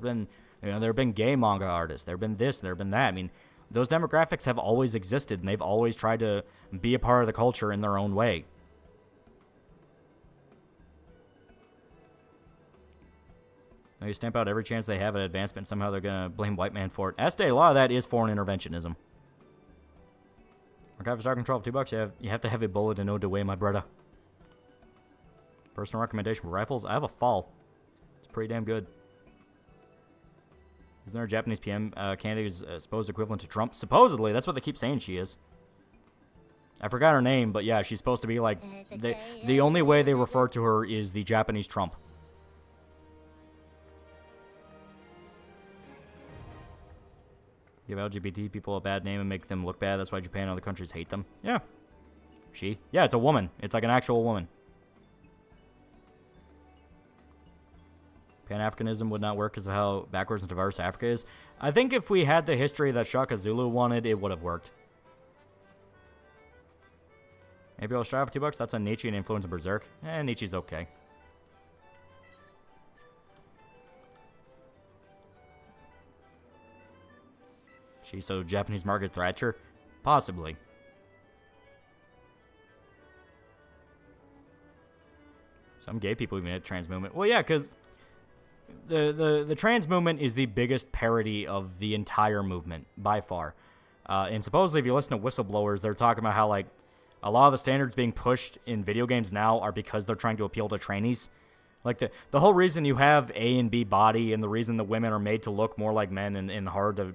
have been gay manga artists. There have been this, there have been that. I mean, those demographics have always existed, and they've always tried to be a part of the culture in their own way. They stamp out every chance they have at advancement. Somehow they're going to blame white man for it. Estee, a lot of that is foreign interventionism. Archive Star Control of $2. You have to have a bullet to know the way, my brother. Personal recommendation for rifles? I have a fall. It's pretty damn good. Isn't there a Japanese PM candidate who's supposed equivalent to Trump? Supposedly. That's what they keep saying she is. I forgot her name, but yeah, she's supposed to be like the only way they refer to her is the Japanese Trump. Give LGBT people a bad name and make them look bad. That's why Japan and other countries hate them. Yeah. She? Yeah, it's a woman. It's like an actual woman. Pan-Africanism would not work because of how backwards and diverse Africa is. I think if we had the history that Shaka Zulu wanted, it would have worked. Maybe I'll strive for $2. That's on Nietzsche and Influence of Berserk. Nietzsche's okay. She's so Japanese Margaret Thatcher? Possibly. Some gay people even hate trans movement. Well, yeah, because the trans movement is the biggest parody of the entire movement, by far. And supposedly, if you listen to whistleblowers, they're talking about how, like, a lot of the standards being pushed in video games now are because they're trying to appeal to trannies. Like, the whole reason you have A and B body and the reason the women are made to look more like men and hard to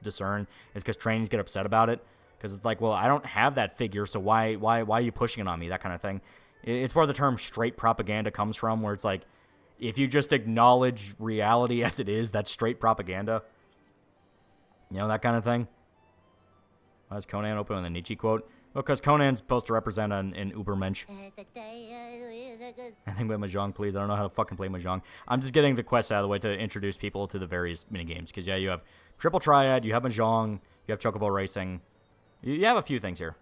discern is because trannies get upset about it. Because it's like, well, I don't have that figure, so why are you pushing it on me? That kind of thing. It's where the term straight propaganda comes from, where it's like, if you just acknowledge reality as it is, that's straight propaganda. You know, that kind of thing. Why is Conan open with a Nietzsche quote? Well, because Conan's supposed to represent an Ubermensch. I think play Mahjong, please. I don't know how to fucking play Mahjong. I'm just getting the quest out of the way to introduce people to the various minigames. Because, yeah, you have Triple Triad, you have Mahjong, you have Chocobo Racing. You have a few things here.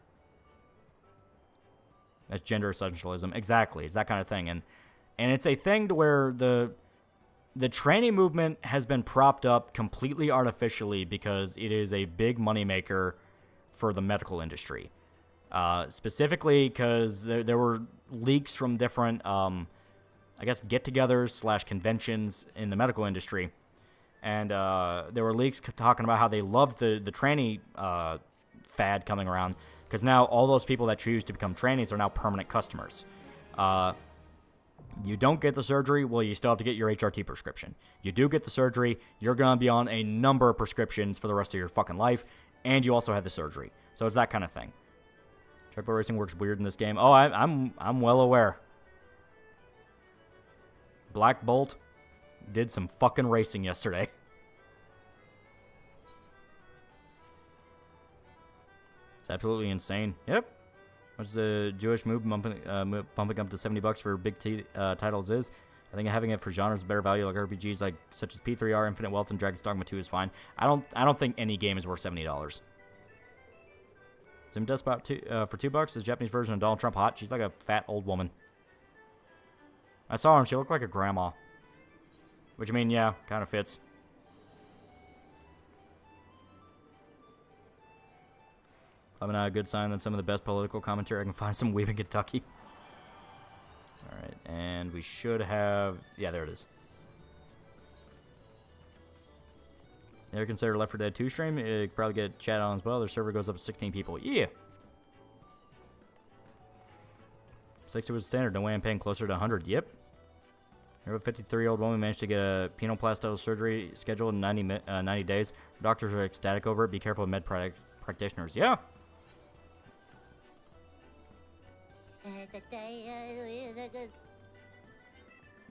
That's gender essentialism. Exactly. It's that kind of thing. And it's a thing to where the tranny movement has been propped up completely artificially because it is a big moneymaker for the medical industry. Specifically because there were leaks from different, I guess, get-togethers / conventions in the medical industry. And there were leaks talking about how they loved the tranny fad coming around because now all those people that choose to become trannies are now permanent customers. You don't get the surgery, well, you still have to get your HRT prescription. You do get the surgery, you're going to be on a number of prescriptions for the rest of your fucking life, and you also have the surgery. So it's that kind of thing. Chocobo Racing works weird in this game. Oh, I'm well aware. Black Bolt did some fucking racing yesterday. It's absolutely insane. Yep. What's the Jewish move bumping up to $70 for big titles is? I think having it for genres of better value like RPGs like such as P3R, Infinite Wealth, and Dragon's Dogma 2 is fine. I don't think any game is worth $70. Zim Despot for $2 is Japanese version of Donald Trump hot. She's like a fat old woman. I saw her and she looked like a grandma. Which I mean, yeah, kind of fits. Probably not a good sign that some of the best political commentary I can find some weeb in Kentucky. Alright, and we should have... Yeah, there it is. You ever consider Left 4 Dead 2 stream? You could probably get chat on as well. Their server goes up to 16 people. Yeah! 60 was standard. No way I'm paying closer to 100. Yep. Here, a 53-year-old woman managed to get a penoplasty surgery scheduled in 90 days. Doctors are ecstatic over it. Be careful with med practitioners. Yeah!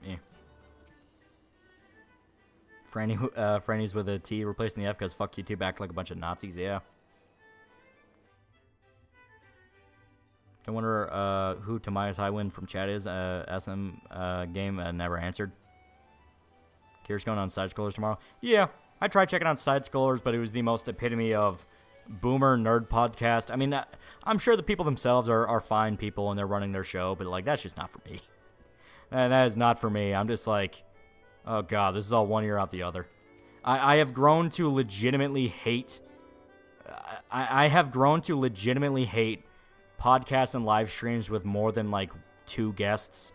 Yeah. Franny's with a T replacing the F because fuck you two back like a bunch of Nazis, yeah. I wonder who Tamiya's Highwind from chat is. SM game never answered. Curious going on side scrollers tomorrow? Yeah, I tried checking out side scrollers, but it was the most epitome of boomer nerd podcast. I mean, I'm sure the people themselves are fine people and they're running their show, but like that's just not for me. And that is not for me. I'm just like, oh god, this is all one ear out the other. I have grown to legitimately hate. I have grown to legitimately hate podcasts and live streams with more than like 2 guests.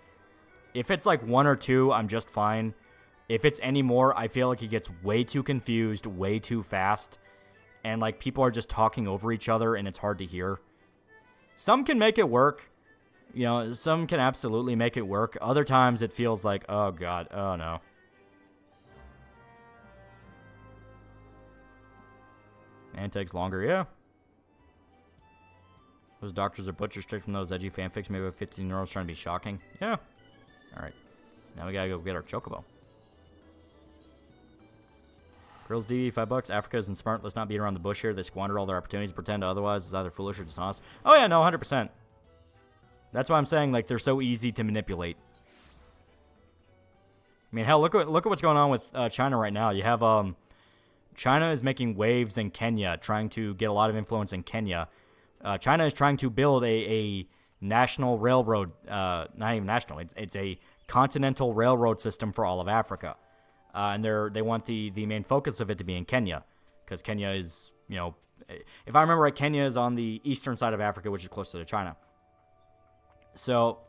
If it's like 1 or 2, I'm just fine. If it's any more, I feel like it gets way too confused, way too fast. And like people are just talking over each other and it's hard to hear. Some can make it work. You know, some can absolutely make it work. Other times it feels like, oh god, oh no. And it takes longer, yeah. Those doctors are butchers straight from those edgy fanfics made by 15-year-olds trying to be shocking. Yeah. Alright. Now we gotta go get our chocobo. Girls DD, $5. Africa isn't smart. Let's not beat around the bush here. They squander all their opportunities, pretend otherwise is either foolish or dishonest. Oh yeah, no, 100%. That's why I'm saying, like, they're so easy to manipulate. I mean, hell, look at what's going on with China right now. You have China is making waves in Kenya, trying to get a lot of influence in Kenya. China is trying to build a national railroad, not even national. It's a continental railroad system for all of Africa, and they want the main focus of it to be in Kenya, because Kenya is, you know, if I remember right, Kenya is on the eastern side of Africa, which is closer to China. So,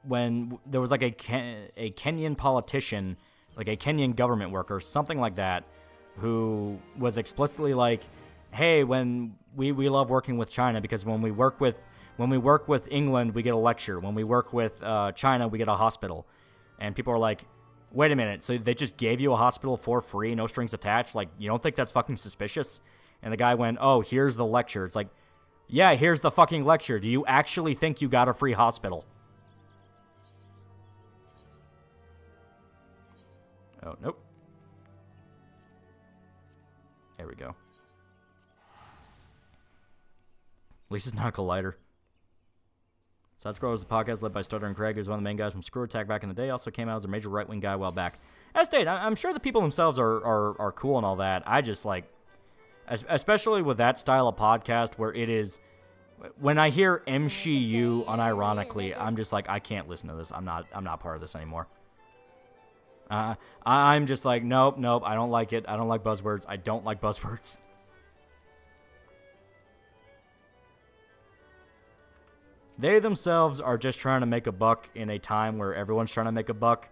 when there was like a Kenyan politician, like a Kenyan government worker, something like that, who was explicitly like, hey, when we love working with China because when we work with England, we get a lecture. When we work with China, we get a hospital. And people are like, wait a minute, so they just gave you a hospital for free, no strings attached? Like, you don't think that's fucking suspicious? And the guy went, oh, here's the lecture. It's like, yeah, here's the fucking lecture. Do you actually think you got a free hospital? Oh, nope. There we go. At least it's not a collider. Side Scroll was a podcast led by Stutter and Craig, who's one of the main guys from Screw Attack back in the day. Also came out as a major right-wing guy a while back. As stated, I'm sure the people themselves are cool and all that. I just like, especially with that style of podcast where it is, when I hear MCU unironically, I'm just like, I can't listen to this. I'm not part of this anymore. I'm just like, nope, I don't like it. I don't like buzzwords. I don't like buzzwords. They themselves are just trying to make a buck in a time where everyone's trying to make a buck.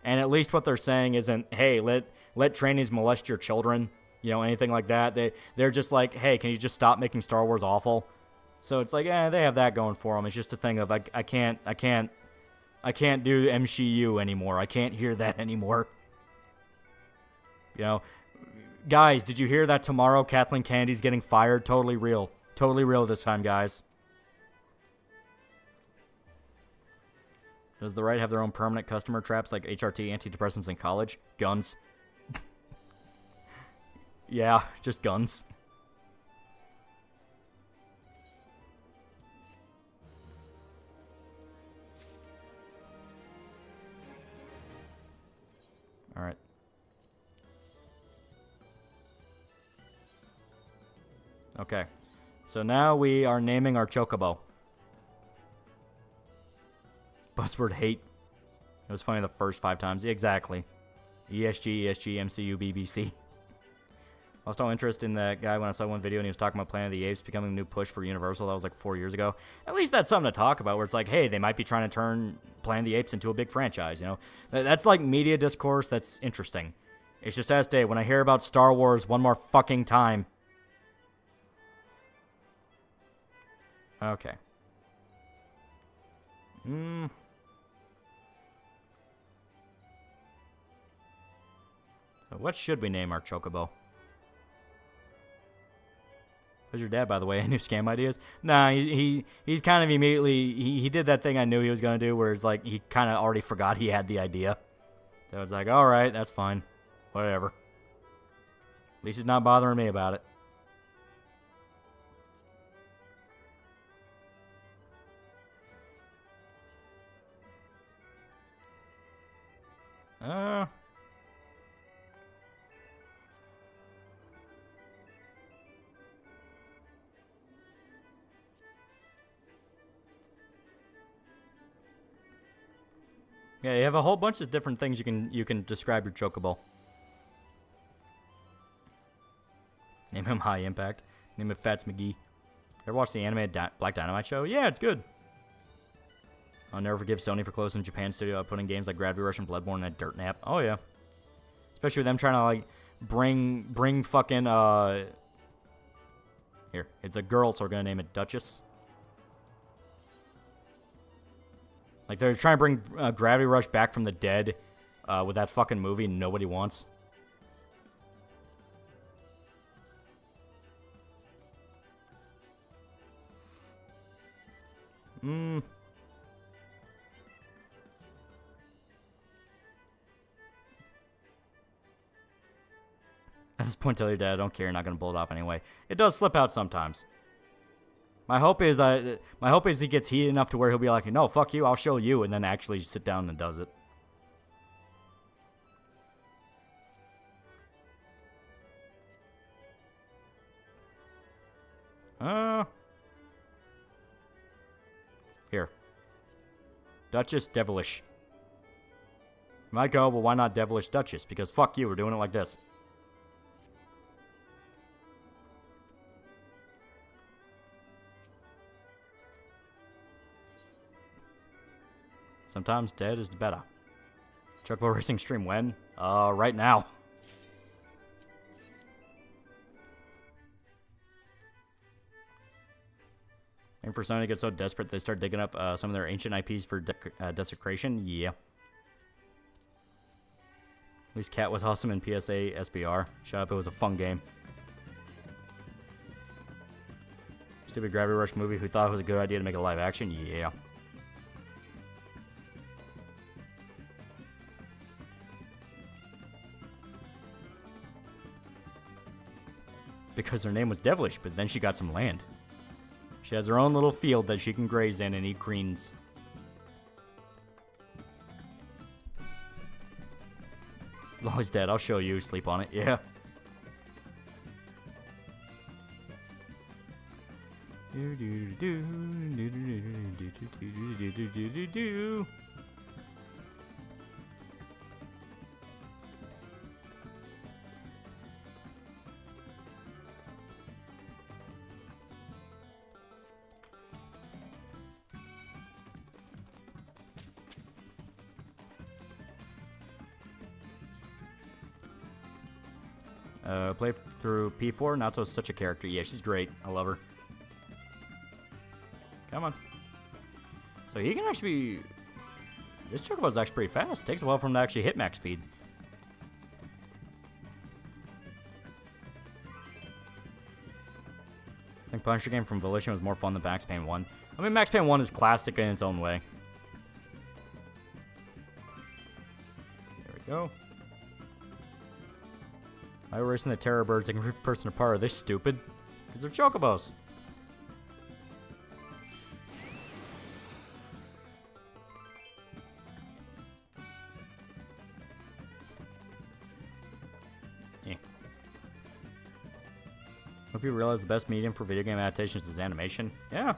And at least what they're saying isn't, hey, let trainees molest your children, you know, anything like that. They're just like, hey, can you just stop making Star Wars awful? So it's like, they have that going for them. It's just a thing of, I can't do MCU anymore. I can't hear that anymore. You know, guys, did you hear that tomorrow Kathleen Kennedy's getting fired? Totally real. Totally real this time, guys. Does the right have their own permanent customer traps like HRT, antidepressants in college? Guns. Yeah, just guns. All right. Okay. So now we are naming our chocobo. Buzzword hate. It was funny the first 5 times. Exactly. ESG, MCU, BBC. Lost all interest in that guy when I saw one video and he was talking about Planet of the Apes becoming a new push for Universal. That was like 4 years ago. At least that's something to talk about where it's like, hey, they might be trying to turn Planet of the Apes into a big franchise, you know? That's like media discourse that's interesting. It's just as day when I hear about Star Wars one more fucking time. Okay. So what should we name our chocobo? How's your dad, by the way? Any scam ideas? Nah, he's kind of immediately, he did that thing I knew he was going to do where it's like he kind of already forgot he had the idea. So it's like, all right, that's fine. Whatever. At least he's not bothering me about it. Yeah, you have a whole bunch of different things you can describe your chocobo. Name him High Impact. Name him Fats McGee. Ever watch the animated Black Dynamite show? Yeah, it's good. I'll never forgive Sony for closing Japan studio out putting games like Gravity Rush and Bloodborne in a dirt nap. Oh yeah. Especially with them trying to like bring fucking here, it's a girl, so we're gonna name it Duchess. Like, they're trying to bring Gravity Rush back from the dead with that fucking movie nobody wants. At this point, tell your dad I don't care. You're not gonna pull it off anyway. It does slip out sometimes. My hope is he gets heated enough to where he'll be like, no, fuck you, I'll show you, and then actually sit down and does it. Here. Duchess, devilish. Might go, well, why not devilish Duchess? Because fuck you, we're doing it like this. Sometimes dead is better. Chocobo Racing stream when? Right now. And for someone to get so desperate they start digging up some of their ancient IPs for desecration? Yeah. At least Cat was awesome in PSA SBR. Shut up, it was a fun game. Stupid Gravity Rush movie who thought it was a good idea to make a live action? Yeah. Because her name was Devilish, but then she got some land. She has her own little field that she can graze in and eat greens. Loli's dead. I'll show you. Sleep on it. Yeah. Play through P4. Natsu's such a character. Yeah, she's great. I love her. Come on. So he can actually be... This Chocobo's actually pretty fast. Takes a while for him to actually hit max speed. I think Punisher game from Volition was more fun than Max Payne 1. I mean, Max Payne 1 is classic in its own way. There we go. Why are we racing the terror birds that can rip a person apart? Are they stupid? Because they're Chocobos. Yeah. Hope you realize the best medium for video game adaptations is animation. Yeah.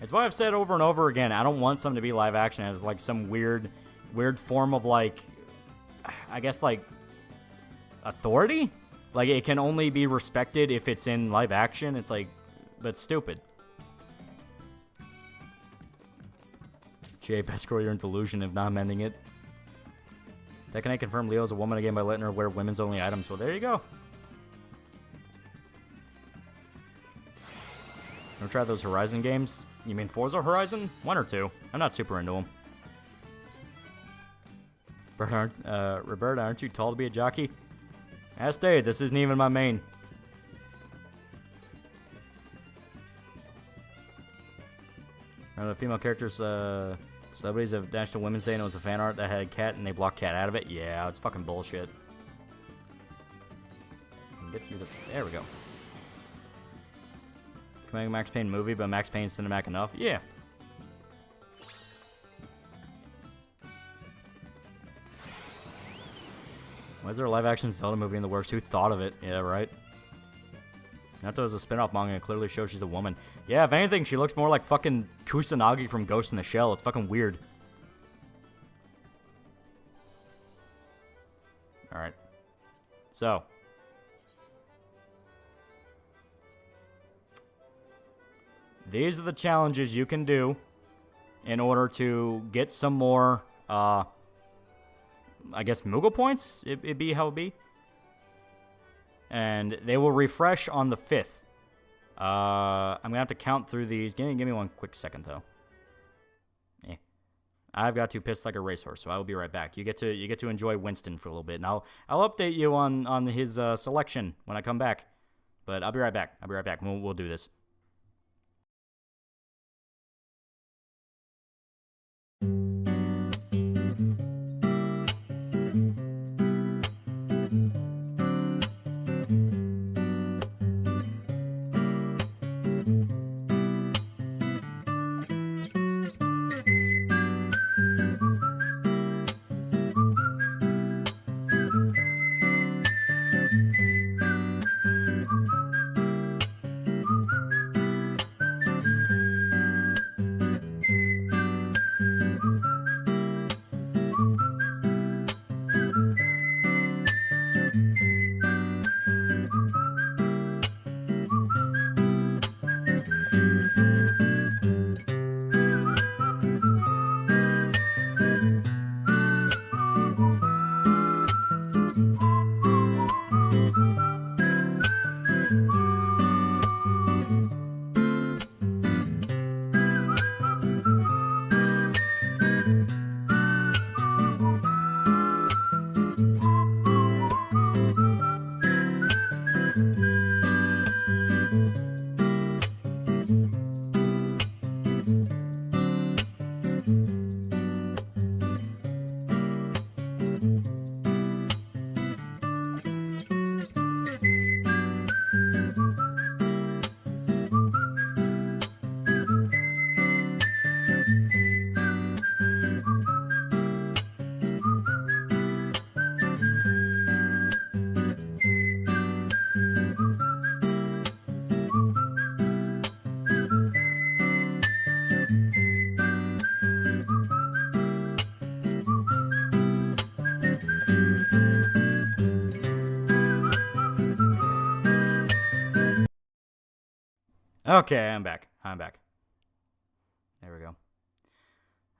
It's why I've said over and over again, I don't want something to be live action as like some weird form of like, I guess like, authority? Like, it can only be respected if it's in live action. It's like, that's stupid. Jay, best girl, you're in delusion if not amending it. That can I confirm Leo's a woman again by letting her wear women's only items. Well, there you go. Wanna try those Horizon games? You mean Forza Horizon? 1 or 2. I'm not super into them. Roberta, aren't you tall to be a jockey? I stayed. This isn't even my main. The female characters, celebrities have National Women's Day and it was a fan art that had Cat and they blocked Cat out of it. Yeah, it's fucking bullshit. Get through the... There we go. Can I make a Max Payne movie, but Max Payne cinematic enough? Yeah. Why is there a live-action Zelda movie in the works? Who thought of it? Yeah, right? Nato is a spin-off manga and clearly shows she's a woman. Yeah, if anything, she looks more like fucking Kusanagi from Ghost in the Shell. It's fucking weird. Alright. So. These are the challenges you can do in order to get some more, I guess Moogle points, it'd be how it be. And they will refresh on the 5th. I'm going to have to count through these. Give me one quick second, though. I've got to piss like a racehorse, so I will be right back. You get to enjoy Winston for a little bit. And I'll update you on his selection when I come back. But I'll be right back. We'll do this. Okay, I'm back. I'm back. There we go.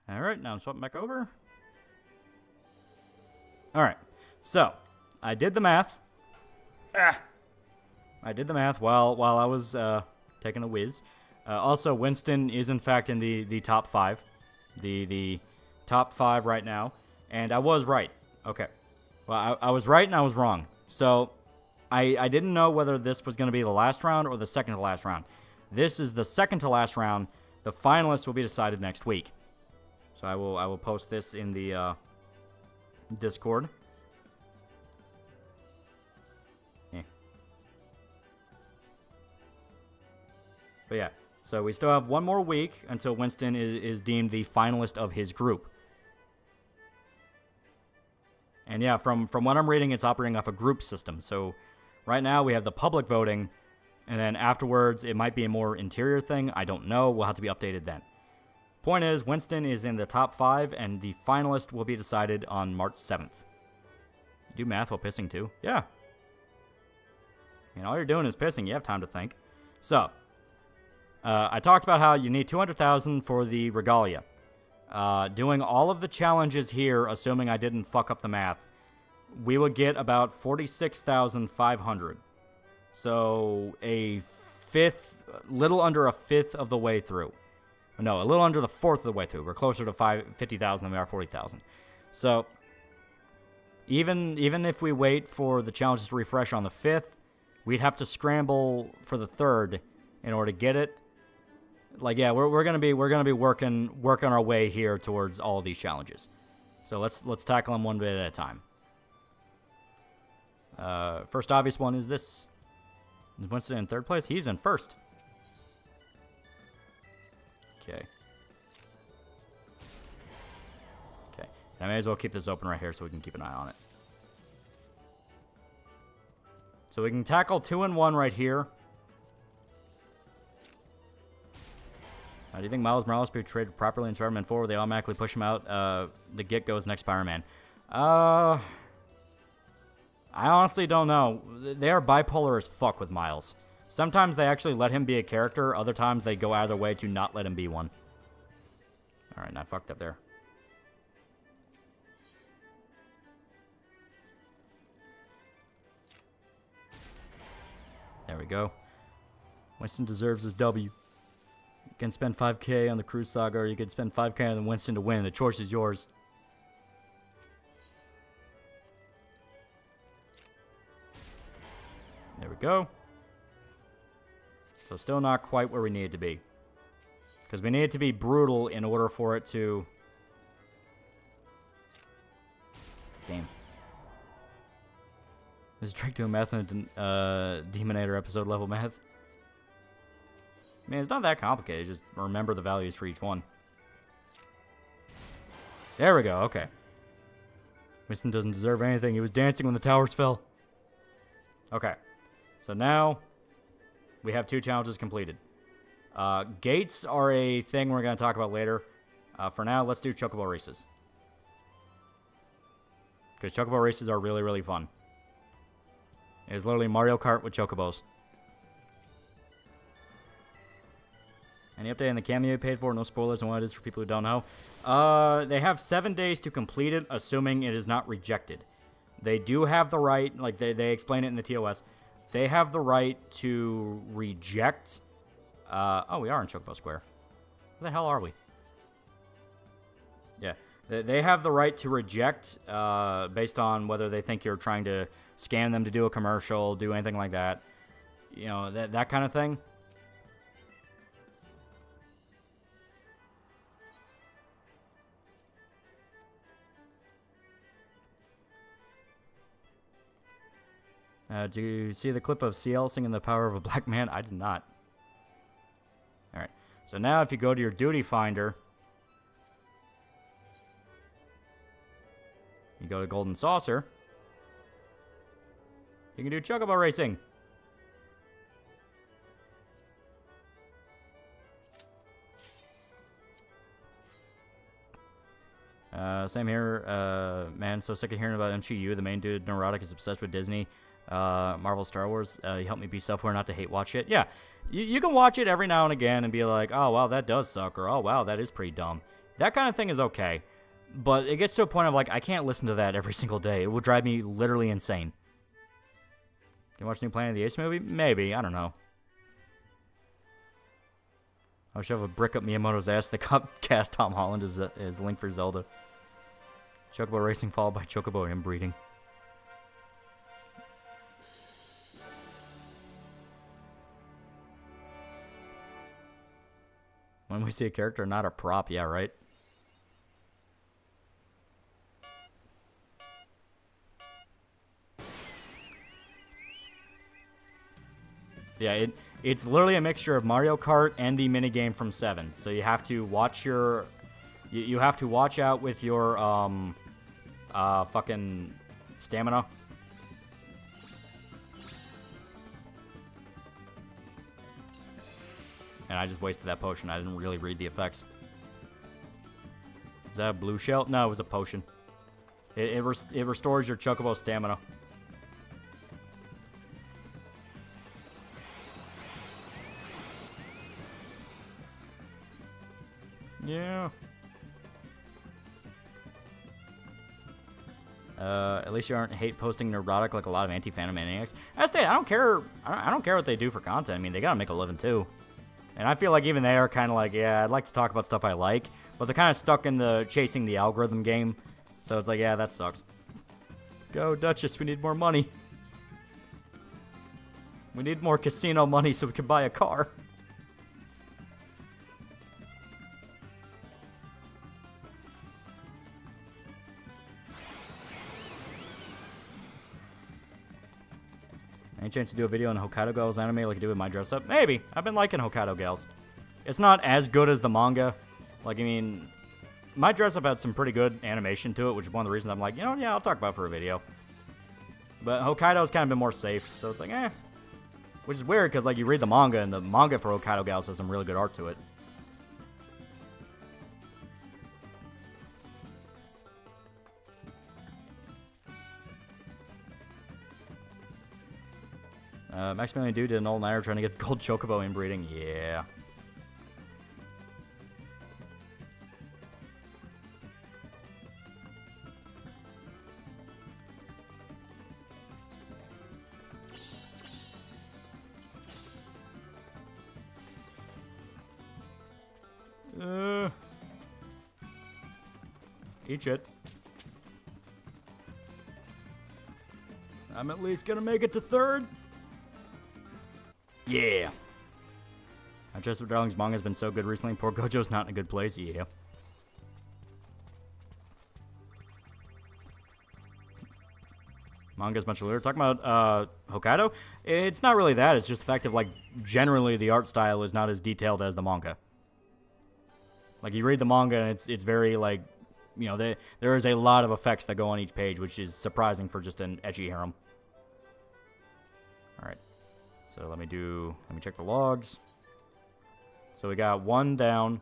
All right, now I'm swapping back over. All right, so I did the math. I did the math while I was taking a whiz. Also, Winston is in fact in the top 5, the top 5 right now, and I was right. Okay, well I was right and I was wrong. So I didn't know whether this was going to be the last round or the second to last round. This is the second to last round. The finalists will be decided next week. So I will post this in the Discord. Yeah. But yeah, so we still have one more week until Winston is deemed the finalist of his group. And yeah, from what I'm reading, it's operating off a group system. So right now we have the public voting, and then afterwards it might be a more interior thing. I don't know. We'll have to be updated then. Point is, Winston is in the top 5, and the finalist will be decided on March 7th. Do math while pissing too? Yeah. I mean, all you're doing is pissing. You have time to think. So, I talked about how you need 200,000 for the regalia. Doing all of the challenges here, assuming I didn't fuck up the math, we would get about 46,500. So little under a fifth of the way through. No, a little under the fourth of the way through. We're closer to 50,000 than we are 40,000. So even if we wait for the challenges to refresh on the 5th, we'd have to scramble for the 3rd in order to get it. Like, yeah, we're gonna be working our way here towards all of these challenges. So let's tackle them one bit at a time. First obvious one is this. Is Winston in 3rd place? He's in 1st. Okay. Okay. I may as well keep this open right here so we can keep an eye on it. So we can tackle 2 and 1 right here. Do you think Miles Morales be traded properly in Spider-Man 4 where they automatically push him out? The Git goes next Spider-Man. I honestly don't know. They are bipolar as fuck with Miles. Sometimes they actually let him be a character. Other times they go out of their way to not let him be one. Alright, I fucked up there. There we go. Winston deserves his W. You can spend 5k on the Cruise Saga, or you can spend 5k on the Winston to win. The choice is yours. There we go. So still not quite where we need it to be. Because we need it to be brutal in order for it to Is Drake doing math in Demonator episode level math? I mean, it's not that complicated. Just remember the values for each one. There we go. Okay. Winston doesn't deserve anything. He was dancing when the towers fell. Okay. So now we have 2 challenges completed. Gates are a thing we're going to talk about later. For now, let's do Chocobo races. Because Chocobo races are really, really fun. It is literally Mario Kart with Chocobos. Any update on the cameo you paid for? No spoilers on what it is for people who don't know. They have 7 days to complete it, assuming it is not rejected. They do have the right, like they explain it in the TOS, they have the right to reject. Oh, we are in Chocobo Square. Where the hell are we? Yeah. They have the right to reject based on whether they think you're trying to scam them to do a commercial, do anything like that. You know, that kind of thing. Did you see the clip of CL singing The Power of a Black Man? I did not. Alright. So now if you go to your duty finder, you go to Golden Saucer, you can do Chocobo racing. Same here. Man, so sick of hearing about MCU. The main dude, Neurotic, is obsessed with Disney. Marvel, Star Wars. He helped me be self-aware not to hate watch it. Yeah, you can watch it every now and again and be like, oh, wow, that does suck, or oh, wow, that is pretty dumb. That kind of thing is okay. But it gets to a point of, like, I can't listen to that every single day. It will drive me literally insane. Can you watch the new Planet of the Apes movie? Maybe. I don't know. I'll shove a brick up Miyamoto's ass. They cast Tom Holland as Link for Zelda. Chocobo racing followed by Chocobo inbreeding. When we see a character, not a prop. Yeah, right? Yeah, it's literally a mixture of Mario Kart and the minigame from 7. So you have to watch your... You have to watch out with your, fucking stamina. And I just wasted that potion. I didn't really read the effects. Is that a blue shell? No, it was a potion. It restores your Chocobo stamina. Yeah. At least you aren't hate posting neurotic like a lot of anti-Phantom maniacs. I don't care. I don't care what they do for content. I mean, they gotta make a living too. And I feel like even they are kind of like, yeah, I'd like to talk about stuff I like, but they're kind of stuck in the chasing the algorithm game. So it's like, yeah, that sucks. Go, Duchess. We need more money. We need more casino money so we can buy a car. Any chance to do a video on Hokkaido Gals anime like you do with my dress up? Maybe. I've been liking Hokkaido Gals. It's not as good as the manga. Like, I mean, my dress up had some pretty good animation to it, which is one of the reasons I'm like, you know, yeah, I'll talk about it for a video. But Hokkaido's kind of been more safe, so it's like, eh. Which is weird, because, like, you read the manga, and the manga for Hokkaido Gals has some really good art to it. Maximilian Dude did an all-nighter trying to get gold Chocobo inbreeding. Yeah. Eat shit. I'm at least gonna make it to 3rd. Yeah. My Just with Darling's manga has been so good recently. Poor Gojo's not in a good place. Yeah. Manga's much later. Talking about Hokkaido, it's not really that. It's just the fact of, like, generally the art style is not as detailed as the manga. Like, you read the manga and it's very, like, you know, there is a lot of effects that go on each page, which is surprising for just an ecchi harem. All right. So let me check the logs. So we got 1 down.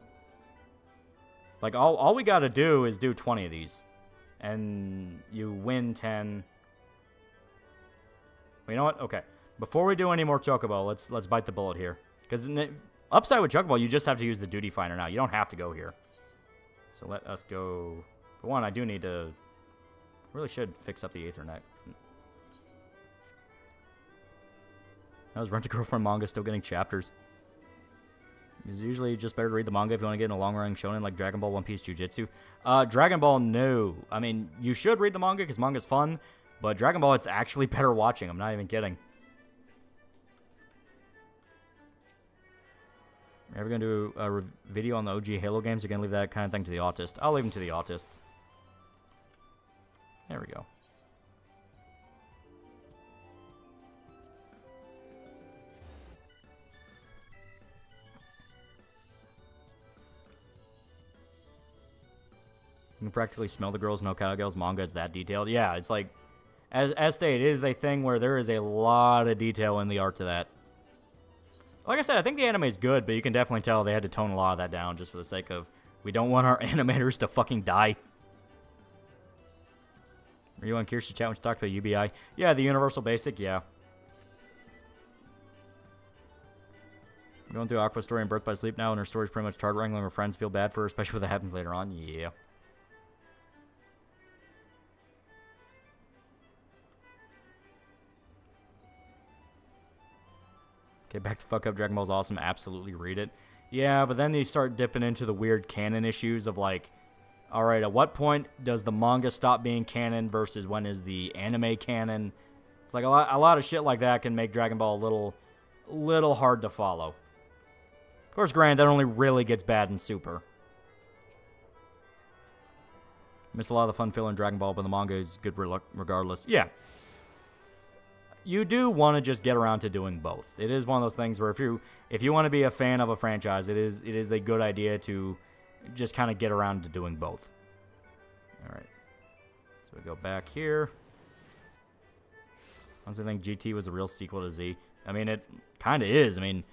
Like, all we got to do is do 20 of these. And you win 10. Well, you know what? Okay. Before we do any more Chocobo, let's bite the bullet here. Because upside with Chocobo, you just have to use the duty finder now. You don't have to go here. So let us go. For one, I do need to... really should fix up the Ethernet. I was Rent-A-Girlfriend manga still getting chapters. It's usually just better to read the manga if you want to get in a long-running shonen like Dragon Ball, One Piece, Jujutsu. Dragon Ball, no. I mean, you should read the manga because manga's fun, but Dragon Ball, it's actually better watching. I'm not even kidding. Are we going to do a video on the OG Halo games? You're going to leave that kind of thing to the autist. I'll leave them to the autists. There we go. You can practically smell the girls in Hokkaido Girls manga. It's that detailed. Yeah, it's like, as stated, it is a thing where there is a lot of detail in the art to that. Like I said, I think the anime is good, but you can definitely tell they had to tone a lot of that down just for the sake of, we don't want our animators to fucking die. Are you on Kirsty's chat when she talked about UBI? Yeah, the Universal Basic, yeah. I'm going through Aqua's story and Birth by Sleep now, and her story's pretty much target wrangling. Her friends feel bad for her, especially when that happens later on. Yeah. Okay, back the fuck up. Dragon Ball's awesome. Absolutely read it. Yeah, but then you start dipping into the weird canon issues of like, all right, at what point does the manga stop being canon versus when is the anime canon? It's like a lot of shit like that can make Dragon Ball a little hard to follow. Of course, granted, that only really gets bad in Super. Missed a lot of the fun filler in Dragon Ball, but the manga is good regardless. Yeah. You do want to just get around to doing both. It is one of those things where if you want to be a fan of a franchise, it is a good idea to just kind of get around to doing both. All right. So we go back here. Honestly, I think GT was a real sequel to Z. I mean, it kind of is. I mean,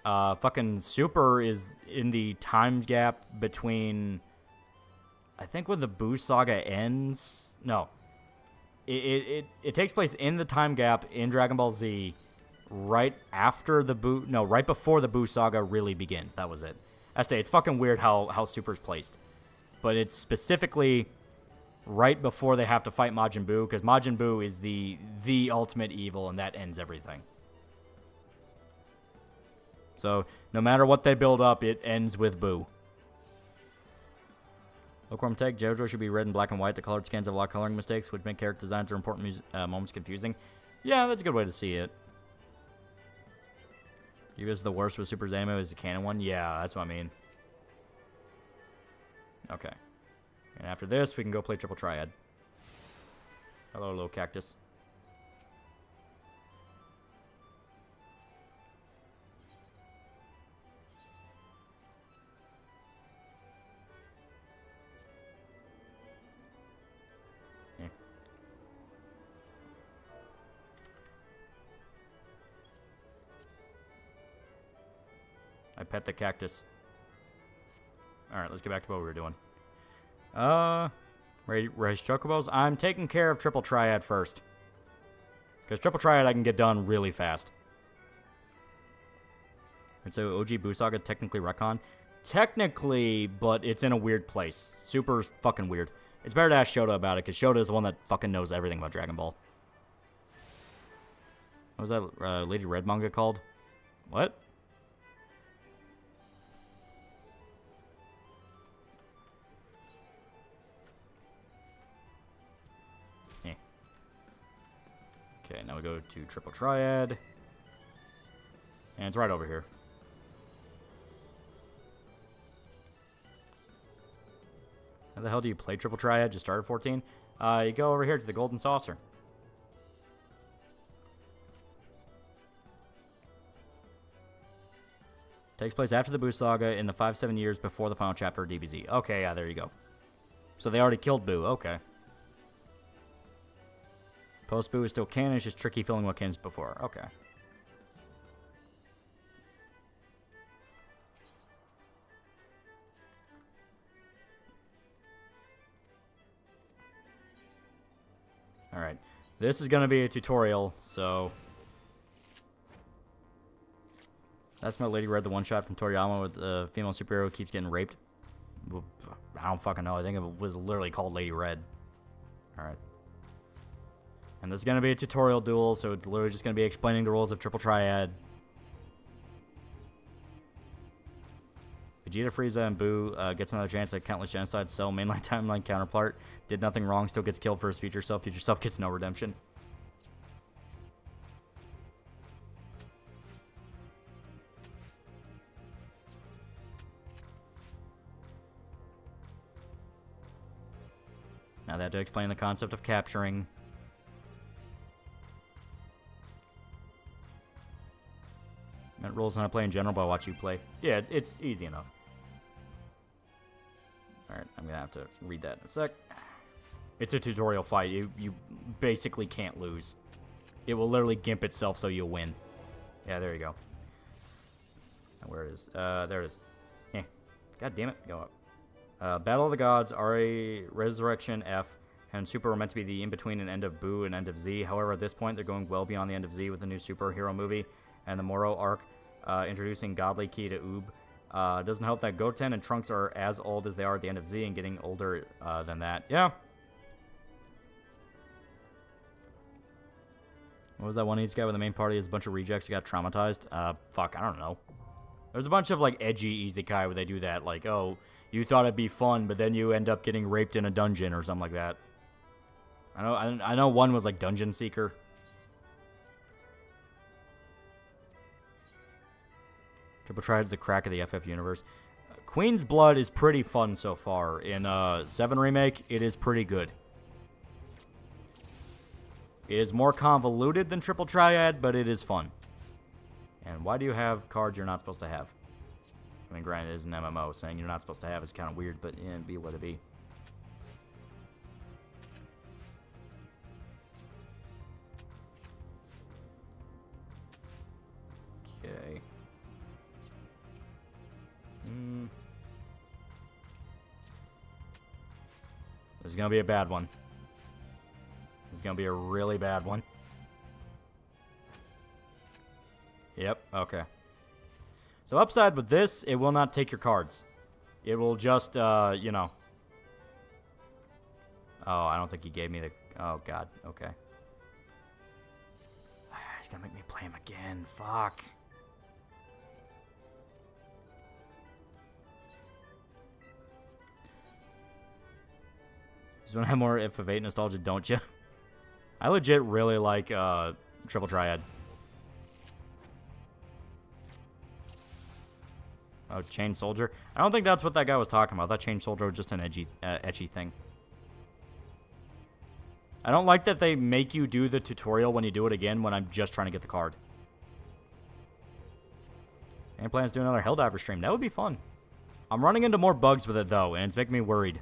fucking Super is in the time gap between, I think when the Buu saga ends. No. It takes place in the time gap in Dragon Ball Z right after the Buu... No, right before the Buu saga really begins. That was it. It's fucking weird how Super's placed. But it's specifically right before they have to fight Majin Buu, because Majin Buu is the ultimate evil, and that ends everything. So, no matter what they build up, it ends with Buu. Bookworm Tech, JoJo should be red and black and white. The colored scans have a lot of coloring mistakes, which make character designs or important moments confusing. Yeah, that's a good way to see it. You guys the worst with Super's anime is the canon one? Yeah, that's what I mean. Okay. And after this, we can go play Triple Triad. Hello, little cactus. I pet the cactus. Alright, let's get back to what we were doing. Raise chocobos. I'm taking care of Triple Triad first. Because Triple Triad I can get done really fast. And so OG Buu Saga technically retcon? Technically, but it's in a weird place. Super's fucking weird. It's better to ask Shota about it, because Shota is the one that fucking knows everything about Dragon Ball. What was that Lady Red manga called? What? Okay, now we go to Triple Triad. And it's right over here. How the hell do you play Triple Triad? Just start at 14? You go over here to the Golden Saucer. Takes place after the Boo saga in the 5-7 years before the final chapter of DBZ. Okay, yeah, there you go. So they already killed Boo. Okay. Post Boo is still canon. It's just tricky filling what canon's before. Okay. Alright. This is going to be a tutorial, so... That's my Lady Red, the one-shot from Toriyama with the female superhero who keeps getting raped. I don't fucking know. I think it was literally called Lady Red. Alright. And this is going to be a tutorial duel, so it's literally just going to be explaining the rules of Triple Triad. Vegeta, Frieza, and Boo gets another chance at Countless Genocide. Cell, mainline timeline counterpart. Did nothing wrong, still gets killed for his future self. Future self gets no redemption. Now they have to explain the concept of capturing. Meant rules on how to play in general, but I'll watch you play. Yeah, it's easy enough. Alright, I'm going to have to read that in a sec. It's a tutorial fight. You basically can't lose. It will literally gimp itself so you'll win. Yeah, there you go. Where it is? There it is. Eh. God damn it. Go up. Battle of the Gods, RA, Resurrection, F, and Super were meant to be the in-between and end of Boo and end of Z. However, at this point, they're going well beyond the end of Z with the new superhero movie and the Moro arc, introducing Godly Key to Oob. Doesn't help that Goten and Trunks are as old as they are at the end of Z and getting older than that. Yeah. What was that one East guy with the main party? Is a bunch of rejects who got traumatized? Fuck, I don't know. There's a bunch of, like, edgy isekai where they do that. Like, oh, you thought it'd be fun, but then you end up getting raped in a dungeon or something like that. I know one was, like, Dungeon Seeker. Triple Triad's the crack of the FF universe. Queen's Blood is pretty fun so far. In 7 Remake, it is pretty good. It is more convoluted than Triple Triad, but it is fun. And why do you have cards you're not supposed to have? I mean, granted, it is an MMO. Saying you're not supposed to have is kind of weird, but yeah, be what it be. Okay. This is going to be a bad one. This is going to be a really bad one. Yep, okay. So upside with this, it will not take your cards. It will just, you know. Oh, I don't think he gave me the... Oh, God, okay. He's going to make me play him again. Fuck. You want to have more If of 8 nostalgia, don't you? I legit really like Triple Triad. Oh, Chain Soldier. I don't think that's what that guy was talking about. That Chain Soldier was just an edgy thing. I don't like that they make you do the tutorial when you do it again when I'm just trying to get the card. Any plans to do another Helldiver stream? That would be fun. I'm running into more bugs with it, though, and it's making me worried.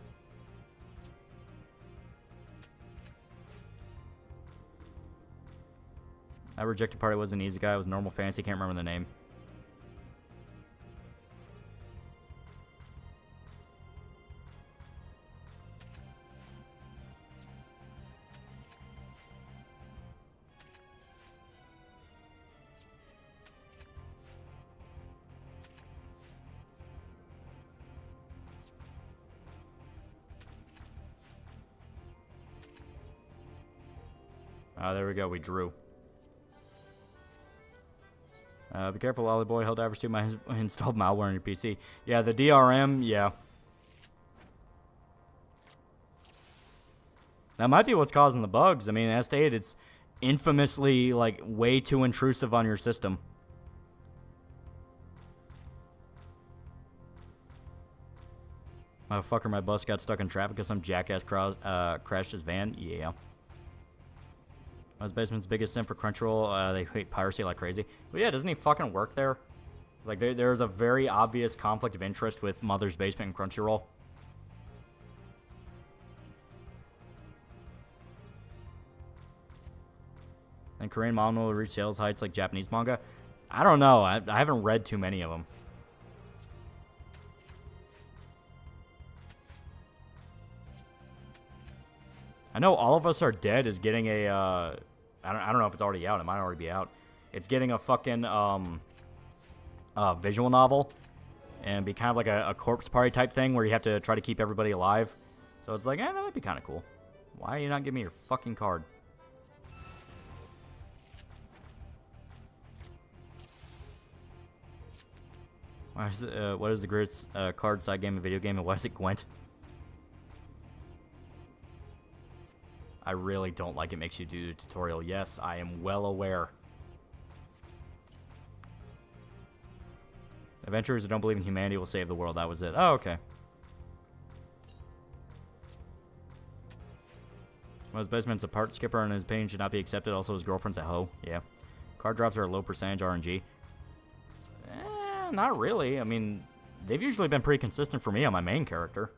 That Rejected Party was an easy guy. It was normal fantasy. Can't remember the name. There we go. We drew. Be careful, Lolly Boy. Helldivers 2 might have installed malware on your PC. Yeah, the DRM, yeah. That might be what's causing the bugs. I mean, as stated, it's infamously, like, way too intrusive on your system. Motherfucker, my bus got stuck in traffic because some jackass crashed his van. Yeah. What's Basement's biggest sin for Crunchyroll? They hate piracy like crazy. But yeah, doesn't he fucking work there? Like, there's a very obvious conflict of interest with Mother's Basement and Crunchyroll. And Korean manga will reach sales heights like Japanese manga. I don't know. I haven't read too many of them. I know All of Us Are Dead is getting a, I don't know if it's already out. It might already be out. It's getting a fucking, visual novel. And be kind of like a corpse party type thing where you have to try to keep everybody alive. So it's like, that might be kind of cool. Why are you not giving me your fucking card? What is the greatest card side game in video game, and why is it Gwent? I really don't like it makes you do the tutorial. Yes, I am well aware. Adventurers who don't believe in humanity will save the world. That was it. Oh, okay. Well, his basement's a part skipper and his opinion should not be accepted. Also, his girlfriend's a hoe. Yeah. Card drops are a low percentage RNG. Not really. I mean, they've usually been pretty consistent for me on my main character.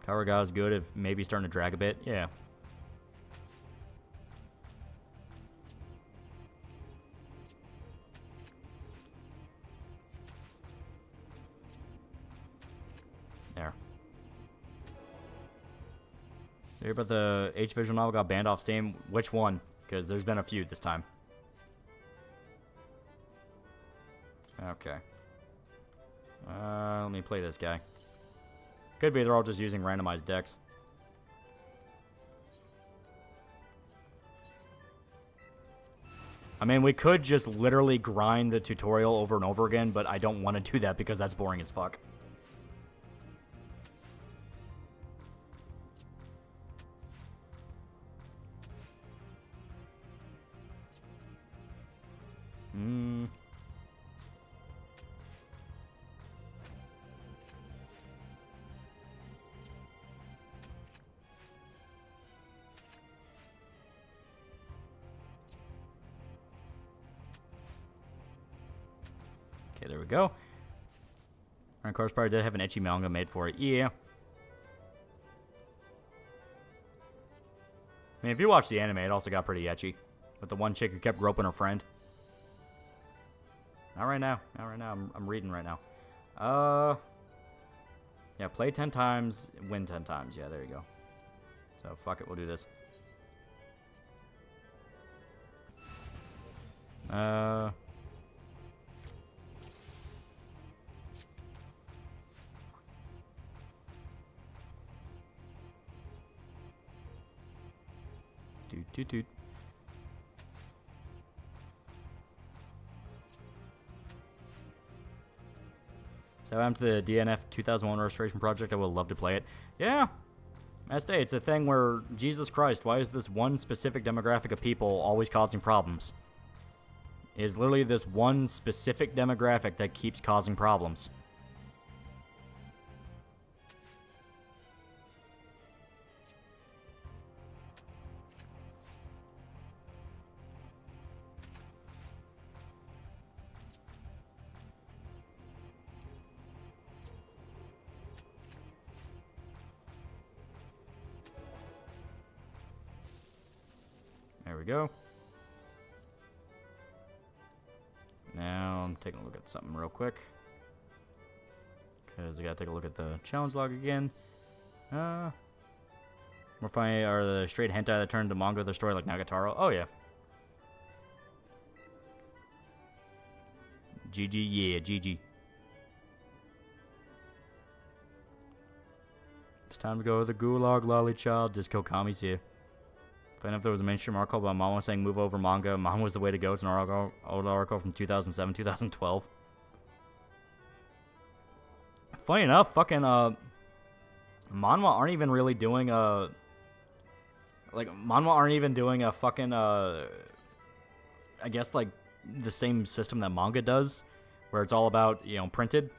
Karaga is good if maybe starting to drag a bit. Yeah. There. You hear about the H visual novel got banned off Steam? Which one? Because there's been a few this time. Okay. Let me play this guy. Could be they're all just using randomized decks. I mean, we could just literally grind the tutorial over and over again, but I don't want to do that because that's boring as fuck. Okay, there we go. And of course, probably did have an ecchi manga made for it. Yeah. I mean, if you watch the anime, it also got pretty ecchi. With the one chick who kept groping her friend. Not right now. Not right now. I'm reading right now. Yeah, play 10 times, win 10 times. Yeah, there you go. So, fuck it. We'll do this. Doot. So I'm to the DNF 2001 restoration project. I would love to play it. Yeah. It's a thing where, Jesus Christ, why is this one specific demographic of people always causing problems? It is literally this one specific demographic that keeps causing problems. There we go. Now I'm taking a look at something real quick. Because I gotta take a look at the challenge log again. We're finding are the straight hentai that turned to manga the story like Nagatoro. Oh yeah. GG, yeah, GG. It's time to go to the gulag, lolly child. Disco Kami's here. Funny enough, there was a mainstream article about Mama saying move over manga. Mama was the way to go. It's an old article from 2007, 2012. Funny enough, fucking, manhwa aren't even really doing a... Like, manhwa aren't even doing a fucking, I guess, like, the same system that manga does. Where it's all about, you know, printed.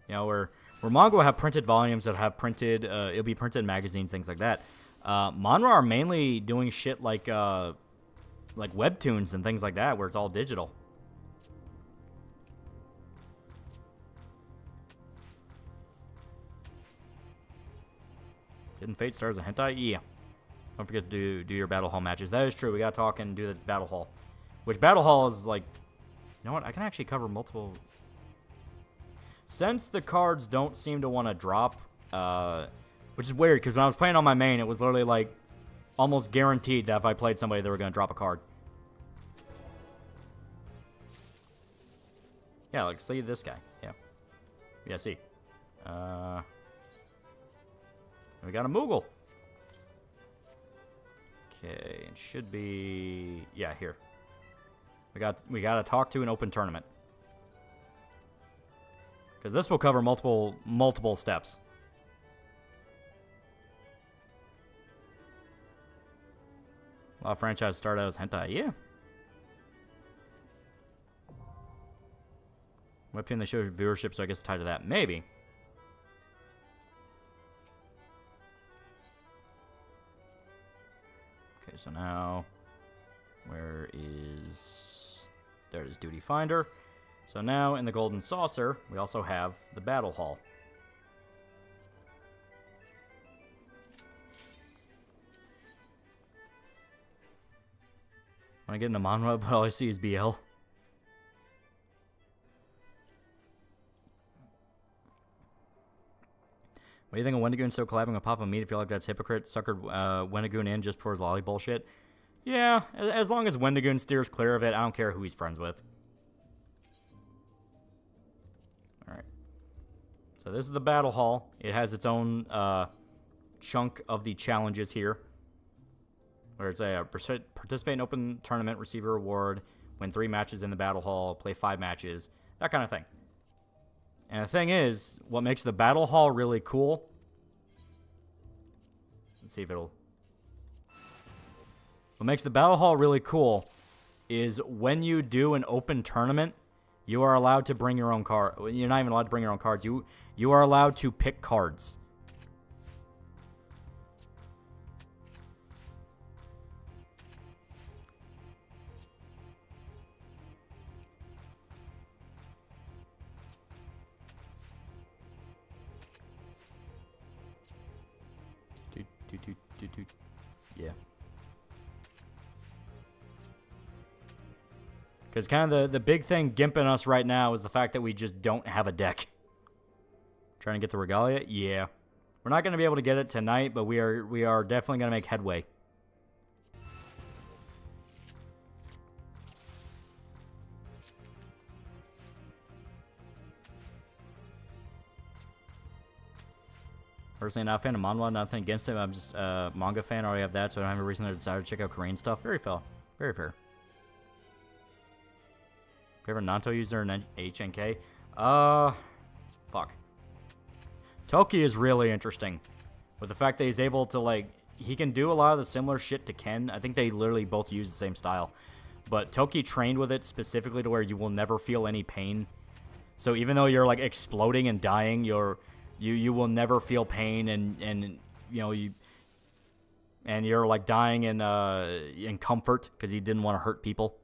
You know, where manga will have printed volumes that have printed, it'll be printed magazines, things like that. Manhwa are mainly doing shit like webtoons and things like that, where it's all digital. Hidden Fate stars a hentai? Yeah. Don't forget to do your Battle Hall matches. That is true. We gotta talk and do the Battle Hall. Which Battle Hall is like... You know what? I can actually cover multiple... Since the cards don't seem to want to drop, which is weird, because when I was playing on my main, it was literally like almost guaranteed that if I played somebody, they were going to drop a card. Yeah, like, see this guy. Yeah. Yeah, see. We got a Moogle. Okay, it should be... Yeah, here. We got to talk to an open tournament. Because this will cover multiple steps. A lot of franchises start out as hentai. Yeah. Webtoon, they show viewership, so I guess it's tied to that. Maybe. Okay, so now... Where is... There it is, Duty Finder. So now, in the Golden Saucer, we also have the Battle Hall. When I get into Manhwa, but all I see is BL. What do you think of Wendigoon still collabing with Papa Meat? I feel like that's hypocrite. Suckered Wendigoon in just for his lolly bullshit. Yeah, as long as Wendigoon steers clear of it, I don't care who he's friends with. Alright. So this is the Battle Hall. It has its own chunk of the challenges here. Where it's a participate in open tournament, receive a reward, win 3 matches in the Battle Hall, play 5 matches, that kind of thing. And the thing is, what makes the Battle Hall really cool... Let's see if it'll... What makes the Battle Hall really cool is when you do an open tournament, you are allowed to bring your own card. You're not even allowed to bring your own cards. You are allowed to pick cards. Yeah. Because kind of the big thing gimping us right now is the fact that we just don't have a deck. Trying to get the Regalia? Yeah. We're not going to be able to get it tonight, but we are definitely going to make headway. Personally, not a fan of manhwa, nothing against him. I'm just a manga fan. I already have that, so I don't have a reason to decide to check out Korean stuff. Very fair. Very fair. Favorite Nanto user in HNK? Fuck. Toki is really interesting. With the fact that he's able to, like, he can do a lot of the similar shit to Ken. I think they literally both use the same style. But Toki trained with it specifically to where you will never feel any pain. So even though you're, like, exploding and dying, you will never feel pain, and you know, you're like dying in comfort because he didn't want to hurt people.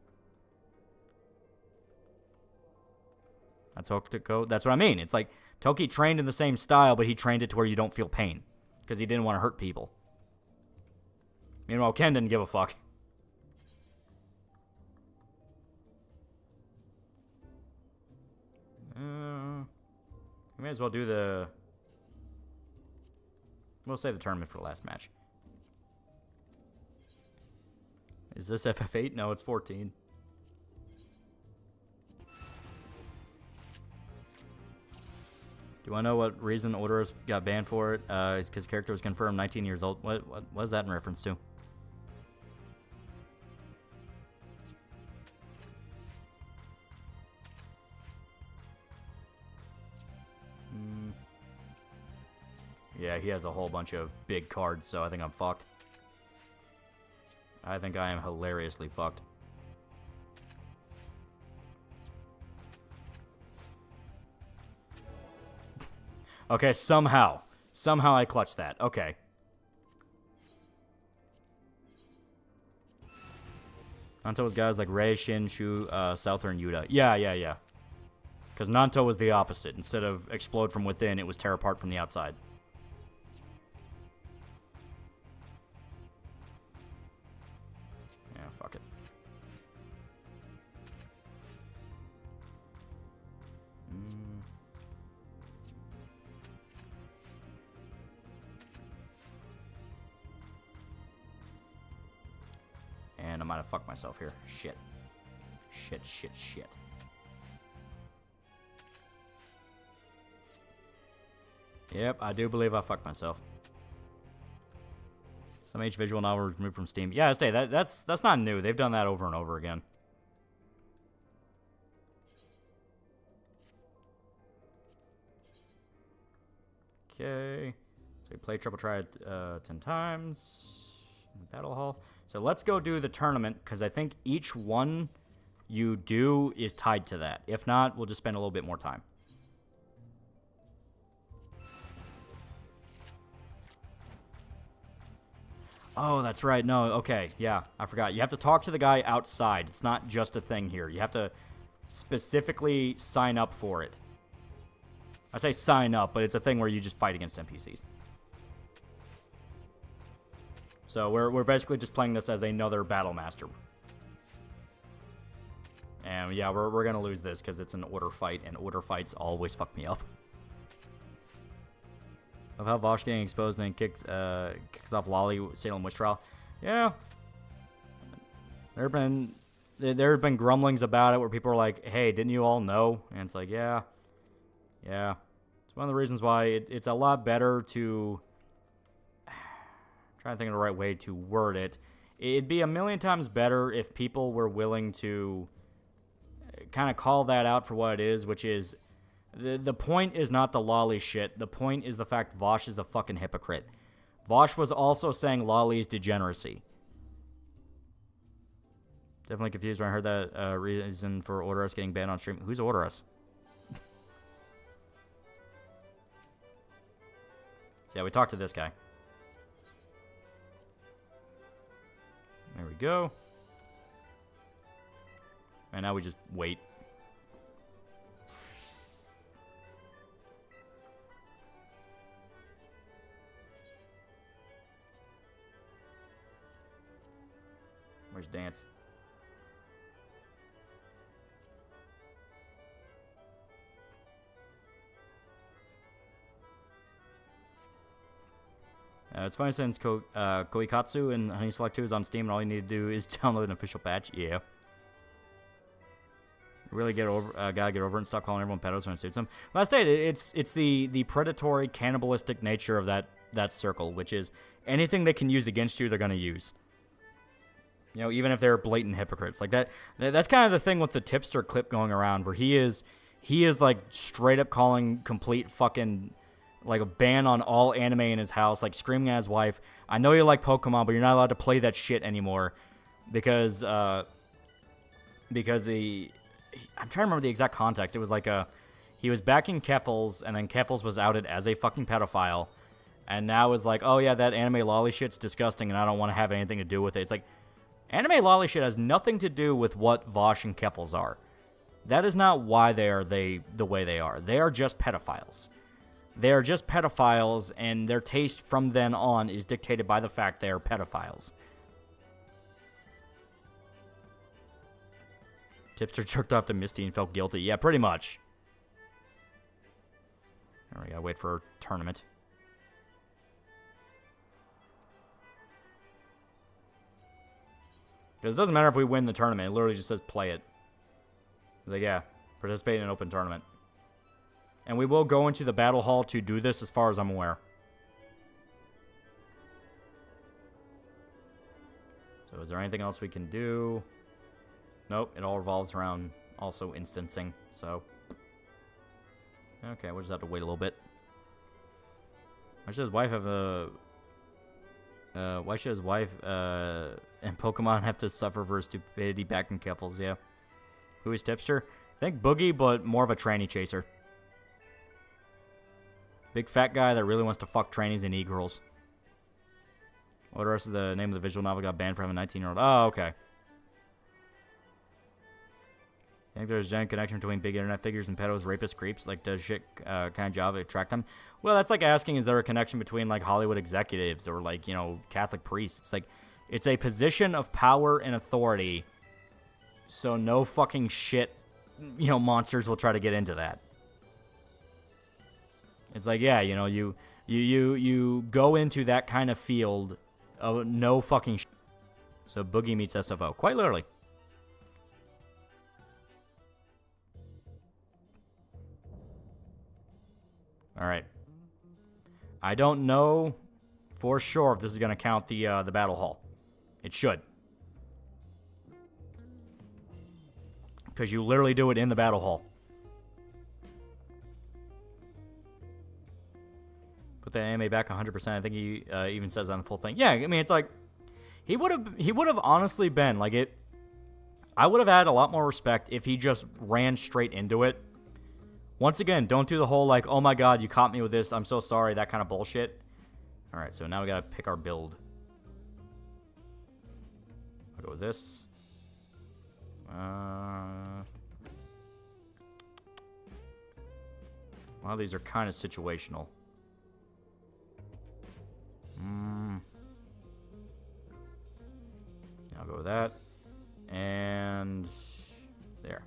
That's what I mean. It's like Toki trained in the same style, but he trained it to where you don't feel pain because he didn't want to hurt people. Meanwhile, Ken didn't give a fuck. We may as well do the... We'll save the tournament for the last match. Is this FF8? No, it's 14. Do I know what reason Odorous got banned for it? It's because character was confirmed 19 years old. What is that in reference to? Yeah, he has a whole bunch of big cards, so I think I'm fucked. I think I am hilariously fucked. Okay, somehow I clutched that. Okay. Nanto was guys like Rei, Shin, Shu, Southern Yuta. Yeah. Because Nanto was the opposite. Instead of explode from within, it was tear apart from the outside. Yeah, fuck it. And I might have fucked myself here. Shit. Shit. Yep, I do believe I fucked myself. Some H visual novel removed from Steam. Yeah, I say that's not new. They've done that over and over again. Okay. So we play Triple Try 10 times. Battle Hall. So let's go do the tournament, because I think each one you do is tied to that. If not, we'll just spend a little bit more time. Oh, that's right. No, okay. Yeah, I forgot. You have to talk to the guy outside. It's not just a thing here. You have to specifically sign up for it. I say sign up, but it's a thing where you just fight against NPCs. So we're basically just playing this as another Battle Master. And yeah, we're going to lose this because it's an order fight, and order fights always fuck me up. Of how Vosh getting exposed and kicks off Loli Salem Witch Trial. Yeah. There have been grumblings about it where people are like, hey, didn't you all know? And it's like, yeah. It's one of the reasons why it's a lot better to... trying to think of the right way to word it. It'd be a million times better if people were willing to kind of call that out for what it is, which is the point is not the Loli shit. The point is the fact Vosh is a fucking hypocrite. Vosh was also saying Loli's degeneracy. Definitely confused when I heard that reason for Orderus getting banned on stream. Who's Orderus? So yeah, we talked to this guy. There we go. And now we just wait. Where's Dance? It's funny since Koikatsu and Honey Select 2 is on Steam and all you need to do is download an official patch. Yeah. Really gotta get over it and stop calling everyone pedos when it suits them. Well, I stated, it's the predatory, cannibalistic nature of that circle, which is anything they can use against you, they're gonna use. You know, even if they're blatant hypocrites. Like that's kind of the thing with the tipster clip going around, where he is like straight up calling complete fucking like a ban on all anime in his house, like screaming at his wife, I know you like Pokemon, but you're not allowed to play that shit anymore because I'm trying to remember the exact context. It was like he was backing Keffels, and then Keffels was outed as a fucking pedophile, and now is like, oh yeah, that anime loli shit's disgusting, and I don't want to have anything to do with it. It's like, anime loli shit has nothing to do with what Vosh and Keffels are. That is not why they are the way they are. They are just pedophiles. They are just pedophiles, and their taste from then on is dictated by the fact they are pedophiles. Tipster jerked off to Misty and felt guilty. Yeah, pretty much. All right, gotta wait for a tournament. Because it doesn't matter if we win the tournament. It literally just says play it. It's like, yeah, participate in an open tournament. And we will go into the battle hall to do this as far as I'm aware. So is there anything else we can do? Nope, it all revolves around also instancing, so. Okay, we'll just have to wait a little bit. Why should his wife have a... why should his wife and Pokemon have to suffer for stupidity back in Keffels, yeah. Who is Tipster? I think Boogie, but more of a tranny chaser. Big fat guy that really wants to fuck trannies and e-girls. What the rest of the name of the visual novel got banned for having a 19-year-old? Oh, okay. I think there's a giant connection between big internet figures and pedos, rapists, creeps. Like, does shit kind of job attract them? Well, that's like asking, is there a connection between, like, Hollywood executives or, like, you know, Catholic priests? It's like, it's a position of power and authority, so no fucking shit, you know, monsters will try to get into that. It's like, yeah, you know, you go into that kind of field of no fucking shit. So Boogie meets SFO. Quite literally. All right. I don't know for sure if this is going to count the battle hall. It should. Because you literally do it in the battle hall. Put that anime back 100%. I think he even says on the full thing. Yeah, I mean, it's like, he would have honestly been, like, it. I would have had a lot more respect if he just ran straight into it. Once again, don't do the whole, like, oh my god, you caught me with this, I'm so sorry, that kind of bullshit. Alright, so now we gotta pick our build. I'll go with this. A lot of these are kind of situational. I'll go with that. And there.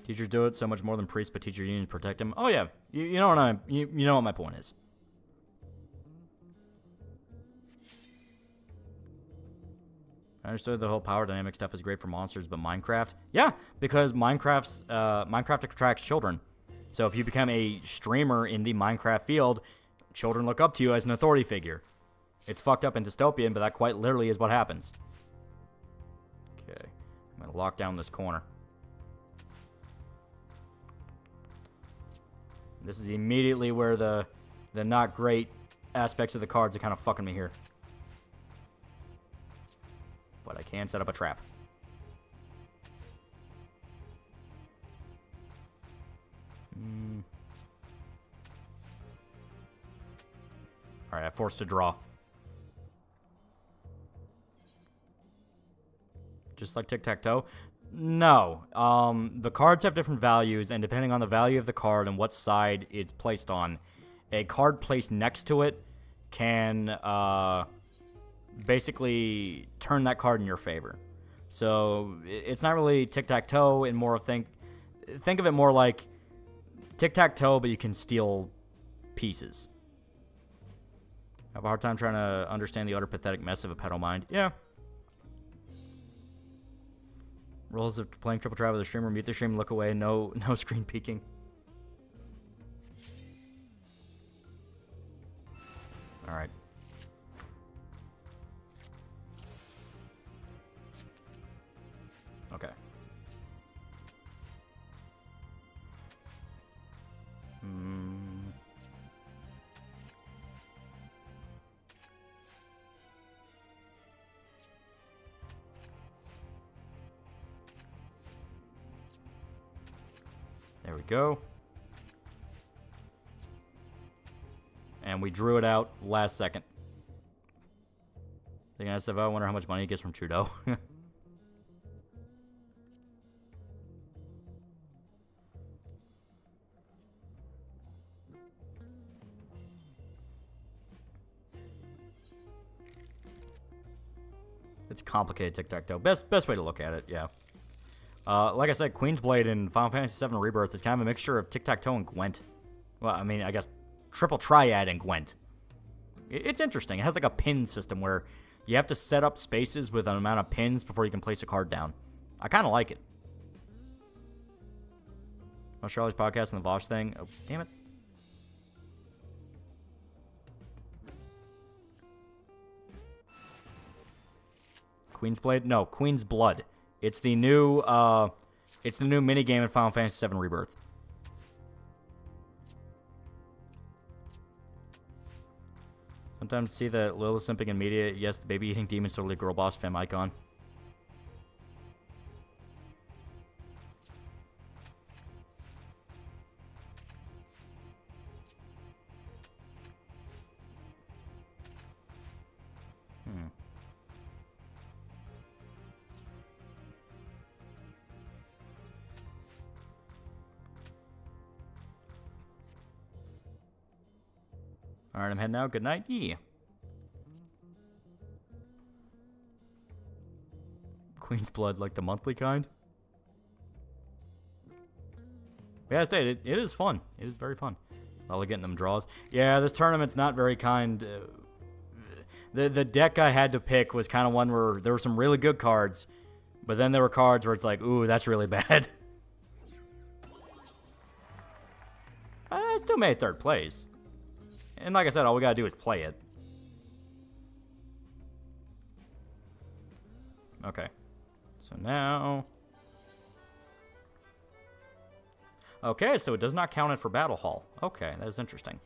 Teachers do it so much more than priests, but teacher unions protect them. Oh yeah, you know what you know what my point is. I understood the whole power dynamic stuff is great for monsters, but Minecraft, yeah, because Minecraft attracts children. So if you become a streamer in the Minecraft field, children look up to you as an authority figure. It's fucked up and dystopian, but that quite literally is what happens. Okay, I'm gonna lock down this corner. This is immediately where the not great aspects of the cards are kind of fucking me here. But I can set up a trap. Alright, I forced to draw. Just like tic-tac-toe? No. The cards have different values, and depending on the value of the card and what side it's placed on, a card placed next to it can basically turn that card in your favor. So it's not really tic-tac-toe, and more of think of it more like tic-tac-toe, but you can steal pieces. I have a hard time trying to understand the utter pathetic mess of a pedo mind. Yeah. Rules of playing triple try with a streamer: mute the stream, look away, no screen peeking. All right. Okay. There we go. And we drew it out last second. Thinking SFO, I wonder how much money he gets from Trudeau. It's complicated tic-tac-toe. Best way to look at it, yeah. Like I said, Queen's Blade in Final Fantasy VII Rebirth is kind of a mixture of tic-tac-toe and Gwent. Well, I mean, I guess triple triad and Gwent. It's interesting. It has like a pin system where you have to set up spaces with an amount of pins before you can place a card down. I kind of like it. Oh, Charlie's podcast and the Vosh thing. Oh, damn it. Queen's Blade? No, Queen's Blood. It's the new mini game in Final Fantasy VII Rebirth. Sometimes see the Lilith simping in media. Yes, the baby eating demon's totally girl boss femme icon. Alright, I'm heading out. Good night. Yeah. Queen's Blood, like the monthly kind? Yeah, I stated, it is fun. It is very fun. While getting them draws. Yeah, this tournament's not very kind. The deck I had to pick was kind of one where there were some really good cards, but then there were cards where it's like, ooh, that's really bad. I still made third place. And like I said, all we gotta do is play it. Okay. So now... Okay, so it does not count it for Battle Hall. Okay, that is interesting.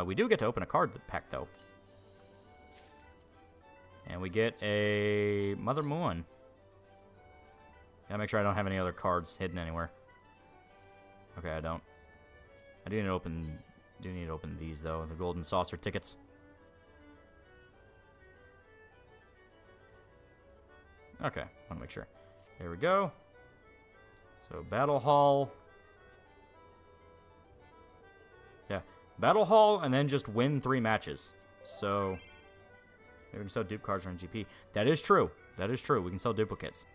We do get to open a card pack, though. And we get a Mother Moon. Gotta make sure I don't have any other cards hidden anywhere. Okay, I don't. I do need to open these, though. The Golden Saucer tickets. Okay, I want to make sure. There we go. So, Battle Hall. Yeah, Battle Hall, and then just win 3 matches. So, maybe we can sell dupe cards on GP. That is true. That is true. We can sell duplicates.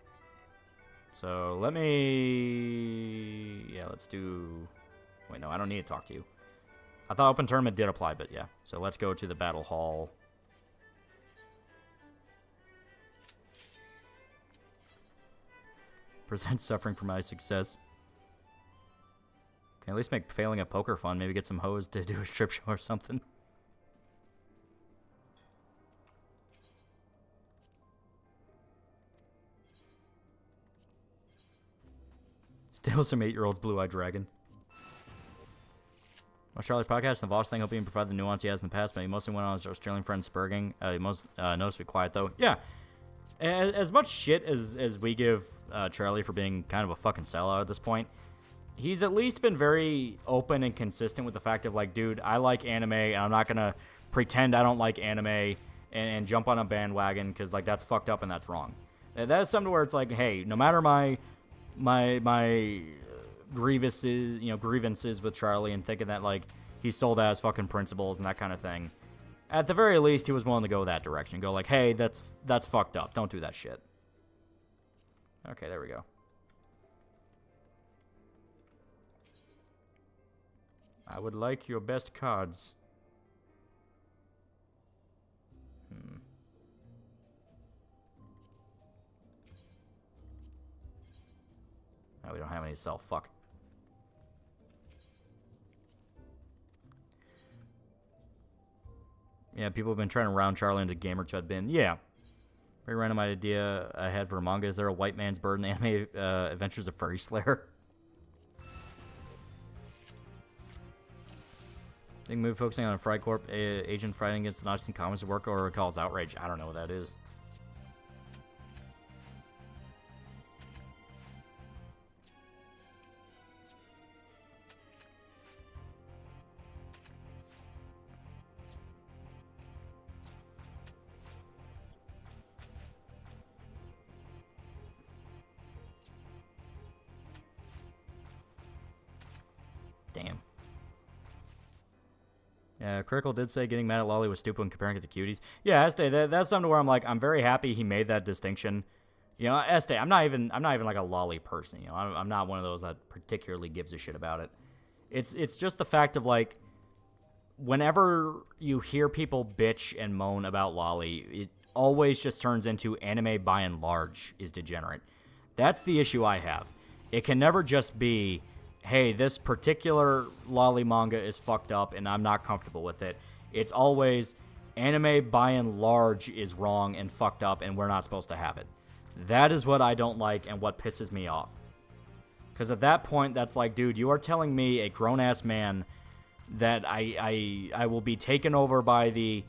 So, let me... Yeah, let's do... Wait, no, I don't need to talk to you. I thought Open Tournament did apply, but yeah. So, let's go to the Battle Hall. Present suffering for my success. Can at least make failing at poker fun. Maybe get some hoes to do a strip show or something. Still some 8-year-old's blue-eyed dragon. Watch Charlie's podcast and the Voss thing. Hope he can provide the nuance he has in the past, but he mostly went on his Australian friend spurging. He most knows to be quiet, though. Yeah. As much shit as we give Charlie for being kind of a fucking sellout at this point, he's at least been very open and consistent with the fact of, like, dude, I like anime, and I'm not going to pretend I don't like anime and jump on a bandwagon, because, like, that's fucked up and that's wrong. That's something where it's like, hey, no matter my grievances with Charlie and thinking that, like, he sold out his fucking principles and that kind of thing, at the very least, he was willing to go that direction. Go like, hey, that's fucked up. Don't do that shit. Okay, there we go. I would like your best cards. Oh, we don't have any to sell. Fuck. Yeah, people have been trying to round Charlie into Gamer Chud bin. Yeah. Very random idea I had for a manga. Is there a white man's burden anime Adventures of Furry Slayer? Big move focusing on a Fry Corp agent fighting against Nazis and communist work or calls outrage. I don't know what that is. Damn. Yeah, Critical did say getting mad at Loli was stupid when comparing it to cuties. Yeah, Este, that's something where I'm like, I'm very happy he made that distinction. You know, Este, I'm not even like a Loli person. You know, I'm not one of those that particularly gives a shit about it. It's just the fact of, like, whenever you hear people bitch and moan about Loli, it always just turns into anime by and large is degenerate. That's the issue I have. It can never just be, hey, this particular Loli manga is fucked up and I'm not comfortable with it. It's always anime by and large is wrong and fucked up and we're not supposed to have it. That is what I don't like and what pisses me off. Because at that point, that's like, dude, you are telling me, a grown-ass man, that I will be taken over by the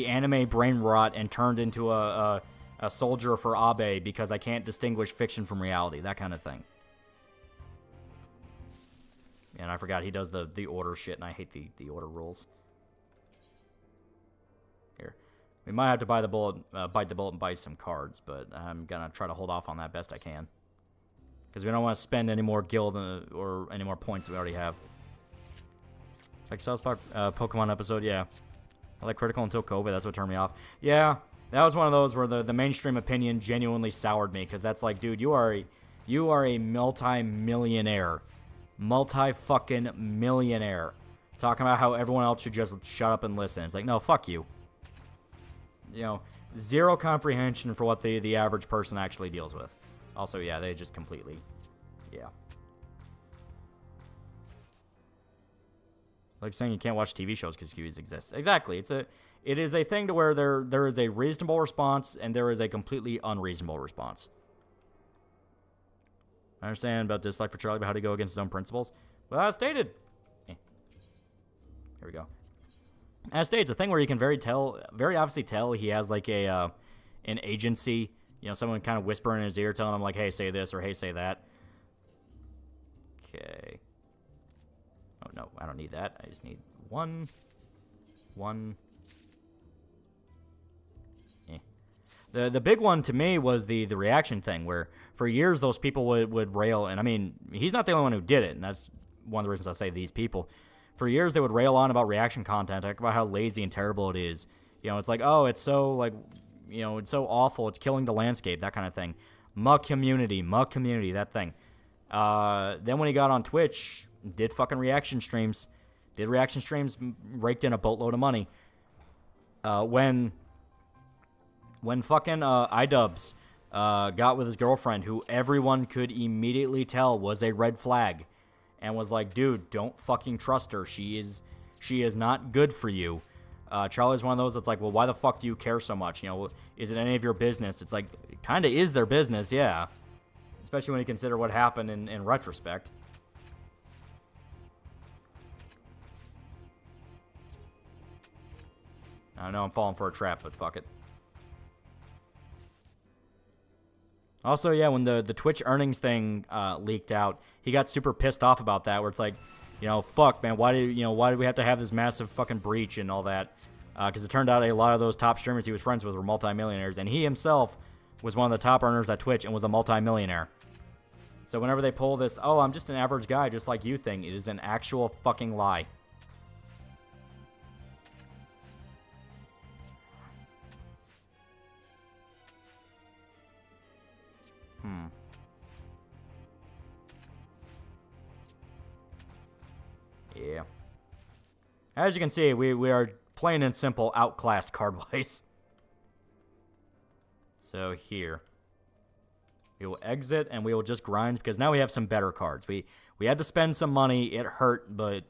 anime brain rot and turned into a soldier for Abe because I can't distinguish fiction from reality, that kind of thing. And I forgot he does the order shit, and I hate the order rules. Here, we might have to bite the bullet and buy some cards, but I'm gonna try to hold off on that best I can, because we don't want to spend any more guild or any more points that we already have. Like South Park Pokemon episode, yeah. I like Critical until COVID. That's what turned me off. Yeah, that was one of those where the mainstream opinion genuinely soured me, because that's like, dude, you are a multi-millionaire. Multi-fucking millionaire. Talking about how everyone else should just shut up and listen. It's like, no, fuck you. You know, zero comprehension for what the average person actually deals with. Also, yeah, they just completely, yeah. Like saying you can't watch TV shows because skewies exist. Exactly. It is a thing to where there is a reasonable response and there is a completely unreasonable response. I understand about dislike for Charlie about how to go against his own principles. Well, as stated. Here we go. As stated, it's a thing where you can very obviously tell he has like an agency. You know, someone kind of whispering in his ear telling him like, hey, say this or hey, say that. Okay. Oh, no, I don't need that. I just need one. The big one to me was the reaction thing, where for years those people would rail, and I mean, he's not the only one who did it, and that's one of the reasons I say these people. For years they would rail on about reaction content, talk about how lazy and terrible it is. You know, it's like, oh, it's so, like, you know, it's so awful, it's killing the landscape, that kind of thing. Muck community, that thing. Then when he got on Twitch, did fucking reaction streams. Raked in a boatload of money. When fucking iDubbbz got with his girlfriend, who everyone could immediately tell was a red flag, and was like, dude, don't fucking trust her. She is not good for you. Charlie's one of those that's like, well, why the fuck do you care so much? You know, is it any of your business? It's like, it kind of is their business, yeah. Especially when you consider what happened in retrospect. I know I'm falling for a trap, but fuck it. Also, yeah, when the Twitch earnings thing leaked out, he got super pissed off about that, where it's like, you know, fuck, man, why did we have to have this massive fucking breach and all that? Because it turned out a lot of those top streamers he was friends with were multimillionaires, and he himself was one of the top earners at Twitch and was a multimillionaire. So whenever they pull this, oh, I'm just an average guy just like you thing, it is an actual fucking lie. Yeah. As you can see, we are plain and simple outclassed card-wise. So here. We will exit and we will just grind because now we have some better cards. We had to spend some money. It hurt, but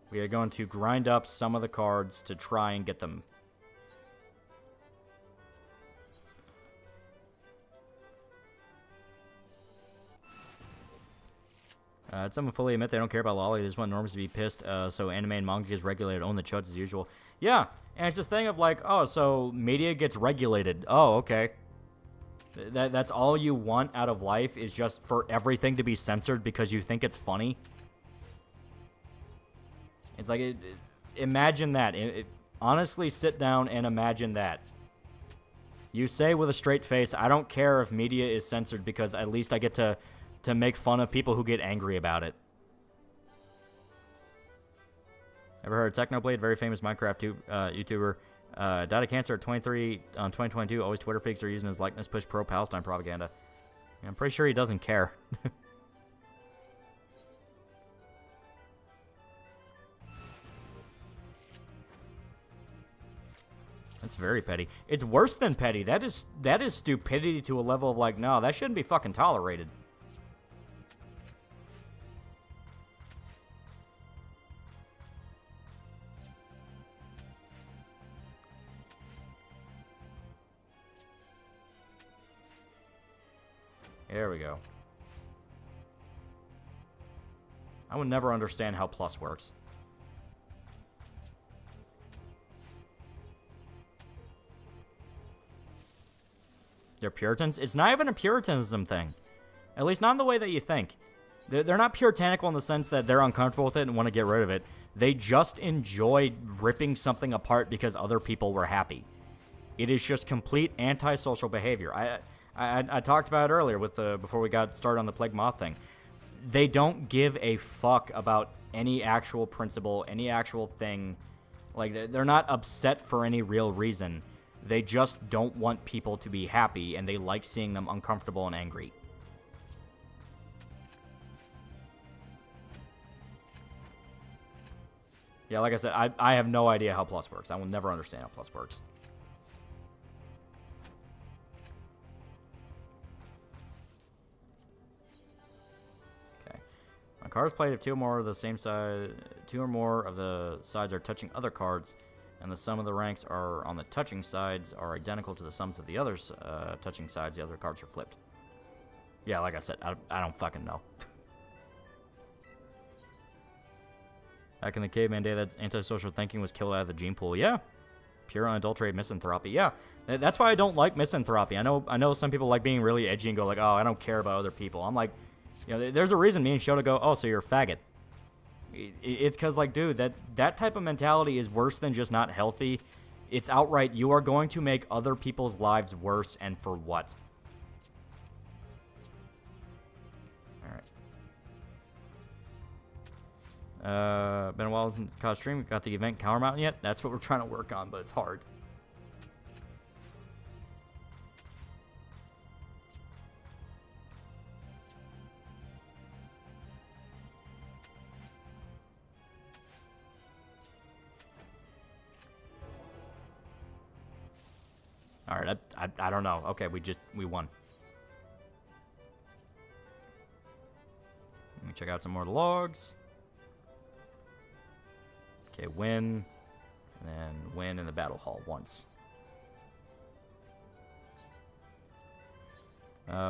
we are going to grind up some of the cards to try and get them. Someone fully admit they don't care about Loli. They just want norms to be pissed. So anime and manga is regulated. Own the chuds as usual. Yeah, and it's this thing of like, oh, so media gets regulated. Oh, okay. That's all you want out of life is just for everything to be censored because you think it's funny. It's like, imagine that. Honestly, sit down and imagine that. You say with a straight face, I don't care if media is censored because at least I get to make fun of people who get angry about it. Ever heard of Technoblade? Very famous Minecraft YouTuber. Died of cancer at 23 on 2022. Always Twitter fakes are using his likeness push pro-Palestine propaganda. I'm pretty sure he doesn't care. That's very petty. It's worse than petty. That is stupidity to a level of like, no, that shouldn't be fucking tolerated. There we go. I would never understand how plus works. They're Puritans? It's not even a Puritanism thing. At least not in the way that you think. They're not puritanical in the sense that they're uncomfortable with it and want to get rid of it. They just enjoy ripping something apart because other people were happy. It is just complete antisocial behavior. I talked about it earlier with before we got started on the Plague Moth thing. They don't give a fuck about any actual principle, any actual thing. Like, they're not upset for any real reason. They just don't want people to be happy, and they like seeing them uncomfortable and angry. Yeah, like I said, I have no idea how Plus works. I will never understand how Plus works. Okay. On cards played, if two or more of the same side, two or more of the sides are touching other cards, and the sum of the ranks are on the touching sides are identical to the sums of the other touching sides, the other cards are flipped. Yeah, like I said, I don't fucking know. Back in the caveman day, that antisocial thinking was killed out of the gene pool. Yeah. Pure unadulterated misanthropy. Yeah. That's why I don't like misanthropy. I know some people like being really edgy and go like, oh, I don't care about other people. I'm like, you know, there's a reason me and Shota go, oh, so you're a faggot. It's because, like, dude, that type of mentality is worse than just not healthy. It's outright, you are going to make other people's lives worse, and for what? Been a while since cause stream. Got the event Counter Mountain yet? That's what we're trying to work on, but it's hard. All right, I don't know. Okay, we won. Let me check out some more of the logs. Okay, win, and then win in the battle hall once.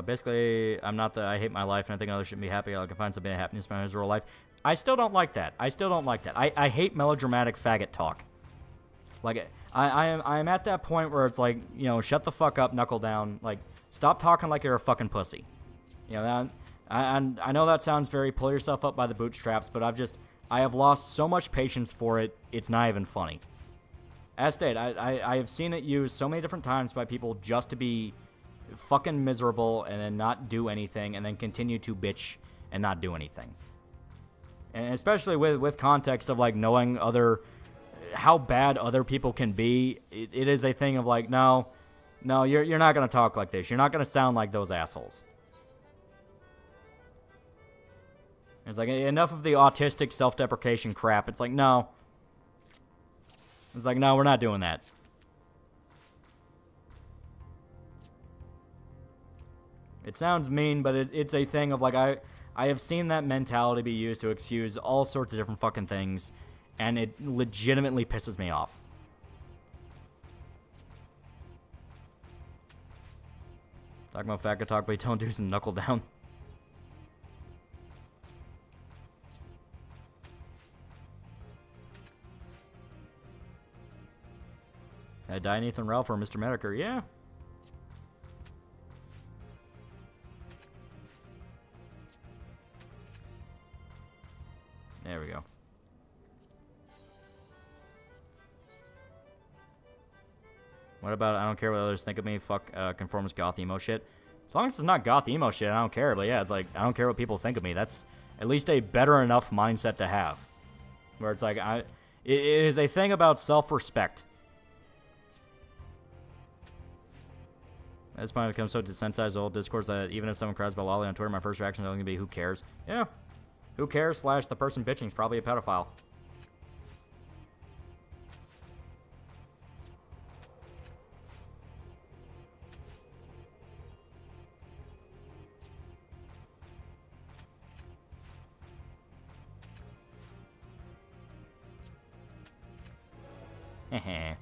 Basically, I hate my life, and I think others shouldn't be happy. I can find something of happiness in my miserable life. I still don't like that. I hate melodramatic faggot talk. Like, I'm at that point where it's like, you know, shut the fuck up, knuckle down. Like, stop talking like you're a fucking pussy. You know, I know that sounds very pull yourself up by the bootstraps, but I have lost so much patience for it, it's not even funny. As stated, I have seen it used so many different times by people just to be fucking miserable and then not do anything and then continue to bitch and not do anything. And especially with context of, like, knowing how bad other people can be, it is a thing of, like, no, you're not going to talk like this. You're not going to sound like those assholes. It's like, enough of the autistic self-deprecation crap. It's like, no. It's like, no, we're not doing that. It sounds mean, but it's a thing of, like, I have seen that mentality be used to excuse all sorts of different fucking things, and it legitimately pisses me off. Talking about faggot talk, but you don't do some knuckle down. Die Nathan Ralph or Mr. Medicare, yeah. There we go. What about I don't care what others think of me, fuck conformist goth emo shit? As long as it's not goth emo shit, I don't care. But yeah, it's like, I don't care what people think of me. That's at least a better enough mindset to have. Where it's like, it is a thing about self-respect. This point becomes so desensitized old discourse that even if someone cries about Loli on Twitter, my first reaction is going to be, who cares? Yeah. Who cares / the person bitching is probably a pedophile. Heh.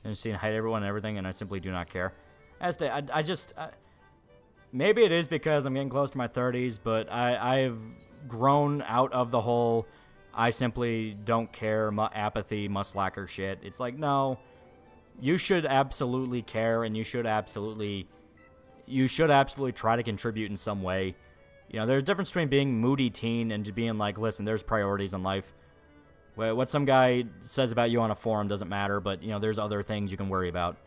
I'm seeing hide everyone and everything, and I simply do not care. As to, maybe it is because I'm getting close to my 30s, but I've grown out of the whole I simply don't care, apathy, slacker shit. It's like, no, you should absolutely care, and you should absolutely try to contribute in some way. You know, there's a difference between being moody teen and just being like, listen, there's priorities in life. What some guy says about you on a forum doesn't matter, but, you know, there's other things you can worry about.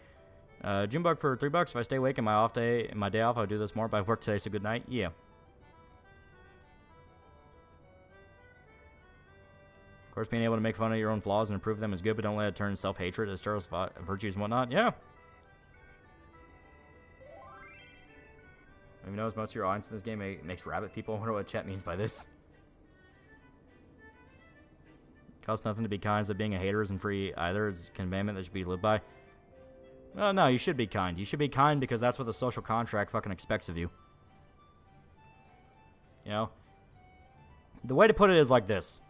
Junebug for $3. If I stay awake in my day off, I'll do this more. But I work today, so good night. Yeah. Of course, being able to make fun of your own flaws and improve them is good, but don't let it turn self-hatred as Starl's virtues and whatnot. Yeah. Even knows most of your audience in this game makes rabbit people. I wonder what chat means by this. Costs nothing to be kind, so being a hater isn't free either. It's a commandment that should be lived by. Well, no, you should be kind. You should be kind because that's what the social contract fucking expects of you. You know? The way to put it is like this.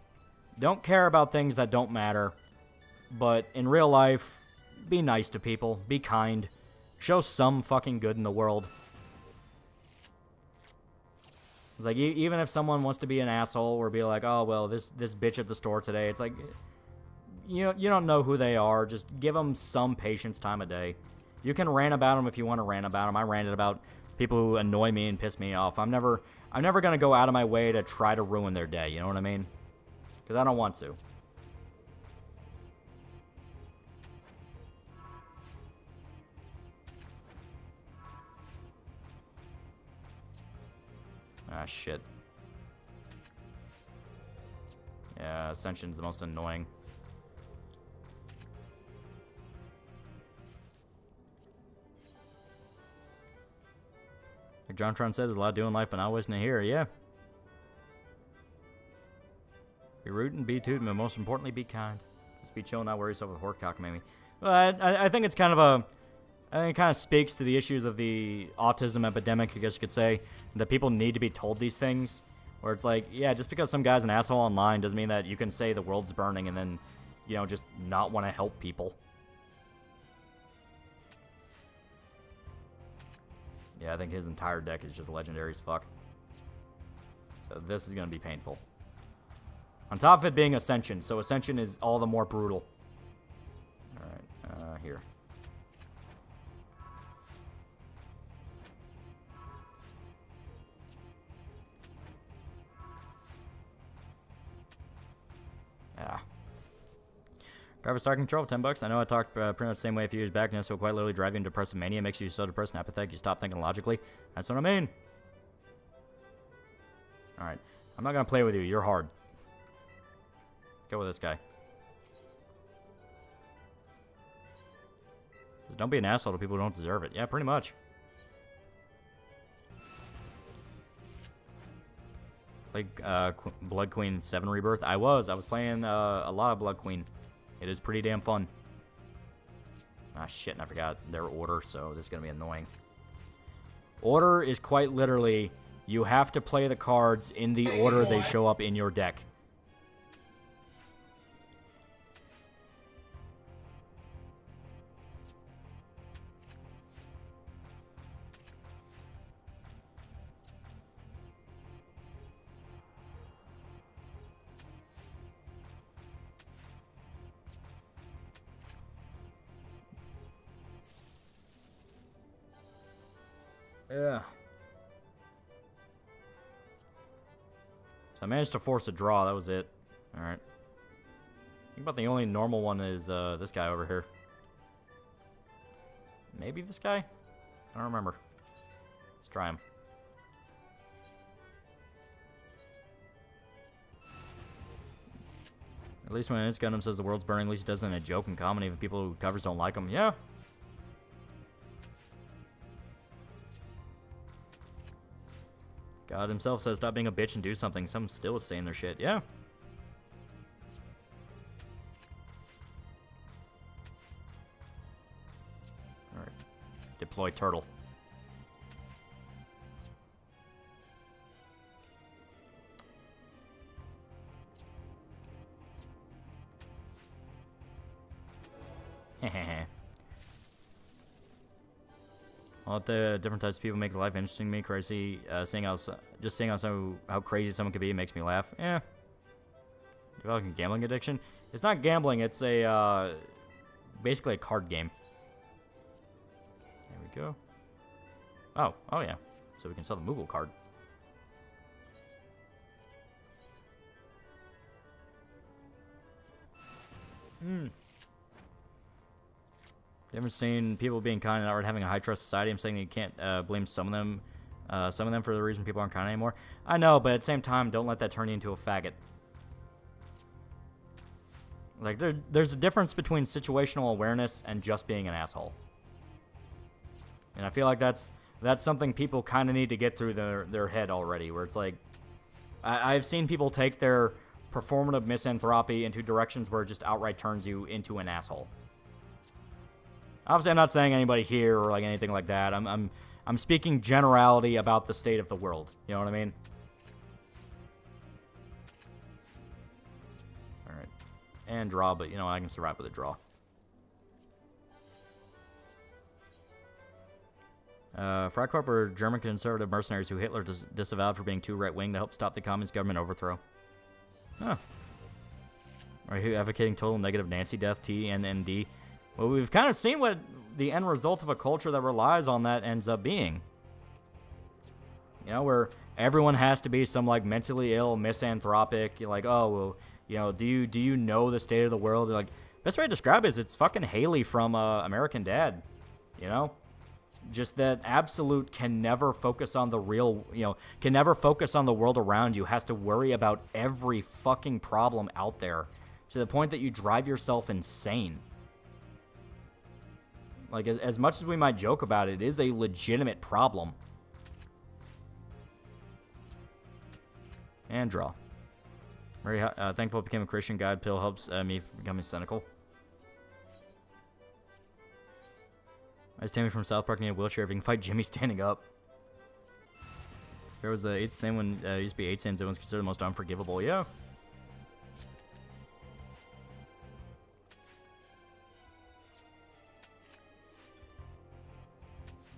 Don't care about things that don't matter, but in real life, be nice to people. Be kind. Show some fucking good in the world. It's like, even if someone wants to be an asshole or be like, oh, well, this bitch at the store today, it's like, you don't know who they are. Just give them some patience time of day. You can rant about them if you want to rant about them. I ranted about people who annoy me and piss me off. I'm never going to go out of my way to try to ruin their day. You know what I mean? Because I don't want to. Ah, shit. Yeah, Ascension's the most annoying. Like John Tron says, there's a lot to do in life, but not wasting it here. Yeah. Be rude and be tootin', but most importantly, be kind. Just be chill, not worry yourself with horsecock, maybe. Well, I think it's kind of a... I think it kind of speaks to the issues of the autism epidemic, I guess you could say, that people need to be told these things. Where it's like, yeah, just because some guy's an asshole online doesn't mean that you can say the world's burning and then, you know, just not want to help people. Yeah, I think his entire deck is just legendary as fuck. So this is going to be painful. On top of it being Ascension, so Ascension is all the more brutal. Alright, here. Yeah. Driver star control, $10. I know I talked pretty much the same way a few years back, and so quite literally drive you into depressive mania makes you so depressed and apathetic you stop thinking logically. That's what I mean. Alright. I'm not going to play with you. You're hard. Go with this guy. Just don't be an asshole to people who don't deserve it. Yeah, pretty much. Played Blood Queen 7 Rebirth. I was playing a lot of Blood Queen. It is pretty damn fun. Ah, shit, and I forgot their order, so this is going to be annoying. Order is quite literally, you have to play the cards in the order they show up in your deck. Yeah. So I managed to force a draw. That was it. Alright. I think about the only normal one is this guy over here. Maybe this guy? I don't remember. Let's try him. At least when it's Gundam says the world's burning, at least he does it in a joke and comedy if people who covers don't like him. Yeah. God himself says stop being a bitch and do something. Some still is saying their shit. Yeah. Alright. Deploy turtle. Hehehe. Well, the different types of people make life interesting to me. Crazy, seeing how crazy someone could be makes me laugh. Yeah. Developing a gambling addiction. It's not gambling. It's a basically a card game. There we go. Oh yeah. So we can sell the Moogle card. Difference between people being kind and not having a high trust society. I'm saying that you can't blame some of them for the reason people aren't kind anymore. I know, but at the same time, don't let that turn you into a faggot. Like, there's a difference between situational awareness and just being an asshole. And I feel like that's something people kind of need to get through their head already, where it's like, I've seen people take their performative misanthropy into directions where it just outright turns you into an asshole. Obviously, I'm not saying anybody here or like anything like that. I'm speaking generality about the state of the world. You know what I mean? All right, and draw, but you know I can survive with a draw. Freikorp are German conservative mercenaries who Hitler disavowed for being too right-wing to help stop the communist government overthrow. Huh. Are you advocating total negative Nazi death, TNND? Well, we've kind of seen what the end result of a culture that relies on that ends up being. You know, where everyone has to be some, like, mentally ill, misanthropic, you're like, oh, well, you know, do you know the state of the world? Like, best way to describe it is it's fucking Haley from American Dad, you know? Just that absolute can never focus on the real, you know, can never focus on the world around you, has to worry about every fucking problem out there to the point that you drive yourself insane. Like, as much as we might joke about it, it is a legitimate problem. And draw. Very thankful I became a Christian. God pill helps me becoming cynical. I was Tammy from South Park in a wheelchair. If you can fight Jimmy standing up. There was a 8th sin when used to be 8 sins. It was considered the most unforgivable. Yeah.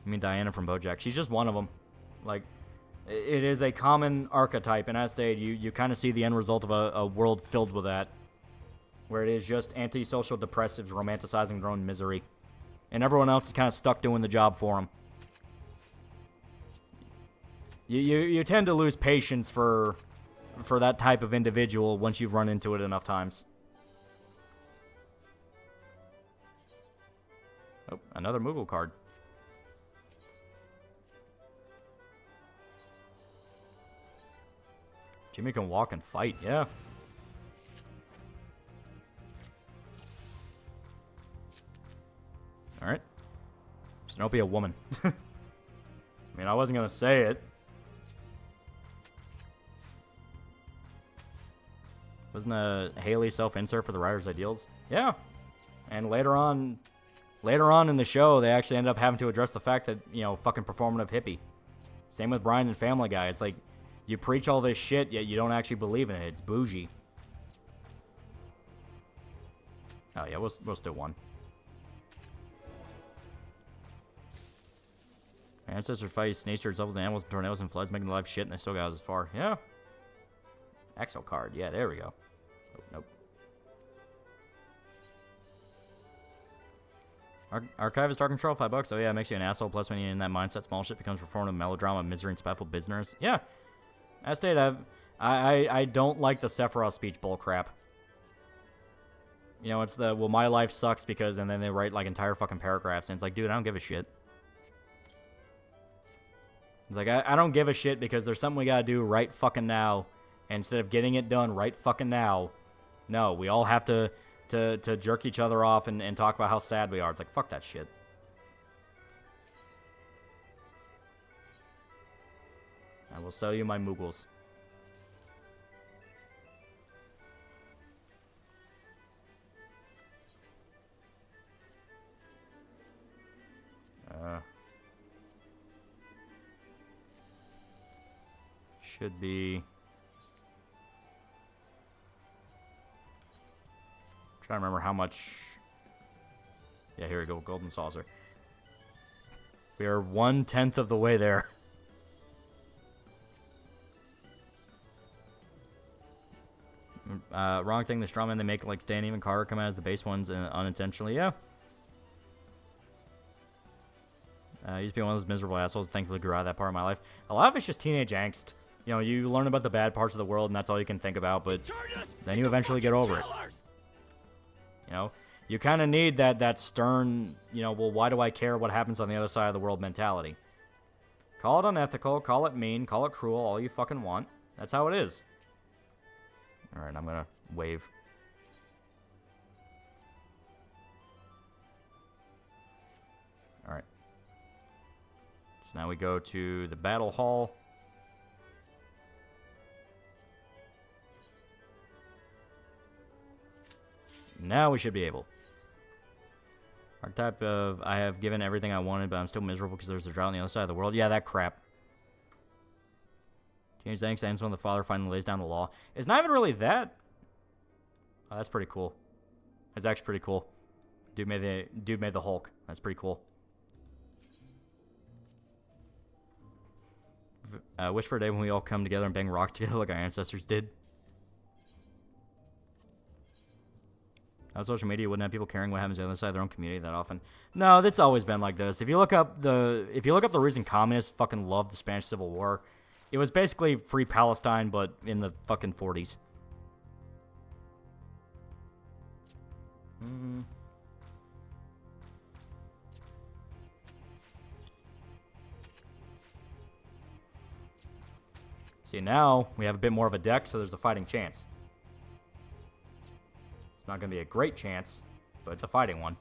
I mean Diana from BoJack. She's just one of them. Like, it is a common archetype, and as stated, you kind of see the end result of a world filled with that, where it is just antisocial depressives romanticizing their own misery, and everyone else is kind of stuck doing the job for them. You tend to lose patience for that type of individual once you've run into it enough times. Oh, another Moogle card. Jimmy can walk and fight, yeah. Alright. Just don't be a woman. I mean, I wasn't going to say it. Wasn't a Haley self-insert for the writer's ideals? Yeah. And later on in the show, they actually ended up having to address the fact that, you know, fucking performative hippie. Same with Brian and Family Guy. It's like, you preach all this shit, yet you don't actually believe in it. It's bougie. Oh, yeah, we'll still won. Ancestors fight nature itself with animals and tornadoes and floods, making the life shit, and they still got us as far. Yeah. Exo card. Yeah, there we go. Oh, nope. Archivist Dark Control, $5. Oh, yeah, it makes you an asshole. Plus, when you're in that mindset, small shit becomes performative melodrama, misery, and spiteful business. Yeah. As stated, I don't like the Sephiroth speech bullcrap. You know, it's the, well, my life sucks because, and then they write, like, entire fucking paragraphs, and it's like, dude, I don't give a shit. It's like, I don't give a shit because there's something we gotta do right fucking now, and instead of getting it done right fucking now, no, we all have to jerk each other off and talk about how sad we are. It's like, fuck that shit. I will sell you my Moogles. Should be... Trying to remember how much... Yeah, here we go, Golden Saucer. We are 1/10 of the way there. Wrong thing, the strawman they make like Stan even Carter come out as the base ones unintentionally. Yeah. I used to be one of those miserable assholes. Thankfully grew out of that part of my life. A lot of it's just teenage angst. You know, you learn about the bad parts of the world and that's all you can think about, but then you eventually get over it. You know, you kind of need that stern, you know, well, why do I care what happens on the other side of the world mentality? Call it unethical, call it mean, call it cruel, all you fucking want. That's how it is. Alright, I'm gonna wave. So now we go to the battle hall. Now we should be able. Archetype of, I have given everything I wanted, but I'm still miserable because there's a drought on the other side of the world. Yeah, that crap. Teenage angst ends when the father finally lays down the law. It's not even really that. Oh, that's pretty cool. That's actually pretty cool. Dude made the Hulk. That's pretty cool. Wish for a day when we all come together and bang rocks together like our ancestors did. On social media, you wouldn't have people caring what happens on the other side of their own community that often. No, that's always been like this. If you look up the reason communists fucking loved the Spanish Civil War, it was basically free Palestine, but in the fucking 40s. See, now we have a bit more of a deck, so there's a fighting chance. It's not going to be a great chance, but it's a fighting one.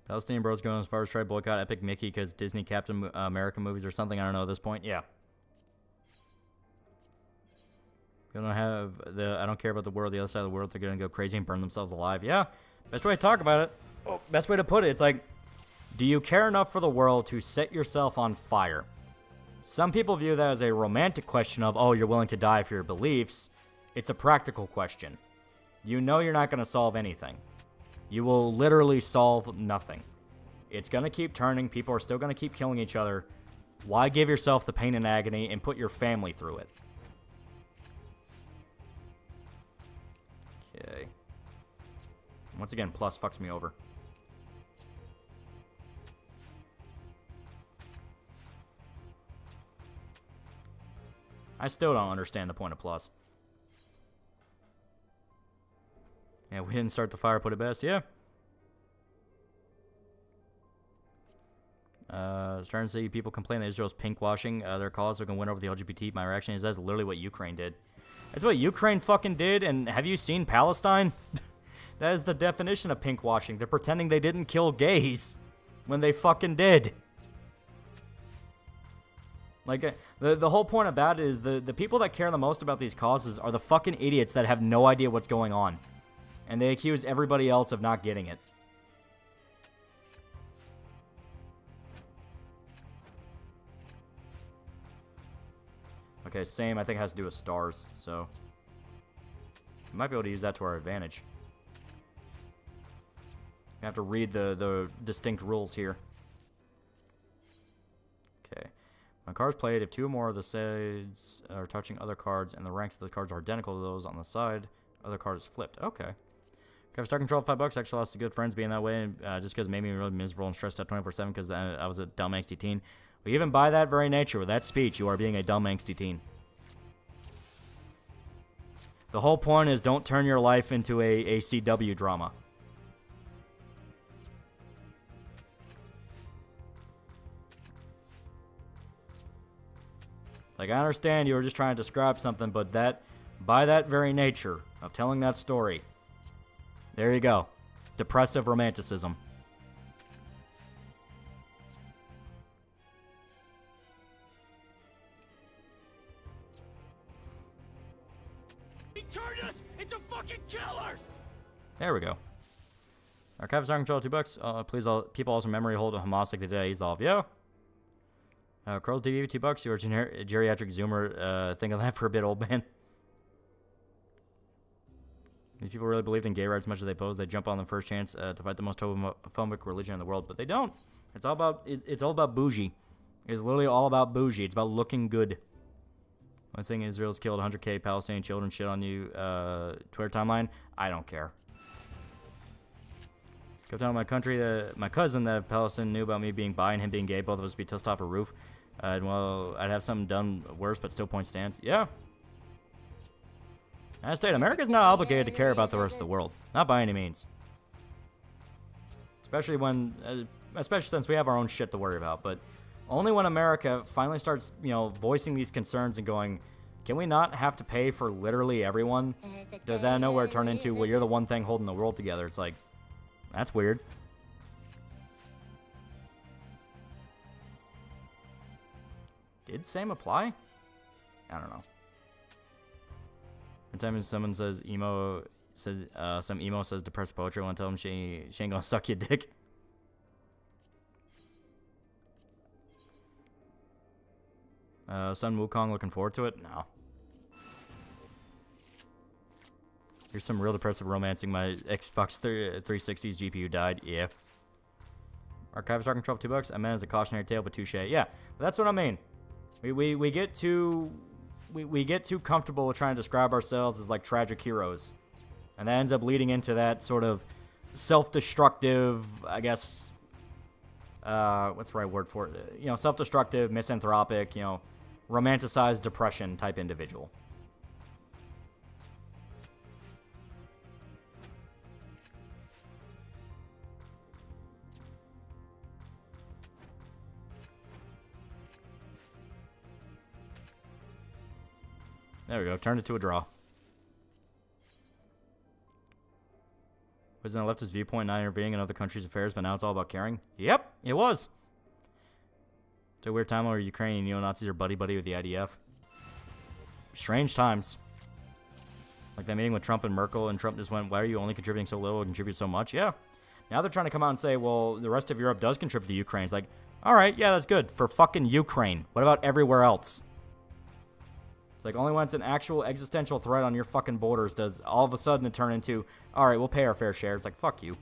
Palestinian bros going as far as try to boycott Epic Mickey because Disney Captain America movies or something. I don't know at this point. Yeah. You don't have the. I don't care about the world. The other side of the world, they're gonna go crazy and burn themselves alive. Yeah. Best way to talk about it. Oh, best way to put it. It's like, do you care enough for the world to set yourself on fire? Some people view that as a romantic question of, oh, you're willing to die for your beliefs. It's a practical question. You know you're not gonna solve anything. You will literally solve nothing. It's going to keep turning. People are still going to keep killing each other. Why give yourself the pain and agony and put your family through it? Okay. Once again, plus fucks me over. I still don't understand the point of plus. Yeah, we didn't start the fire, put it best. Yeah. Starting to see people complain that Israel's pinkwashing their cause so they can win over the LGBT. My reaction is that's literally what Ukraine did. That's what Ukraine fucking did. And have you seen Palestine? That is the definition of pinkwashing. They're pretending they didn't kill gays when they fucking did. Like, the whole point about it is the people that care the most about these causes are the fucking idiots that have no idea what's going on. And they accuse everybody else of not getting it. Okay, same. I think it has to do with stars, so we might be able to use that to our advantage. You have to read the distinct rules here. Okay. When a card's played, if two or more of the sides are touching other cards and the ranks of the cards are identical to those on the side, other card is flipped. Okay. Okay, for Star Control, $5. Actually lost to good friends being that way, just because it made me really miserable and stressed out 24/7 because I was a dumb angsty teen. But even by that very nature, with that speech, you are being a dumb angsty teen. The whole point is don't turn your life into a CW drama. Like, I understand you were just trying to describe something, but that, by that very nature of telling that story, there you go. Depressive romanticism. He turned us into fucking killers! There we go. Archive Star Control, $2. Please, keep also memory hold of Hamas like the day he's off. Yeah. Curls DV, $2. You're a geriatric zoomer. Think of that for a bit, old man. These people really believed in gay rights as much as they pose. They jump on the first chance to fight the most homophobic religion in the world, but they don't. It's all about it's all about bougie. It's literally all about bougie. It's about looking good. One thing, Israel's killed 100K Palestinian children. Shit on you. Twitter timeline. I don't care. Go down to my country. My cousin that Palestine knew about me being bi and him being gay. Both of us be tossed off a roof. Well, I'd have something done worse, but still point stands. Yeah. As stated, America's not obligated to care about the rest of the world. Not by any means. Especially since we have our own shit to worry about. But Only when America finally starts, voicing these concerns and going, can we not have to pay for literally everyone? Does that nowhere turn into, well, you're the one thing holding the world together? It's like, that's weird. Did same apply? I don't know. Every time someone says some emo says depressed poetry, I want to tell him she ain't gonna suck your dick. Sun Wukong looking forward to it? No. Here's some real depressive romancing. My Xbox 360's GPU died. Yeah. Archive talking trouble $2. I meant as a cautionary tale, but touche. Yeah, but that's what I mean. We get too comfortable with trying to describe ourselves as like tragic heroes, and that ends up leading into that sort of self-destructive, I guess. What's the right word for it? Self-destructive, misanthropic, romanticized depression type individual. There we go. Turned it to a draw. Wasn't a leftist viewpoint not intervening in other countries' affairs, but now it's all about caring? Yep, it was. It's a weird time where Ukraine and neo-Nazis are buddy-buddy with the IDF. Strange times. Like that meeting with Trump and Merkel, and Trump just went, why are you only contributing so little and contribute so much? Yeah. Now they're trying to come out and say, well, the rest of Europe does contribute to Ukraine. It's like, all right, yeah, that's good. For fucking Ukraine. What about everywhere else? It's like only when it's an actual existential threat on your fucking borders does all of a sudden it turn into, all right, we'll pay our fair share. It's like, fuck you.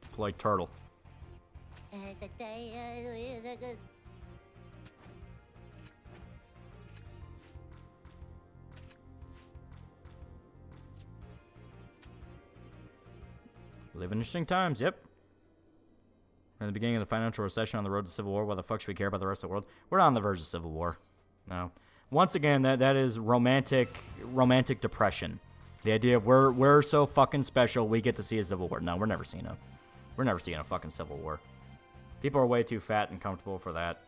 Deploy turtle. Live in interesting times, yep. We're in the beginning of the financial recession on the road to civil war. Why the fuck should we care about the rest of the world? We're not on the verge of civil war. No. Once again, that is romantic depression. The idea of we're so fucking special we get to see a civil war. No, we're never seeing a fucking civil war. People are way too fat and comfortable for that.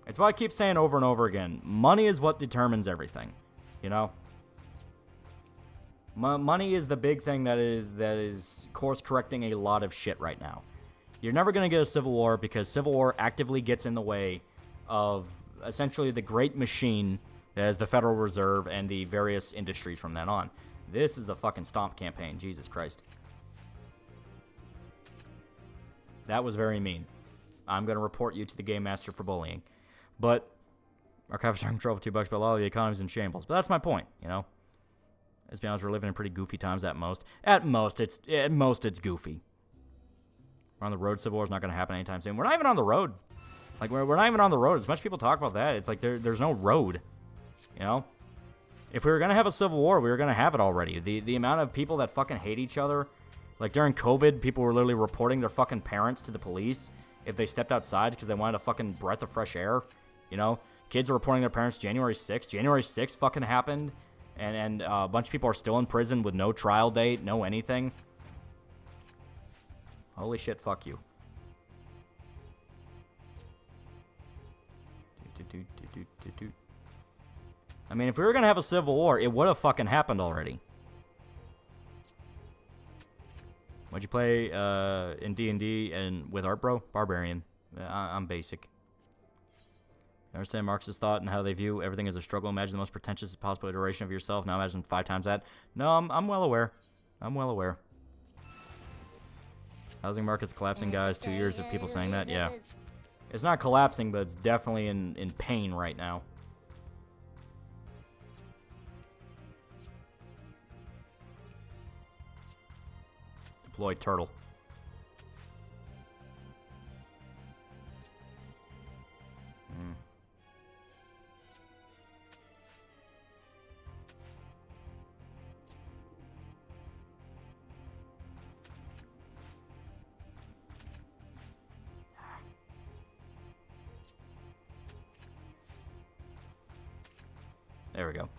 It's why I keep saying over and over again, money is what determines everything. Money is the big thing that is course correcting a lot of shit right now. You're never going to get a civil war because civil war actively gets in the way of essentially the great machine that is the Federal Reserve and the various industries from then on. This is the fucking stomp campaign. Jesus Christ. That was very mean. I'm going to report you to the Game Master for bullying. But Archive starting control for $2, but a lot of the economy's in shambles. But that's my point, Let's be honest, we're living in pretty goofy times at most. At most, it's goofy. We're on the road. Civil War is not going to happen anytime soon. We're not even on the road. Like, we're not even on the road. As much people talk about that, it's like there's no road. If we were going to have a civil war, we were going to have it already. The amount of people that fucking hate each other. Like, during COVID, people were literally reporting their fucking parents to the police if they stepped outside because they wanted a fucking breath of fresh air. Kids are reporting their parents January 6th. January 6th fucking happened. And a bunch of people are still in prison with no trial date, no anything. Holy shit, fuck you. I mean, if we were going to have a civil war, it would have fucking happened already. What'd you play in D&D and with Art Bro? Barbarian. I'm basic. I understand Marx's thought and how they view everything as a struggle. Imagine the most pretentious possible iteration of yourself. Now imagine 5 times that. No, I'm well aware. I'm well aware. Housing market's collapsing, guys. 2 years of people saying that. Yeah. It's not collapsing, but it's definitely in pain right now. Deploy turtle. There we go.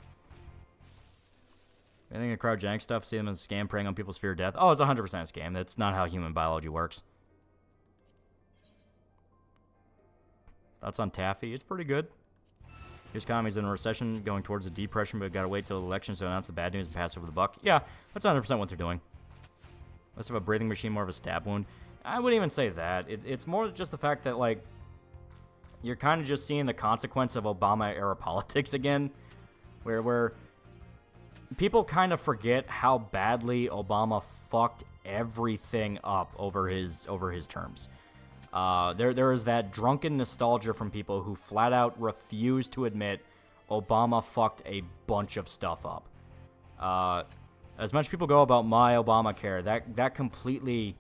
Anything in cryogenic stuff, see them as a scam preying on people's fear of death. Oh, it's 100% a scam. That's not how human biology works. Thoughts on Taffy? It's pretty good. His economy's in a recession, going towards a depression, but gotta wait till the election to announce the bad news and pass over the buck. Yeah, that's 100% what they're doing. Less of a breathing machine, more of a stab wound. I wouldn't even say that. It's more just the fact that, like, you're kind of just seeing the consequence of Obama-era politics again, where people kind of forget how badly Obama fucked everything up over his terms. There is that drunken nostalgia from people who flat out refuse to admit Obama fucked a bunch of stuff up. As much people go about my Obamacare, that completely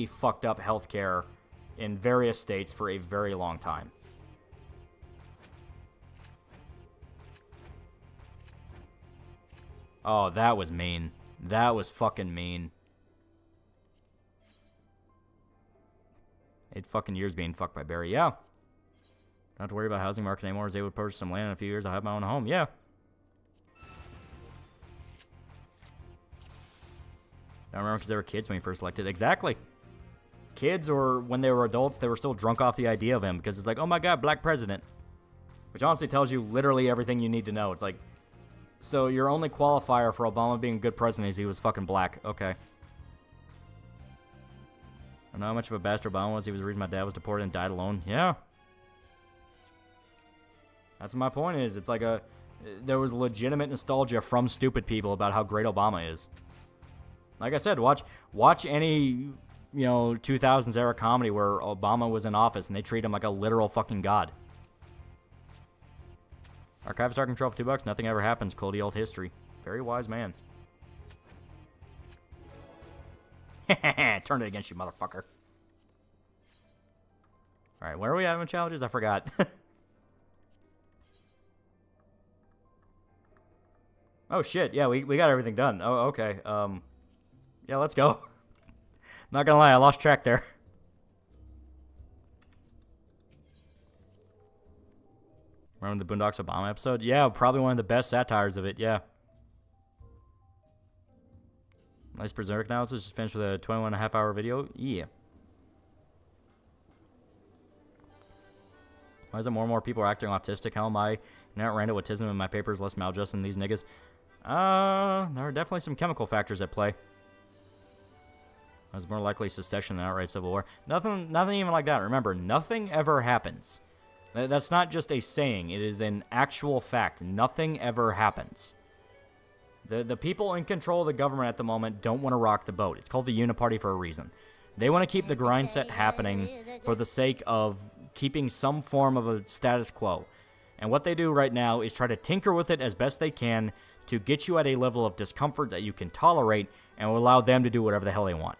fucked up healthcare in various states for a very long time. Oh, that was mean. That was fucking mean. 8 fucking years being fucked by Barry. Yeah. Don't have to worry about housing market anymore. I was able to purchase some land in a few years. I'll have my own home. Yeah. I remember because they were kids when he first elected. Exactly. Kids, or when they were adults, they were still drunk off the idea of him because it's like, oh my god, black president. Which honestly tells you literally everything you need to know. It's like, so your only qualifier for Obama being a good president is he was fucking black. Okay. I know how much of a bastard Obama was. He was the reason my dad was deported and died alone. Yeah. That's what my point is. It's like there was legitimate nostalgia from stupid people about how great Obama is. Like I said, watch any, 2000s era comedy where Obama was in office and they treat him like a literal fucking god. Archive Star Control for $2. Nothing ever happens. Cold old history. Very wise man. Turn it against you, motherfucker. Alright, where are we at with challenges? I forgot. Oh, shit. Yeah, we got everything done. Oh, okay. Yeah, let's go. Not gonna lie, I lost track there. Remember the Boondocks Obama episode? Yeah, probably one of the best satires of it, yeah. Nice Berserk analysis. Just finished with a 21.5-hour video. Yeah. Why is it more and more people are acting autistic? How am I not random autism in my papers less maladjusted than these niggas? There are definitely some chemical factors at play. There's more likely secession than outright civil war. Nothing even like that. Remember, nothing ever happens. That's not just a saying. It is an actual fact. Nothing ever happens. The people in control of the government at the moment don't want to rock the boat. It's called the Uniparty for a reason. They want to keep the grind set happening for the sake of keeping some form of a status quo. And what they do right now is try to tinker with it as best they can to get you at a level of discomfort that you can tolerate and will allow them to do whatever the hell they want.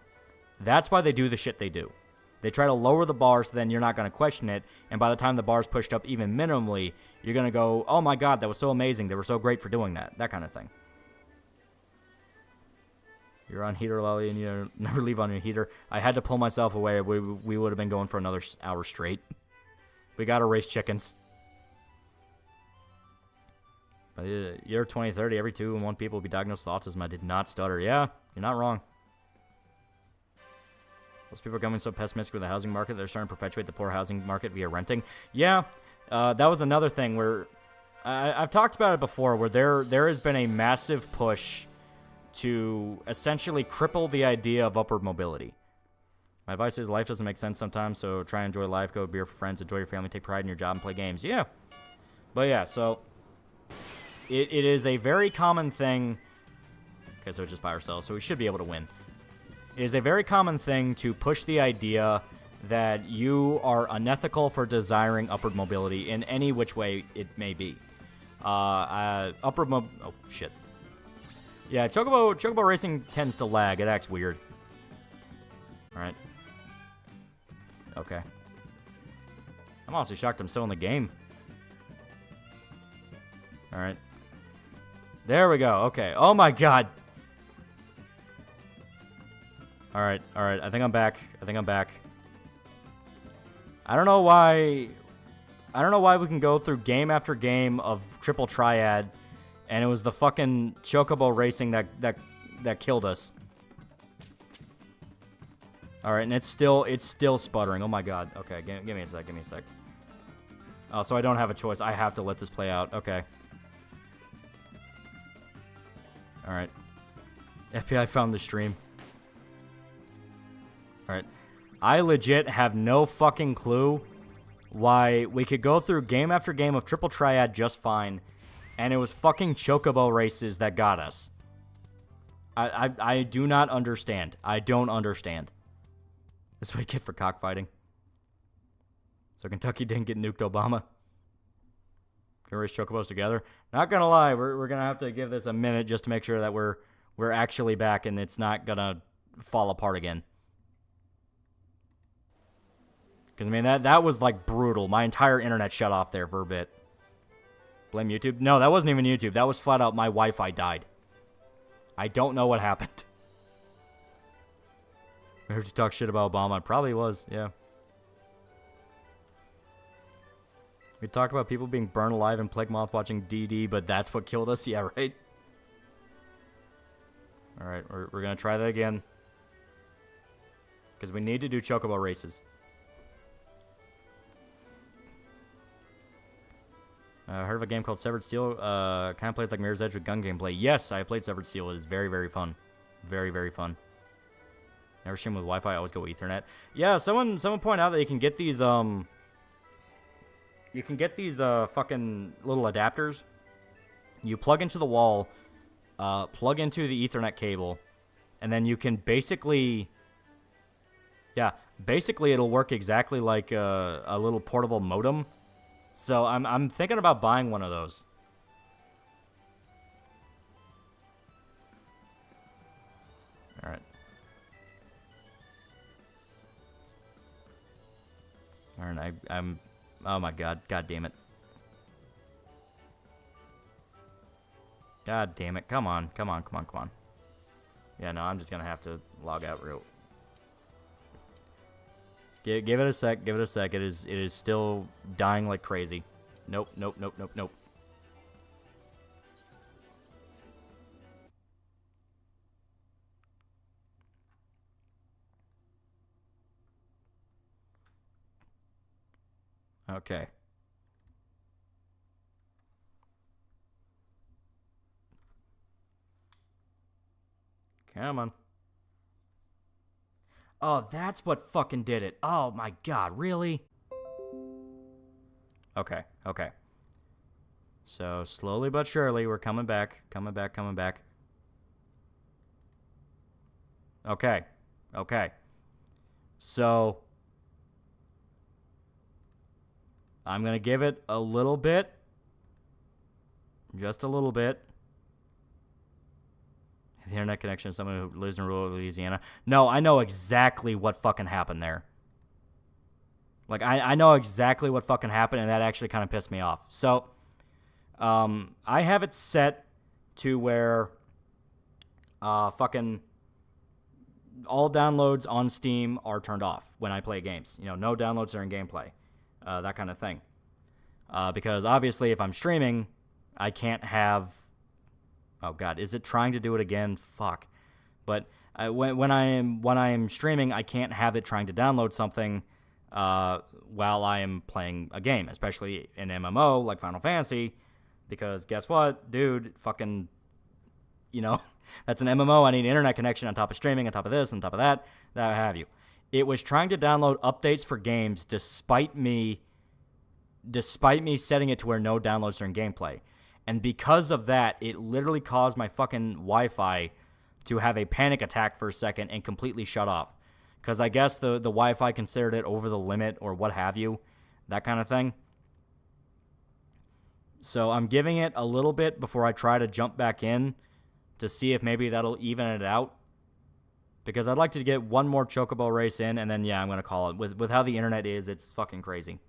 That's why they do the shit they do. They try to lower the bar so then you're not going to question it, and by the time the bar's pushed up even minimally, you're going to go, oh my god, that was so amazing, they were so great for doing that. That kind of thing. You're on heater, Lolly, and you never leave on your heater. I had to pull myself away. We would have been going for another hour straight. We got to raise chickens. By the year 2030, every 2 in 1 people will be diagnosed with autism. I did not stutter. Yeah, you're not wrong. Those people are becoming so pessimistic with the housing market, they're starting to perpetuate the poor housing market via renting. Yeah, that was another thing where I've talked about it before, where there has been a massive push to essentially cripple the idea of upward mobility. My advice is life doesn't make sense sometimes, so try and enjoy life, go beer for friends, enjoy your family, take pride in your job, and play games. Yeah. But yeah, so it is a very common thing. Okay, so it's just by ourselves, so we should be able to win. It is a very common thing to push the idea that you are unethical for desiring upward mobility in any which way it may be. Oh, shit. Yeah, Chocobo Racing tends to lag. It acts weird. Alright. Okay. I'm honestly shocked I'm still in the game. Alright. There we go. Okay. Oh my god. Alright, alright. I think I'm back. I don't know why we can go through game after game of triple triad And it was the fucking chocobo racing that killed us. All right, and it's still sputtering. Oh my god. Okay, give me a sec. Give me a sec. Oh, so I don't have a choice. I have to let this play out. Okay. All right. FBI found the stream. All right. I legit have no fucking clue why we could go through game after game of Triple Triad just fine, and it was fucking chocobo races that got us. I do not understand. I don't understand. This is what you get for cockfighting. So Kentucky didn't get nuked Obama. Can we race chocobos together? Not gonna lie, we're gonna have to give this a minute just to make sure that we're actually back and it's not gonna fall apart again. Because I mean that was like brutal. My entire internet shut off there for a bit. Blame YouTube? No, that wasn't even YouTube. That was flat out my Wi-Fi died. I don't know what happened. I heard you talk shit about Obama. It probably was, yeah. We talk about people being burned alive in Plague Moth watching DD, but that's what killed us? Yeah, right? Alright, we're going to try that again. Because we need to do chocobo races. Heard of a game called Severed Steel? Kind of plays like Mirror's Edge with gun gameplay. Yes, I played Severed Steel. It is very, very fun. Very, very fun. Never stream with Wi-Fi. I always go Ethernet. Yeah, someone pointed out that you can get these fucking little adapters. You plug into the wall, plug into the Ethernet cable, and then you can basically, yeah, basically it'll work exactly like a little portable modem. So I'm thinking about buying one of those. All right. All right, I'm oh my god, god damn it. God damn it. Come on. Yeah, no, I'm just going to have to log out real. Give it a sec. It is still dying like crazy. Nope. Okay. Come on. Oh, that's what fucking did it. Oh my god, really? Okay. So, slowly but surely, we're coming back. Okay. So, I'm going to give it a little bit. Just a little bit. The internet connection of someone who lives in rural Louisiana. No, I know exactly what fucking happened there. Like, I know exactly what fucking happened, and that actually kind of pissed me off. So, I have it set to where fucking all downloads on Steam are turned off when I play games. You know, no downloads during gameplay. That kind of thing. Because obviously if I'm streaming, I can't have... Oh god, is it trying to do it again? Fuck. But when I am streaming, I can't have it trying to download something while I am playing a game, especially an MMO like Final Fantasy, because guess what, dude, fucking, you know, that's an MMO. I need an internet connection on top of streaming, on top of this, on top of that have you. It was trying to download updates for games despite me setting it to where no downloads during gameplay. And because of that, it literally caused my fucking Wi-Fi to have a panic attack for a second and completely shut off. Because I guess the Wi-Fi considered it over the limit or what have you. That kind of thing. So I'm giving it a little bit before I try to jump back in to see if maybe that'll even it out. Because I'd like to get one more Chocobo race in, and then, yeah, I'm going to call it. With how the internet is, it's fucking crazy.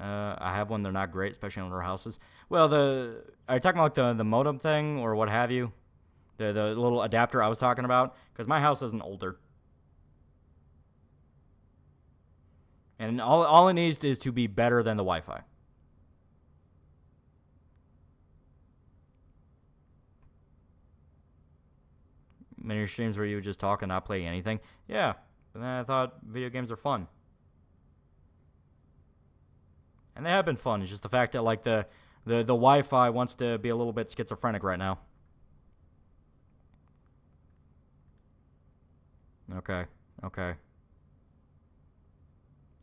I have one. They're not great, especially on our houses. Well, are you talking about the modem thing or what have you? The little adapter I was talking about? Because my house isn't older. And all it needs is to be better than the Wi-Fi. Many streams where you would just talk and not play anything. Yeah, but then I thought video games are fun. And they have been fun. It's just the fact that like the Wi-Fi wants to be a little bit schizophrenic right now. Okay.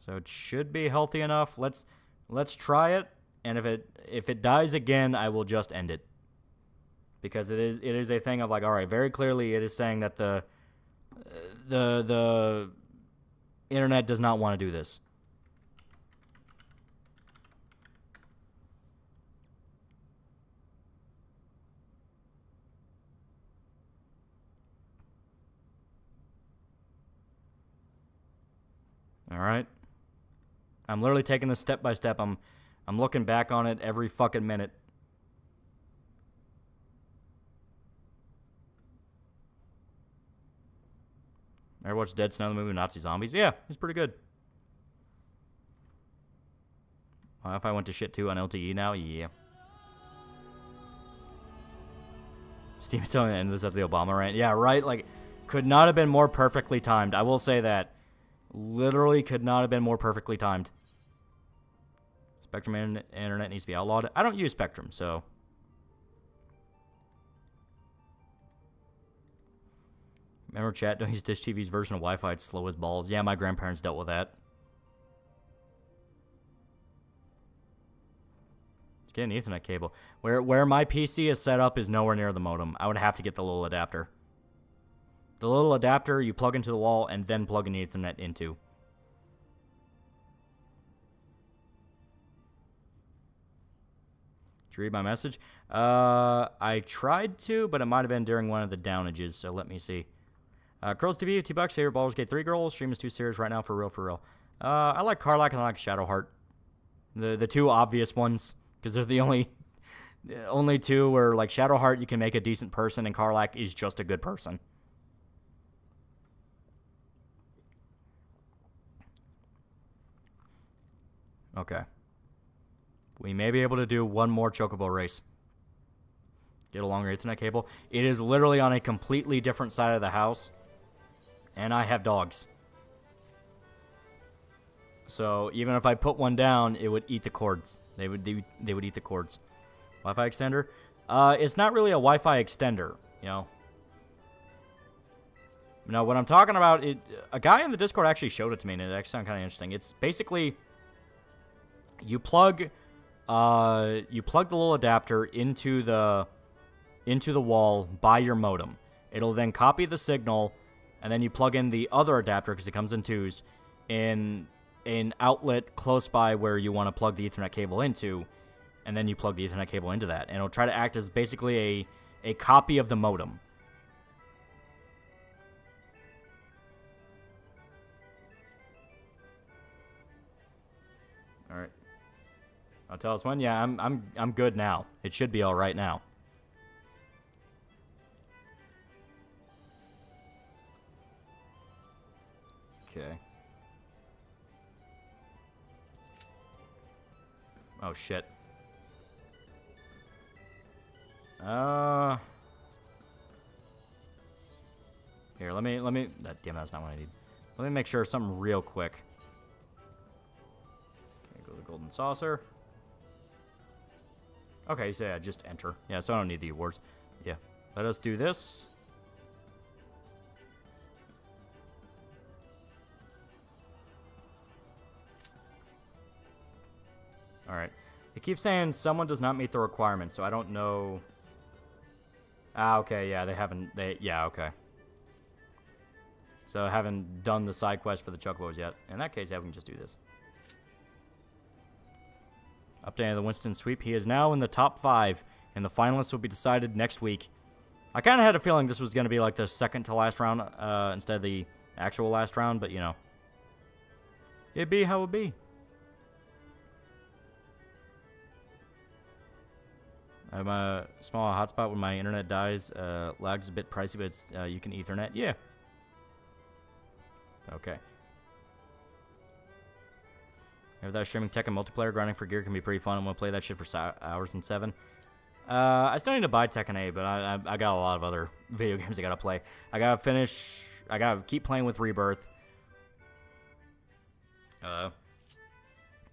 So it should be healthy enough. Let's try it, and if it dies again, I will just end it. Because it is a thing of like, all right, very clearly it is saying that the internet does not want to do this. All right. I'm literally taking this step by step. I'm looking back on it every fucking minute. Ever watched Dead Snow, the movie Nazi Zombies? Yeah, it's pretty good. If I went to shit too on LTE now, yeah. Steve's telling me to end this at the Obama rant. Yeah, right? Like, could not have been more perfectly timed. I will say that. Literally could not have been more perfectly timed. Spectrum internet needs to be outlawed. I don't use Spectrum, so. Remember chat, don't use Dish TV's version of Wi-Fi. It's slow as balls. Yeah, my grandparents dealt with that. Get an Ethernet cable. Where my PC is set up is nowhere near the modem. I would have to get the little adapter. The little adapter you plug into the wall and then plug an Ethernet into. Did you read my message? I tried to, but it might have been during one of the downages, so let me see. Curls TV, $2. Favorite Baldur's Gate 3 girl. Stream is too serious right now, for real. I like Karlach and I like Shadowheart. The two obvious ones, because they're the only two where, like, Shadowheart you can make a decent person, and Karlach is just a good person. Okay. We may be able to do one more Chocobo race. Get a longer Ethernet cable. It is literally on a completely different side of the house. And I have dogs. So even if I put one down, it would eat the cords. They would eat the cords. Wi-Fi extender? It's not really a Wi-Fi extender, you know. No, what I'm talking about, a guy in the Discord actually showed it to me, and it actually sounded kind of interesting. It's basically... You plug the little adapter into the wall by your modem. It'll then copy the signal, and then you plug in the other adapter, because it comes in twos, in an outlet close by where you want to plug the Ethernet cable into, and then you plug the Ethernet cable into that. And it'll try to act as basically a copy of the modem. All right. I'll tell us when. Yeah, I'm good now. It should be all right now. Okay. Oh shit. Here, let me damn, that's not what I need. Let me make sure something real quick. Okay, go to the golden saucer. Okay, so yeah, just enter. Yeah, so I don't need the awards. Yeah. Let us do this. Alright. It keeps saying someone does not meet the requirements, so I don't know. Ah, okay, yeah, yeah, okay. So I haven't done the side quest for the Chocobos yet. In that case, yeah, we can just do this. Updating the Winston sweep. He is now in the top 5, and the finalists will be decided next week. I kind of had a feeling this was going to be like the second to last round instead of the actual last round, but you know. It be how it be. I have a small hotspot when my internet dies. Lag's a bit pricey, but it's, you can Ethernet. Yeah. Okay. If that streaming tech and multiplayer, grinding for gear can be pretty fun. I'm gonna play that shit for hours and 7. I still need to buy Tekken 8, but I got a lot of other video games I gotta play. I gotta keep playing with Rebirth.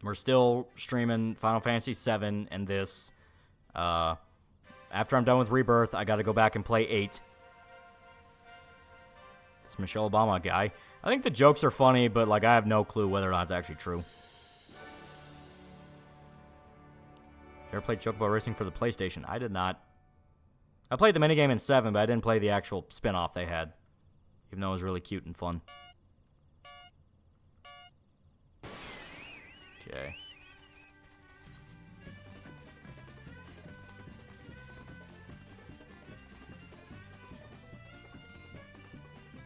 We're still streaming Final Fantasy 7 and this. After I'm done with Rebirth, I gotta go back and play 8. This Michelle Obama guy. I think the jokes are funny, but like I have no clue whether or not it's actually true. You ever played Chocobo Racing for the PlayStation? I did not. I played the minigame in 7, but I didn't play the actual spin-off they had. Even though it was really cute and fun. Okay.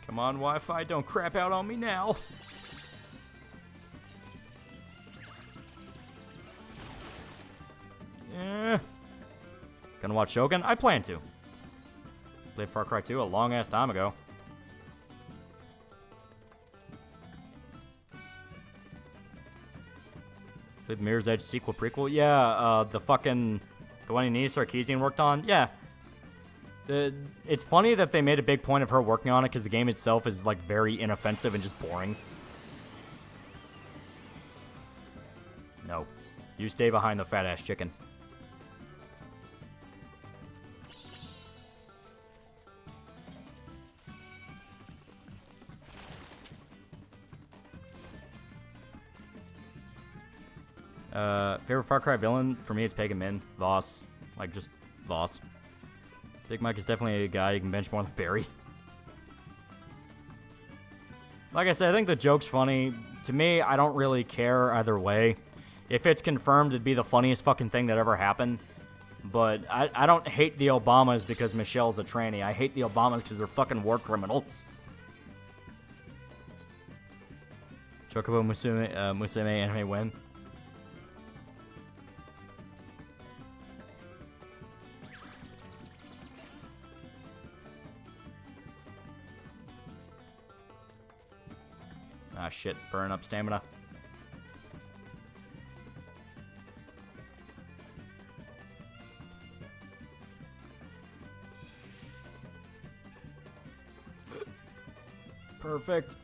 Come on, Wi-Fi, don't crap out on me now. Gonna watch Shogun? I plan to. Played Far Cry 2 a long-ass time ago. Played Mirror's Edge sequel prequel? Yeah, the one Anita Sarkeesian worked on? Yeah. It's funny that they made a big point of her working on it because the game itself is like very inoffensive and just boring. No. You stay behind the fat-ass chicken. Favorite Far Cry villain? For me, it's Pagan Min. Voss. Like, just Voss. Big Mike is definitely a guy you can bench more than Barry. Like I said, I think the joke's funny. To me, I don't really care either way. If it's confirmed, it'd be the funniest fucking thing that ever happened. But I don't hate the Obamas because Michelle's a tranny. I hate the Obamas because they're fucking war criminals. Chocobo Musume anime win. Ah, shit. Burn up stamina. Perfect.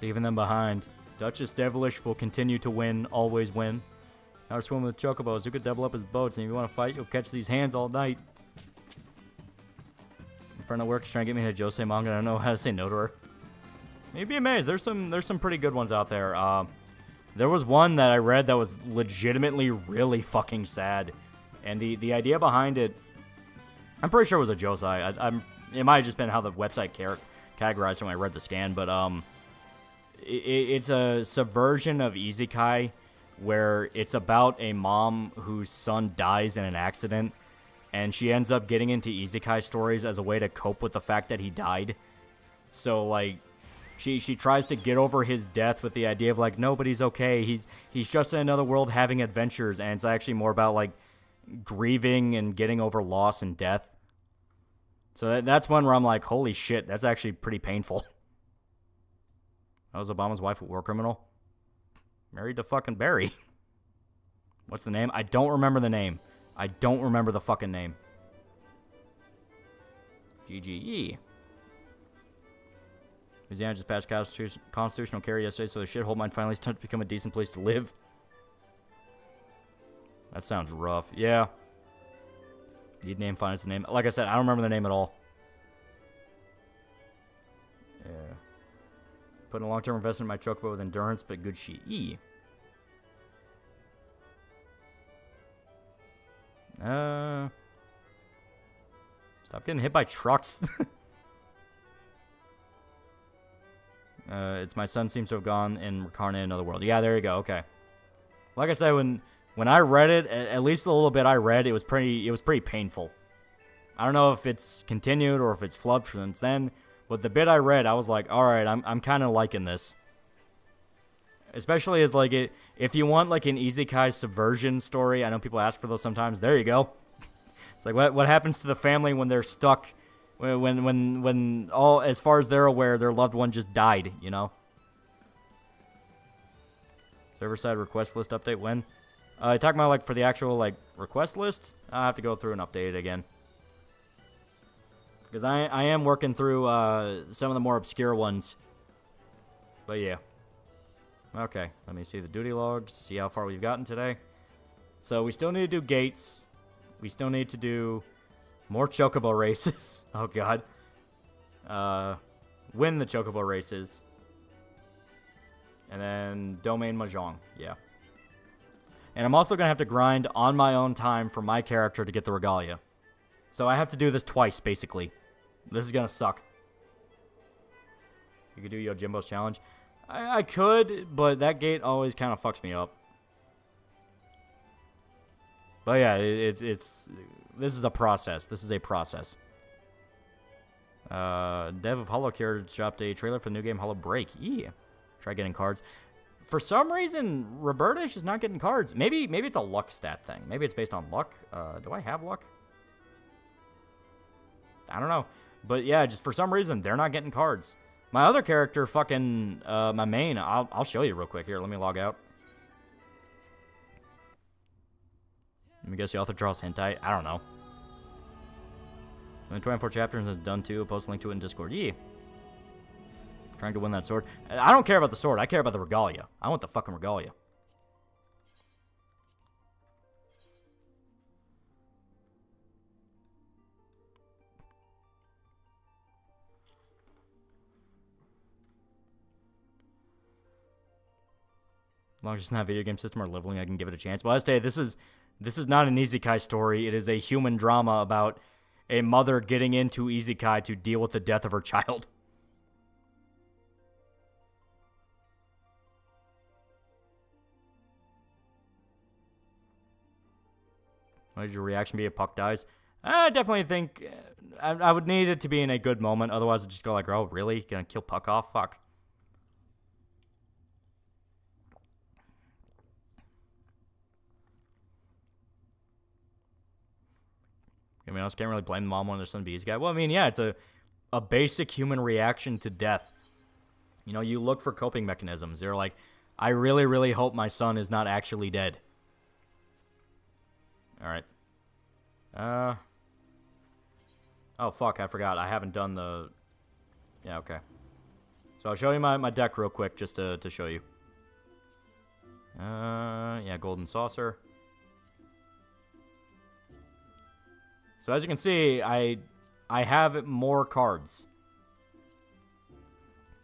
Leaving them behind. Duchess Devilish will continue to win, always win. Now we're swimming with chocobos. Who could double up his boats, and if you want to fight, you'll catch these hands all night. Friend at work is trying to get me to Josei manga. I don't know how to say no to her. You'd be amazed. There's some pretty good ones out there. There was one that I read that was legitimately really fucking sad, and the idea behind it, I'm pretty sure it was a Josei. It might have just been how the website categorized when I read the scan, but it's a subversion of isekai where it's about a mom whose son dies in an accident. And she ends up getting into isekai stories as a way to cope with the fact that he died. So, like, she tries to get over his death with the idea of, like, nobody's okay. He's just in another world having adventures. And it's actually more about, like, grieving and getting over loss and death. So that's one where I'm like, holy shit, that's actually pretty painful. That was Obama's wife, a war criminal. Married to fucking Barry. What's the name? I don't remember the name. I don't remember the fucking name. GGE. Louisiana just passed constitutional carry yesterday, so the shithole might finally start to become a decent place to live. That sounds rough. Yeah. Need name, finance the name. Like I said, I don't remember the name at all. Yeah. Putting a long-term investment in my chocobo with endurance, but good shit. Stop getting hit by trucks. It's my son seems to have gone and reincarnated in another world. Yeah, there you go. Okay. Like I said, when I read it, at least a little bit I read, it was pretty painful. I don't know if it's continued or if it's flubbed since then, but the bit I read, I was like, all right, I'm kind of liking this. Especially as, like, if you want, like, an isekai subversion story, I know people ask for those sometimes. There you go. It's like, what happens to the family when they're stuck When all, as far as they're aware, their loved one just died, you know? Server-side request list update when? You talking about, like, for the actual, like, request list? I'll have to go through and update it again. Because I am working through some of the more obscure ones. But, yeah. Okay, let me see the duty logs, see how far we've gotten today. So, we still need to do gates. We still need to do more chocobo races. Oh, God. Win the chocobo races. And then Domain Mahjong, yeah. And I'm also going to have to grind on my own time for my character to get the regalia. So I have to do this twice, basically. This is going to suck. You could do Yojimbo's challenge. I could, but that gate always kind of fucks me up. But yeah, this is a process. This is a process. Dev of Hollow Cure dropped a trailer for the new game Hollow Break. Yeah. Try getting cards. For some reason, Robertish is not getting cards. Maybe it's a luck stat thing. Maybe it's based on luck. Do I have luck? I don't know. But yeah, just for some reason, they're not getting cards. My other character, fucking, my main, I'll show you real quick. Here, let me log out. Let me guess the author draws hentai. I don't know. Only 24 chapters is done too. Post a link to it in Discord. Yeah. Trying to win that sword. I don't care about the sword. I care about the regalia. I want the fucking regalia. As long as it's not a video game system or leveling, I can give it a chance. Well, I say this is not an isekai story. It is a human drama about a mother getting into isekai to deal with the death of her child. What would your reaction be if Puck dies? I definitely think I would need it to be in a good moment. Otherwise, I'd just go like, oh, really? Gonna kill Puck off? Fuck. I mean, I just can't really blame the mom when their son bees guy. Well, I mean, yeah, it's a basic human reaction to death. You know, you look for coping mechanisms. They're like, I really, really hope my son is not actually dead. All right. Oh, fuck, I forgot. I haven't done the... Yeah, okay. So I'll show you my deck real quick just to show you. Yeah, Golden Saucer. So as you can see, I have more cards.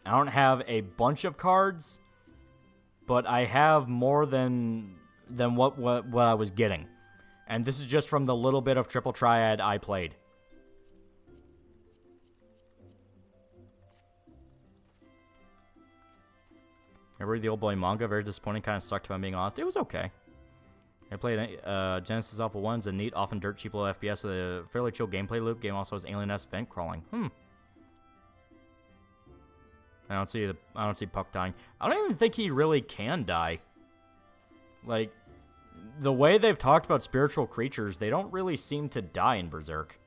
I don't have a bunch of cards, but I have more than what I was getting. And this is just from the little bit of Triple Triad I played. I read the old boy manga. Very disappointing. Kind of sucked if I'm being honest. It was okay. I played Genesis Alpha 1. It's a neat, often dirt cheap little FPS with a fairly chill gameplay loop. Game also has alien-esque vent crawling. I don't see Puck dying. I don't even think he really can die. Like, the way they've talked about spiritual creatures, they don't really seem to die in Berserk.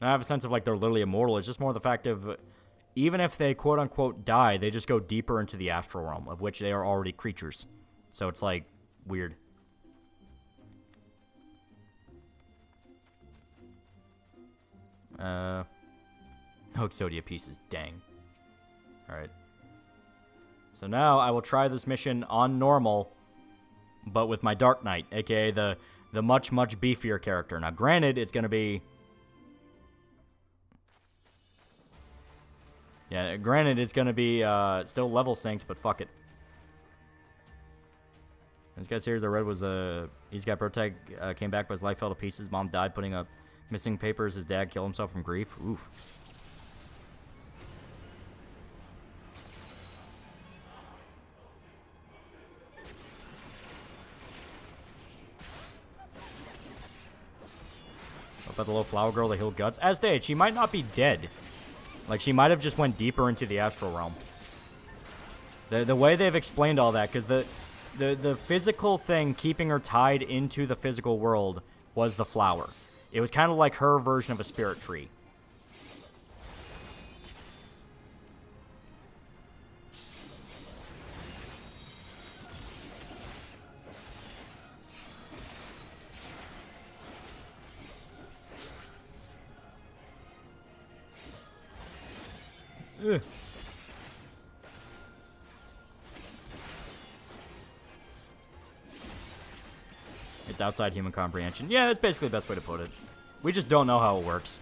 And I have a sense of, like, they're literally immortal. It's just more the fact of, even if they quote-unquote die, they just go deeper into the astral realm, of which they are already creatures. So it's, like, weird. No Exodia pieces, dang. Alright. So now I will try this mission on normal, but with my Dark Knight, aka the much, much beefier character. Now, granted, it's going to be... Yeah, granted, it's going to be still level synced, but fuck it. This guy's series I read was he's got protag, came back, but his life fell to pieces. Mom died putting up missing papers. His dad killed himself from grief. Oof. About the little flower girl that healed guts. As stated, she might not be dead. Like, she might have just went deeper into the astral realm. The way they've explained all that, because the physical thing keeping her tied into the physical world was the flower. It was kind of like her version of a spirit tree. Ugh. It's outside human comprehension. Yeah, that's basically the best way to put it. We just don't know how it works.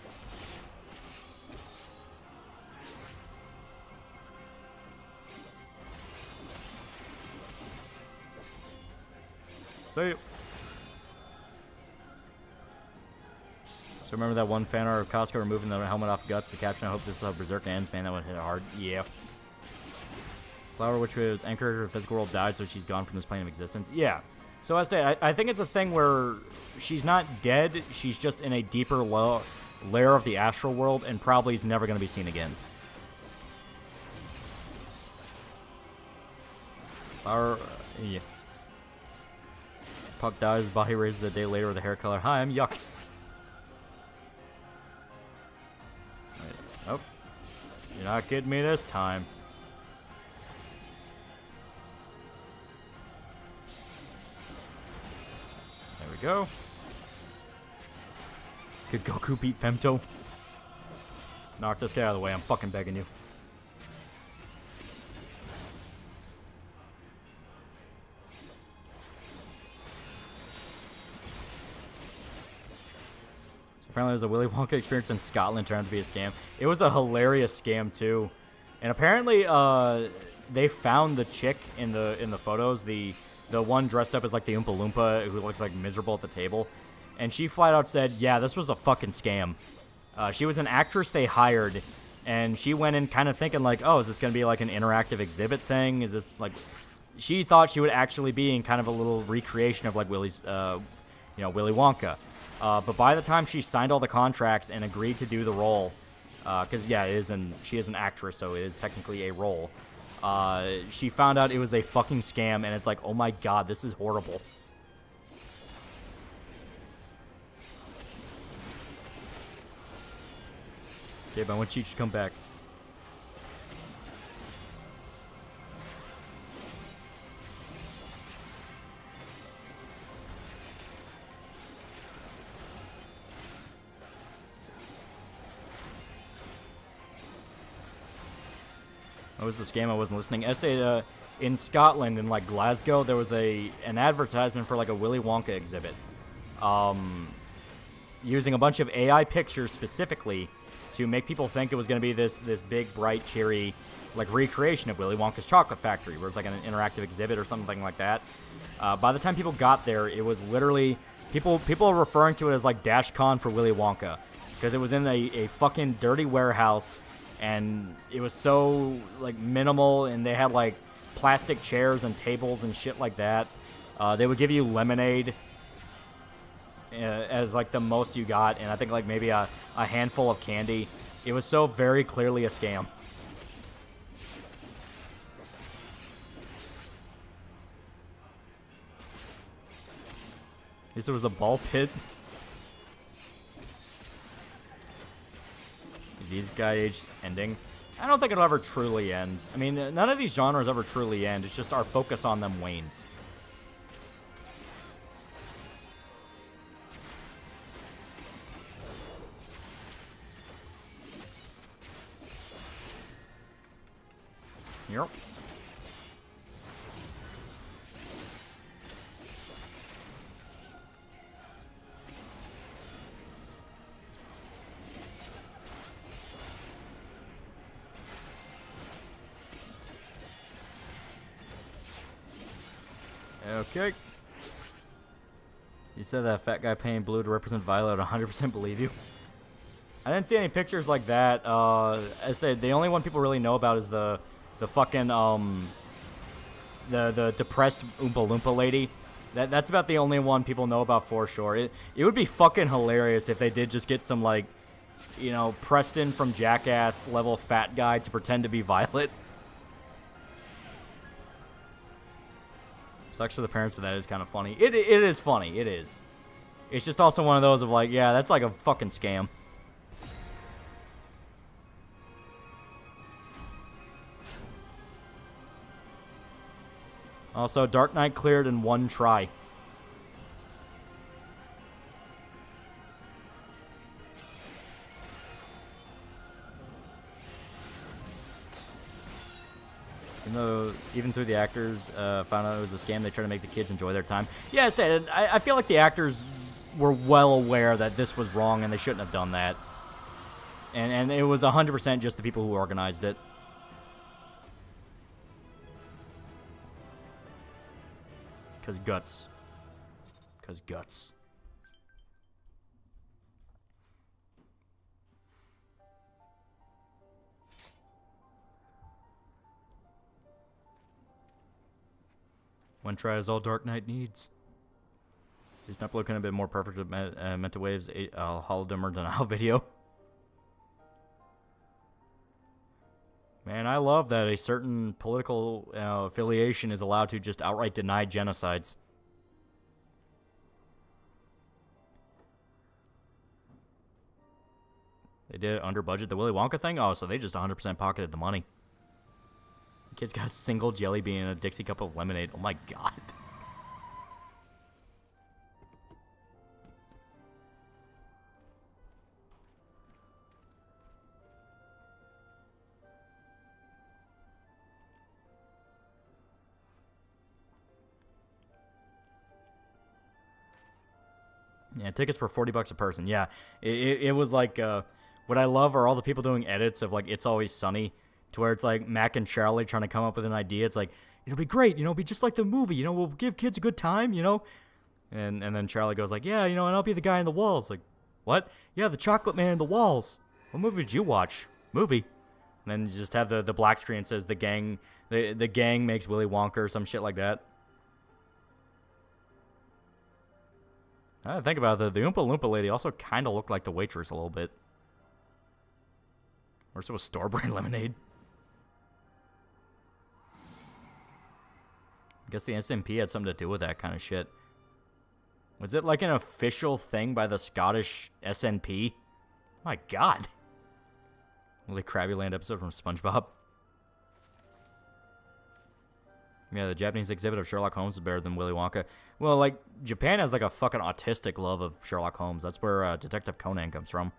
See you. So remember that one fan art of Costco removing the helmet off Guts? The caption, I hope this is how Berserk ends. Man, that would hit hard. Yeah. Flower, which was anchored her physical world, died, so she's gone from this plane of existence. Yeah. So I think it's a thing where she's not dead. She's just in a deeper layer of the astral world and probably is never going to be seen again. Yeah. Puck dies, body raises a day later with a hair color. Hi, I'm Yuck. Wait, oh. You're not getting me this time. There we go. Could Goku beat Femto? Knock this guy out of the way, I'm fucking begging you. Apparently there's a Willy Wonka experience in Scotland turned out to be a scam. It was a hilarious scam too. And apparently they found the chick in the photos, the one dressed up as like the Oompa Loompa who looks like miserable at the table. And she flat out said, yeah, this was a fucking scam. She was an actress they hired, and she went in kind of thinking like, oh, is this going to be like an interactive exhibit thing? Is this like... She thought she would actually be in kind of a little recreation of like Willy's, Willy Wonka. But by the time she signed all the contracts and agreed to do the role, because yeah, she is an actress, so it is technically a role. She found out it was a fucking scam, and it's like, oh my god, this is horrible. Okay, but I want Cheech to come back. What was the scam? I wasn't listening. In Scotland, in like Glasgow, there was an advertisement for like a Willy Wonka exhibit, using a bunch of AI pictures specifically to make people think it was going to be this big, bright, cheery, like recreation of Willy Wonka's Chocolate Factory, where it's like an interactive exhibit or something like that. By the time people got there, it was literally people are referring to it as like DashCon for Willy Wonka, because it was in a fucking dirty warehouse. And it was so, like, minimal, and they had, like, plastic chairs and tables and shit like that. They would give you lemonade as, like, the most you got, and I think, like, maybe a handful of candy. It was so very clearly a scam. At least there was a ball pit. These guy age ending. I don't think it'll ever truly end. I mean, none of these genres ever truly end. It's just our focus on them wanes. Yep. Okay. You said that fat guy painting blue to represent Violet. 100% believe you. I didn't see any pictures like that. As I said, the only one people really know about is the fucking the depressed Oompa Loompa lady. That's about the only one people know about for sure. It would be fucking hilarious if they did just get some like, Preston from Jackass level fat guy to pretend to be Violet. Sucks for the parents, but that is kind of funny. It is funny. It is. It's just also one of those of like, yeah, that's like a fucking scam. Also, Dark Knight cleared in one try. Even through the actors found out it was a scam, they try to make the kids enjoy their time. Yeah, I feel like the actors were well aware that this was wrong and they shouldn't have done that. And it was 100% just the people who organized it. Because guts. Because guts. One try is all Dark Knight needs. This upload could have been more perfect with Mental Waves Holodimmer denial video. Man, I love that a certain political affiliation is allowed to just outright deny genocides. They did it under budget. The Willy Wonka thing? Oh, so they just 100% pocketed the money. The kid's got a single jelly bean and a Dixie cup of lemonade. Oh my god. Yeah, tickets for $40 a person. Yeah, it was like, what I love are all the people doing edits of, like, It's Always Sunny, to where it's like Mac and Charlie trying to come up with an idea. It's like, it'll be great, it'll be just like the movie, we'll give kids a good time, And then Charlie goes like, yeah, and I'll be the guy in the walls. Like, what? Yeah, the chocolate man in the walls. What movie did you watch? Movie. And then you just have the black screen that says the gang makes Willy Wonka or some shit like that. I think about it, the Oompa Loompa lady also kind of looked like the waitress a little bit. Or so was store-brand lemonade. I guess the SNP had something to do with that kind of shit. Was it like an official thing by the Scottish SNP? My god. Really Krabby Land episode from SpongeBob. Yeah, the Japanese exhibit of Sherlock Holmes is better than Willy Wonka. Well, like, Japan has like a fucking autistic love of Sherlock Holmes. That's where Detective Conan comes from.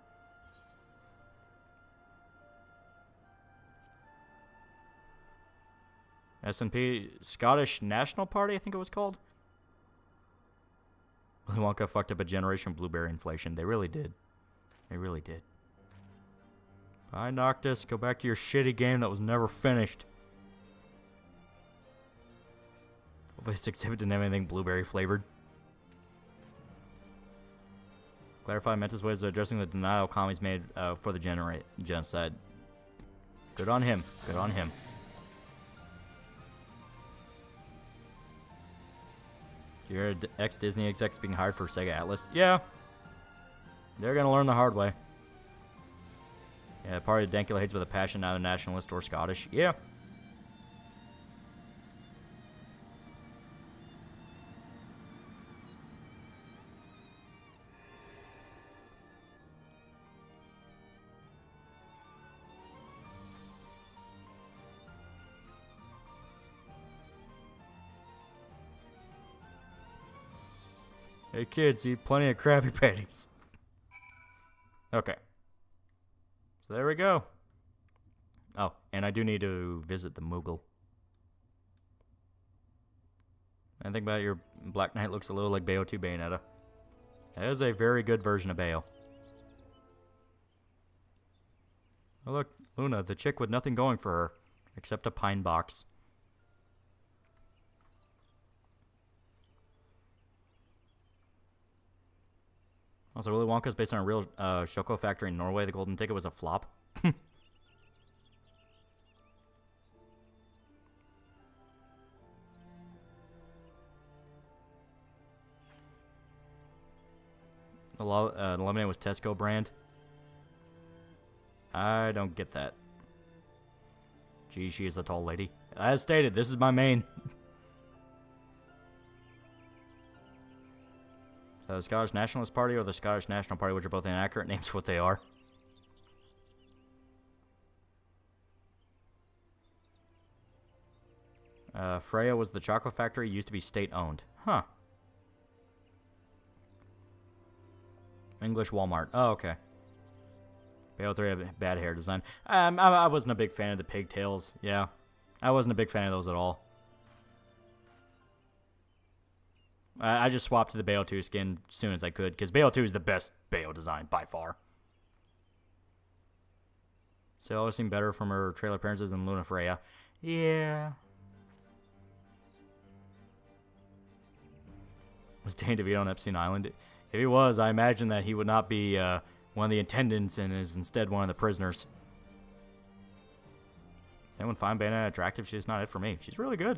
SNP, Scottish National Party, I think it was called. Willy Wonka fucked up a generation of blueberry inflation. They really did. They really did. Bye, Noctis. Go back to your shitty game that was never finished. Hopefully this exhibit didn't have anything blueberry flavored. Clarify Mentis ways of addressing the denial commies made for the genocide. Good on him. Good on him. You're an ex-Disney exec being hired for Sega Atlas? Yeah. They're going to learn the hard way. Yeah, the party Dankula hates with a passion, neither nationalist or Scottish. Yeah. Hey kids, eat plenty of Krabby Patties. Okay. So there we go. Oh, and I do need to visit the Moogle. I think about your Black Knight looks a little like Bayo 2 Bayonetta. That is a very good version of Bayo. Oh look, Luna, the chick with nothing going for her, except a pine box. Also, Willy Wonka is based on a real Choco factory in Norway. The golden ticket was a flop. The lemonade was Tesco brand. I don't get that. Gee, she is a tall lady. As stated, this is my main. The Scottish Nationalist Party or the Scottish National Party, which are both inaccurate names for what they are. Freya was the chocolate factory, used to be state-owned. Huh. English Walmart. Oh, okay. Bayo 3 had bad hair design. I wasn't a big fan of the pigtails. Yeah. I wasn't a big fan of those at all. I just swapped to the Bayo 2 skin as soon as I could, because Bayo 2 is the best Bayo design, by far. So always seemed better from her trailer appearances than Luna Freya. Yeah. Was Danny DeVito on Epstein Island? If he was, I imagine that he would not be one of the attendants and is instead one of the prisoners. Does anyone find Bayonetta attractive? She's not it for me. She's really good.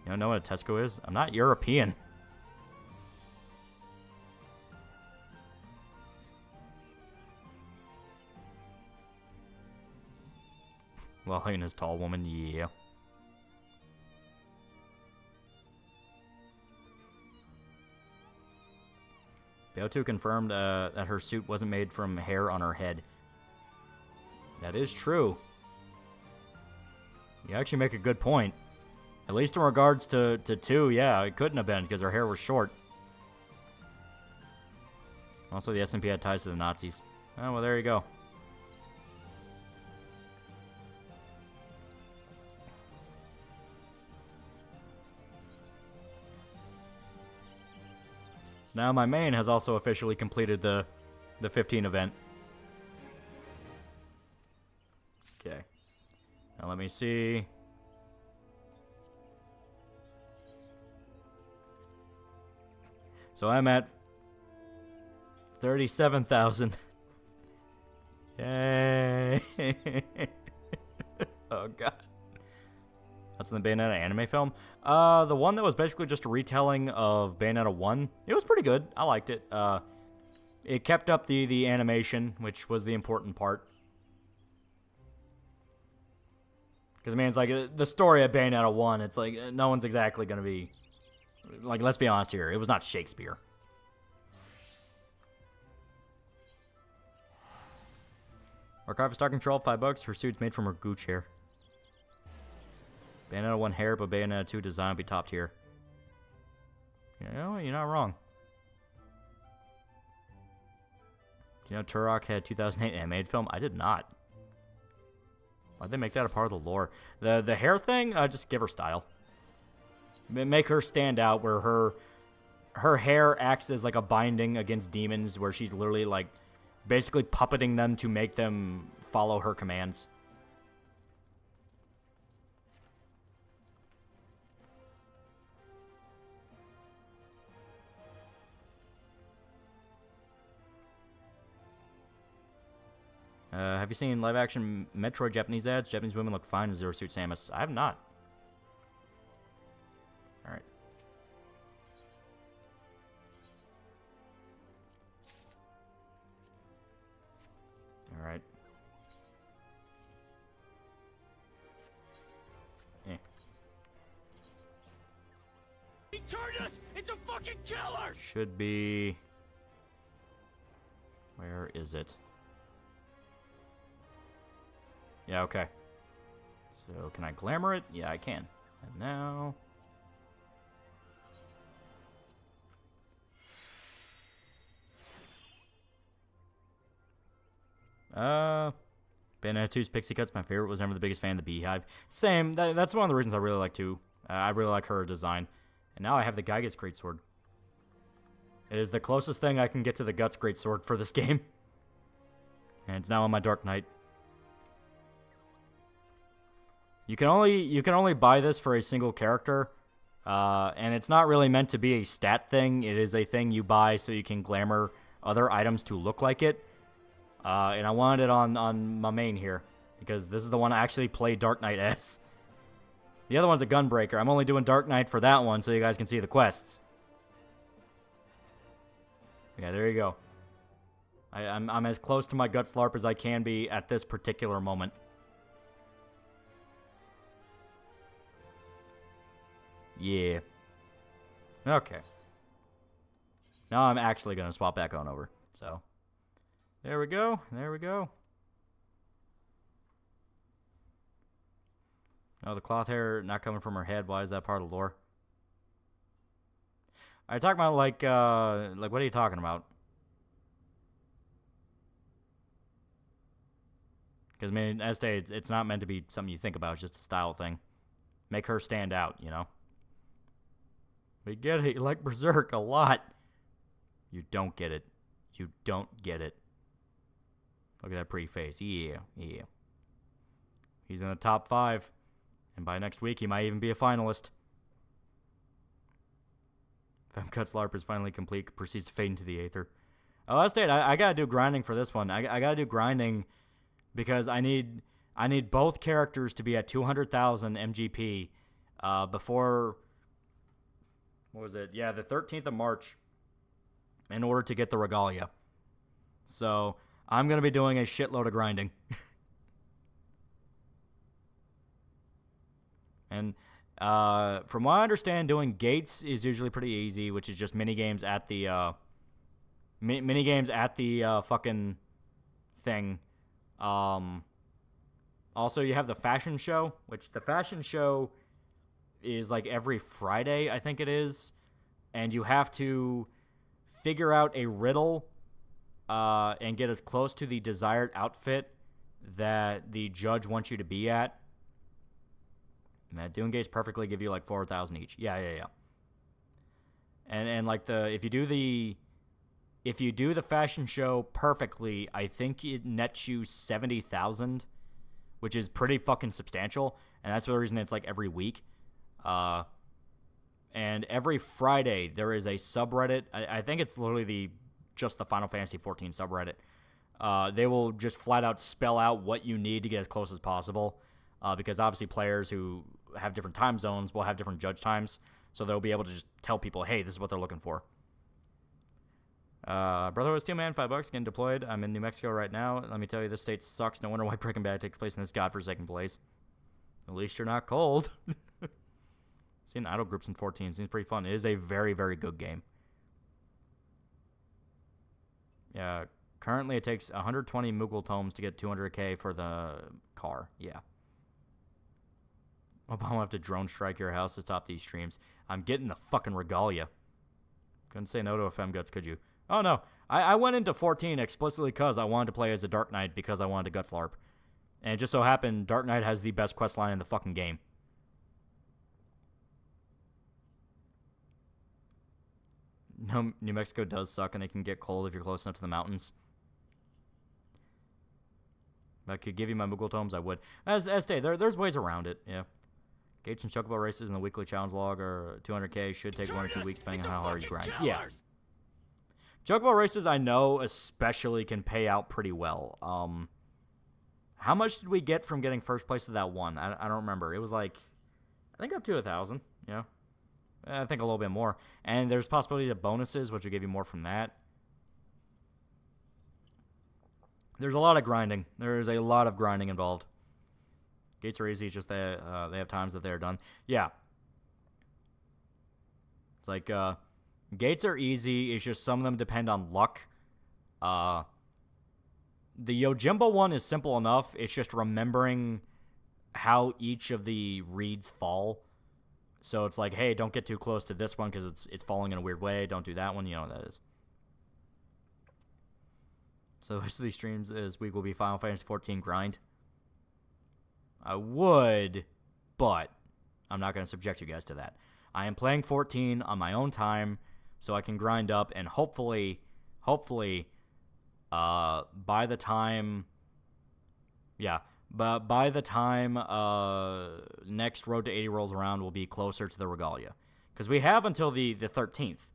You don't know what a Tesco is? I'm not European. Well, Helena's tall woman, yeah. Bayo2 confirmed that her suit wasn't made from hair on her head. That is true. You actually make a good point. At least in regards to 2, yeah, it couldn't have been because her hair was short. Also, the SMP had ties to the Nazis. Oh, well, there you go. So now my main has also officially completed the 15 event. Okay. Now let me see. So I'm at 37,000. Yay. Oh, God. That's in the Bayonetta anime film. The one that was basically just a retelling of Bayonetta 1. It was pretty good. I liked it. It kept up the animation, which was the important part. Because, I mean, it's like the story of Bayonetta 1, it's like no one's exactly going to be... Like, let's be honest here. It was not Shakespeare. Archive Star Control, $5. Her suit's made from her gooch hair. Bayonetta 1 hair, but Bayonetta 2 design will be top tier. You know, you're not wrong. Do you know Turok had 2008 animated film? I did not. Why'd they make that a part of the lore? The hair thing, just give her style. Make her stand out where her hair acts as like a binding against demons where she's literally like basically puppeting them to make them follow her commands. Have you seen live-action Metroid Japanese ads? Japanese women look fine in Zero Suit Samus. I have not. Alright. Alright. Eh. He turned us into fucking killers! Should be... Where is it? Yeah, okay. So, can I glamour it? Yeah, I can. And now... Bayonetta 2's Pixie Cut's my favorite. Was never the biggest fan of the Beehive. Same. That's one of the reasons I really like 2. I really like her design. And now I have the Gygax Greatsword. It is the closest thing I can get to the Guts Greatsword for this game. And it's now on my Dark Knight. You can only buy this for a single character, and it's not really meant to be a stat thing. It is a thing you buy so you can glamour other items to look like it. And I wanted it on my main here, because this is the one I actually play Dark Knight as. The other one's a Gunbreaker. I'm only doing Dark Knight for that one so you guys can see the quests. Yeah, there you go. I'm as close to my Guts LARP as I can be at this particular moment. Yeah. Okay. Now I'm actually going to swap back on over. So, there we go. There we go. Oh, the cloth hair not coming from her head. Why is that part of the lore? Are you talking about, like, what are you talking about? Because, I mean, Estee, it's not meant to be something you think about. It's just a style thing. Make her stand out, you know? We get it. You like Berserk a lot. You don't get it. You don't get it. Look at that pretty face. Yeah, yeah. He's in the top 5. And by next week, he might even be a finalist. Femcut's LARP is finally complete. Proceeds to fade into the aether. Oh, Estee, I gotta do grinding for this one. I gotta do grinding because I need both characters to be at 200,000 MGP before, what was it? Yeah, the 13th of March in order to get the regalia. So I'm going to be doing a shitload of grinding. And from what I understand, doing gates is usually pretty easy, which is just minigames at the fucking thing. Also, you have the fashion show, which the fashion show is like every Friday, I think it is. And you have to figure out a riddle and get as close to the desired outfit that the judge wants you to be at. Man, doing gates perfectly give you like 4,000 each. Yeah. And like if you do the fashion show perfectly, I think it nets you 70,000, which is pretty fucking substantial. And that's the reason it's like every week. And every Friday there is a subreddit. I think it's literally just the Final Fantasy 14 subreddit. They will just flat out spell out what you need to get as close as possible. Because obviously players who have different time zones will have different judge times. So they'll be able to just tell people, hey, this is what they're looking for. Brother was 2 man, $5 getting deployed. I'm in New Mexico right now. Let me tell you, this state sucks. No wonder why Breaking Bad takes place in this godforsaken place. At least you're not cold. Seeing idle groups in 14 seems pretty fun. It is a very, very good game. Yeah, currently it takes 120 Moogle tomes to get 200k for the car. Yeah. Hope I'll have to drone strike your house to stop these streams. I'm getting the fucking regalia. Couldn't say no to a femguts, could you? Oh, no. I went into 14 explicitly because I wanted to play as a Dark Knight because I wanted to guts LARP. And it just so happened Dark Knight has the best quest line in the fucking game. No, New Mexico does suck and it can get cold if you're close enough to the mountains. If I could give you my Moogle tomes, I would. As day, there's ways around it, yeah. Gates and Chocobo races in the weekly challenge log are 200k. Should take 1 or 2 weeks depending on how hard you grind. Yeah. Chocobo races, I know, especially can pay out pretty well. How much did we get from getting first place to that one? I don't remember. It was like, I think up to 1,000, yeah. I think a little bit more. And there's possibility of bonuses, which will give you more from that. There's a lot of grinding. There's a lot of grinding involved. Gates are easy, it's just they have times that they're done. Yeah. It's like, gates are easy, it's just some of them depend on luck. The Yojimbo one is simple enough, it's just remembering how each of the reeds fall. So it's like, hey, don't get too close to this one because it's falling in a weird way. Don't do that one, you know what that is. So the rest of these streams this week will be Final Fantasy 14 grind. I would, but I'm not going to subject you guys to that. I am playing 14 on my own time so I can grind up and hopefully, by the time, but by the time next Road to 80 rolls around, we'll be closer to the regalia. Because we have until the 13th.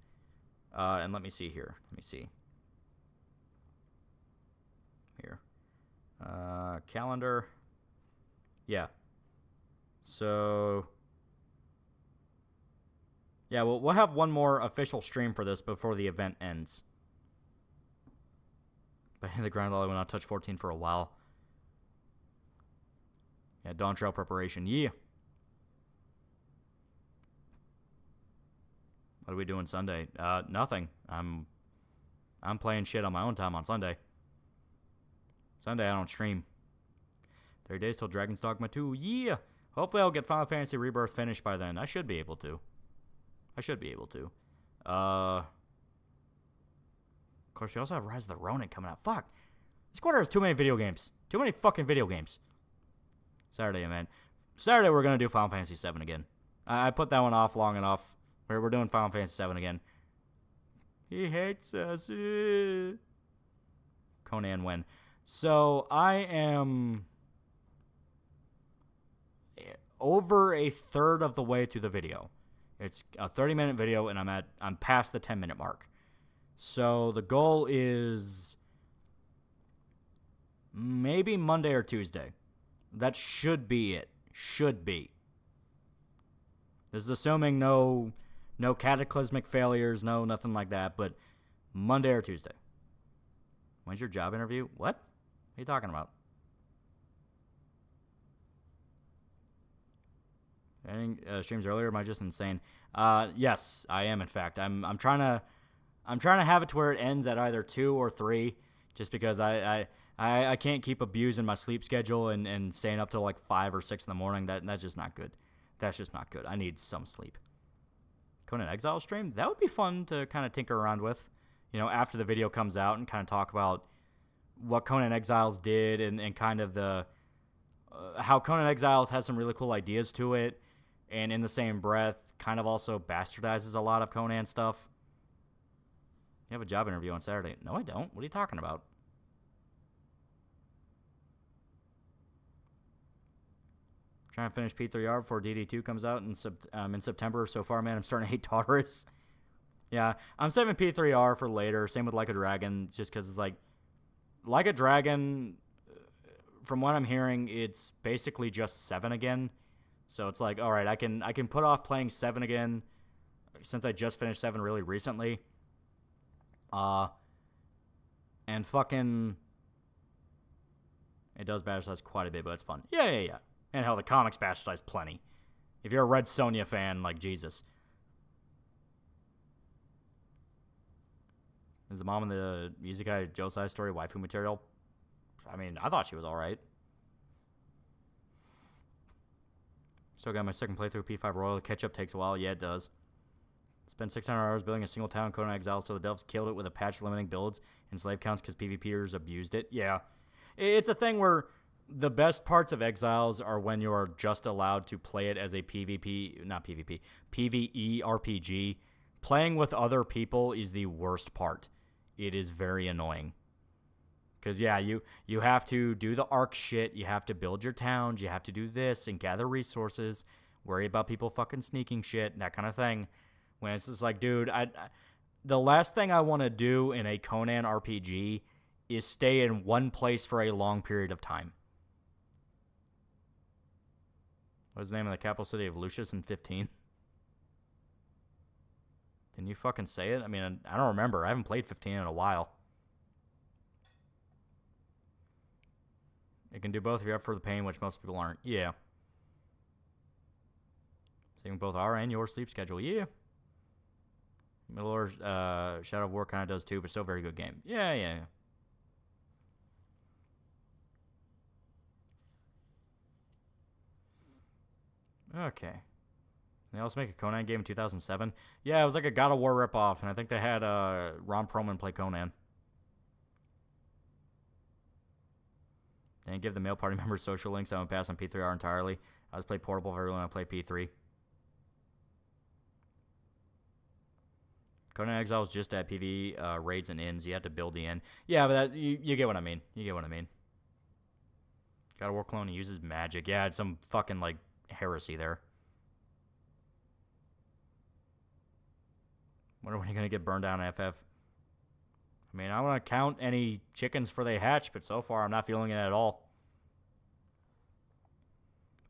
And let me see here. Let me see. Here. Calendar. Yeah. So, yeah, we'll have one more official stream for this before the event ends. But the grind lolly will not touch 14 for a while. Yeah, Dawn Trail preparation. Yeah. What are we doing Sunday? Nothing. I'm playing shit on my own time on Sunday. Sunday I don't stream. 30 days till Dragon's Dogma 2. Yeah. Hopefully I'll get Final Fantasy Rebirth finished by then. I should be able to. Of course, we also have Rise of the Ronin coming out. Fuck. This quarter has too many video games. Too many fucking video games. Saturday, man. Saturday, we're going to do Final Fantasy 7 again. I put that one off long enough. We're doing Final Fantasy 7 again. He hates us. Conan win. So, I am over a third of the way through the video. It's a 30-minute video, and I'm past the 10-minute mark. So, the goal is maybe Monday or Tuesday. That should be it. Should be. This is assuming no cataclysmic failures, nothing like that, but Monday or Tuesday. When's your job interview? What? What are you talking about? Any streams earlier? Am I just insane? Yes, I am. In fact, I'm trying to have it to where it ends at either 2 or 3, just because I can't keep abusing my sleep schedule and staying up till like 5 or 6 in the morning. That's just not good. That's just not good. I need some sleep. Conan Exile stream? That would be fun to kind of tinker around with, after the video comes out, and kind of talk about what Conan Exiles did and kind of the how Conan Exiles has some really cool ideas to it, and in the same breath kind of also bastardizes a lot of Conan stuff. You have a job interview on Saturday. No, I don't. What are you talking about? Trying to finish P3R before DD2 comes out in September. So far, man, I'm starting to hate Tartarus. Yeah, I'm saving P3R for later. Same with Like a Dragon, just because it's like a Dragon, from what I'm hearing, it's basically just 7 again. So it's like, all right, I can put off playing 7 again, since I just finished 7 really recently. And fucking, it does bastardize quite a bit, but it's fun. Yeah. And hell, the comics bastardize plenty. If you're a Red Sonja fan, like, Jesus. Is the mom in the Isekai Josei story waifu material? I mean, I thought she was alright. Still got my second playthrough P5 Royal. The catch-up takes a while. Yeah, it does. Spent 600 hours building a single town, Conan Exiles, so the devs killed it with a patch limiting builds and slave counts because PvPers abused it. Yeah. It's a thing where the best parts of Exiles are when you are just allowed to play it as a PvE RPG. Playing with other people is the worst part. It is very annoying. Because, yeah, you have to do the arc shit, you have to build your towns, you have to do this and gather resources, worry about people fucking sneaking shit, that kind of thing. When it's just like, dude, the last thing I want to do in a Conan RPG is stay in one place for a long period of time. What's the name of the capital city of Lucius in 15? Didn't you fucking say it? I mean, I don't remember. I haven't played 15 in a while. It can do both if you're up for the pain, which most people aren't. Yeah. Saving both our and your sleep schedule. Yeah. Middle Order Shadow of War kind of does too, but still a very good game. Yeah. Okay. They also make a Conan game in 2007. Yeah, it was like a God of War ripoff, and I think they had Ron Perlman play Conan. They didn't give the male party members social links. I would pass on P3R entirely. I just play portable for everyone. I play P3. Conan Exiles just at PvE raids and inns. You have to build the inn. Yeah, but you get what I mean. God of War clone, he uses magic. Yeah, it's some fucking, like, heresy there. Wonder when you're going to get burned down in FF. I mean, I want to count any chickens for they hatch, but so far I'm not feeling it at all.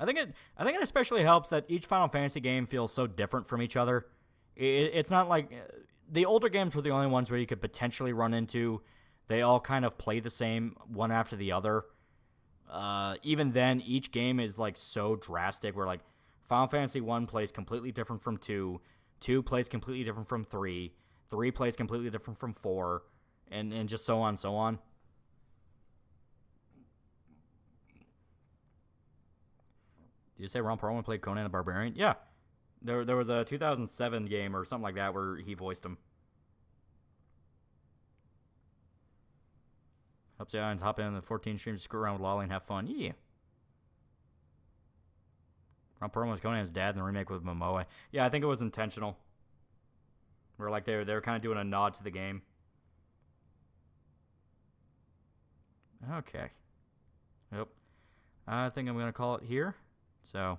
I think it especially helps that each Final Fantasy game feels so different from each other. It's not like the older games were the only ones where you could potentially run into. They all kind of play the same one after the other. Even then, each game is like so drastic. Where like Final Fantasy 1 plays completely different from 2. 2 plays completely different from 3. 3 plays completely different from 4. And just so on and so on. Did you say Ron Perlman played Conan the Barbarian? Yeah. There was a 2007 game or something like that where he voiced him. Helps the audience hop in the 14 streams, screw around with Lolly and have fun. Yeah. Ron Perlman was Conan's dad in the remake with Momoa. Yeah, I think it was intentional. Where like they were kind of doing a nod to the game. Okay. Yep. I think I'm gonna call it here. So,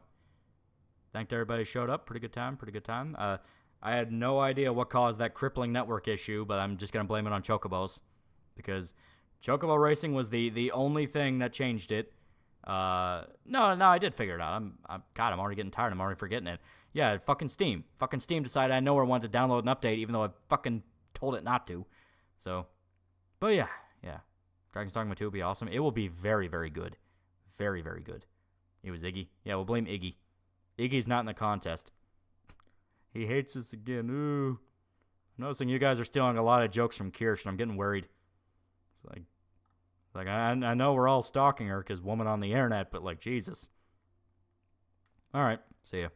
thanked everybody who showed up. Pretty good time. Pretty good time. I had no idea what caused that crippling network issue, but I'm just gonna blame it on Chocobos because Chocobo racing was the only thing that changed it. No, I did figure it out. God, I'm already getting tired. I'm already forgetting it. Yeah, fucking Steam. Fucking Steam decided I nowhere wanted to download an update, even though I fucking told it not to. So, but yeah. Dragon's Dogma 2 will be awesome. It will be very, very good. Very, very good. It was Iggy. Yeah, we'll blame Iggy. Iggy's not in the contest. He hates us again. Ooh. I'm noticing you guys are stealing a lot of jokes from Kirsch, and I'm getting worried. It's like I know we're all stalking her because woman on the internet, but like, Jesus. All right. See ya.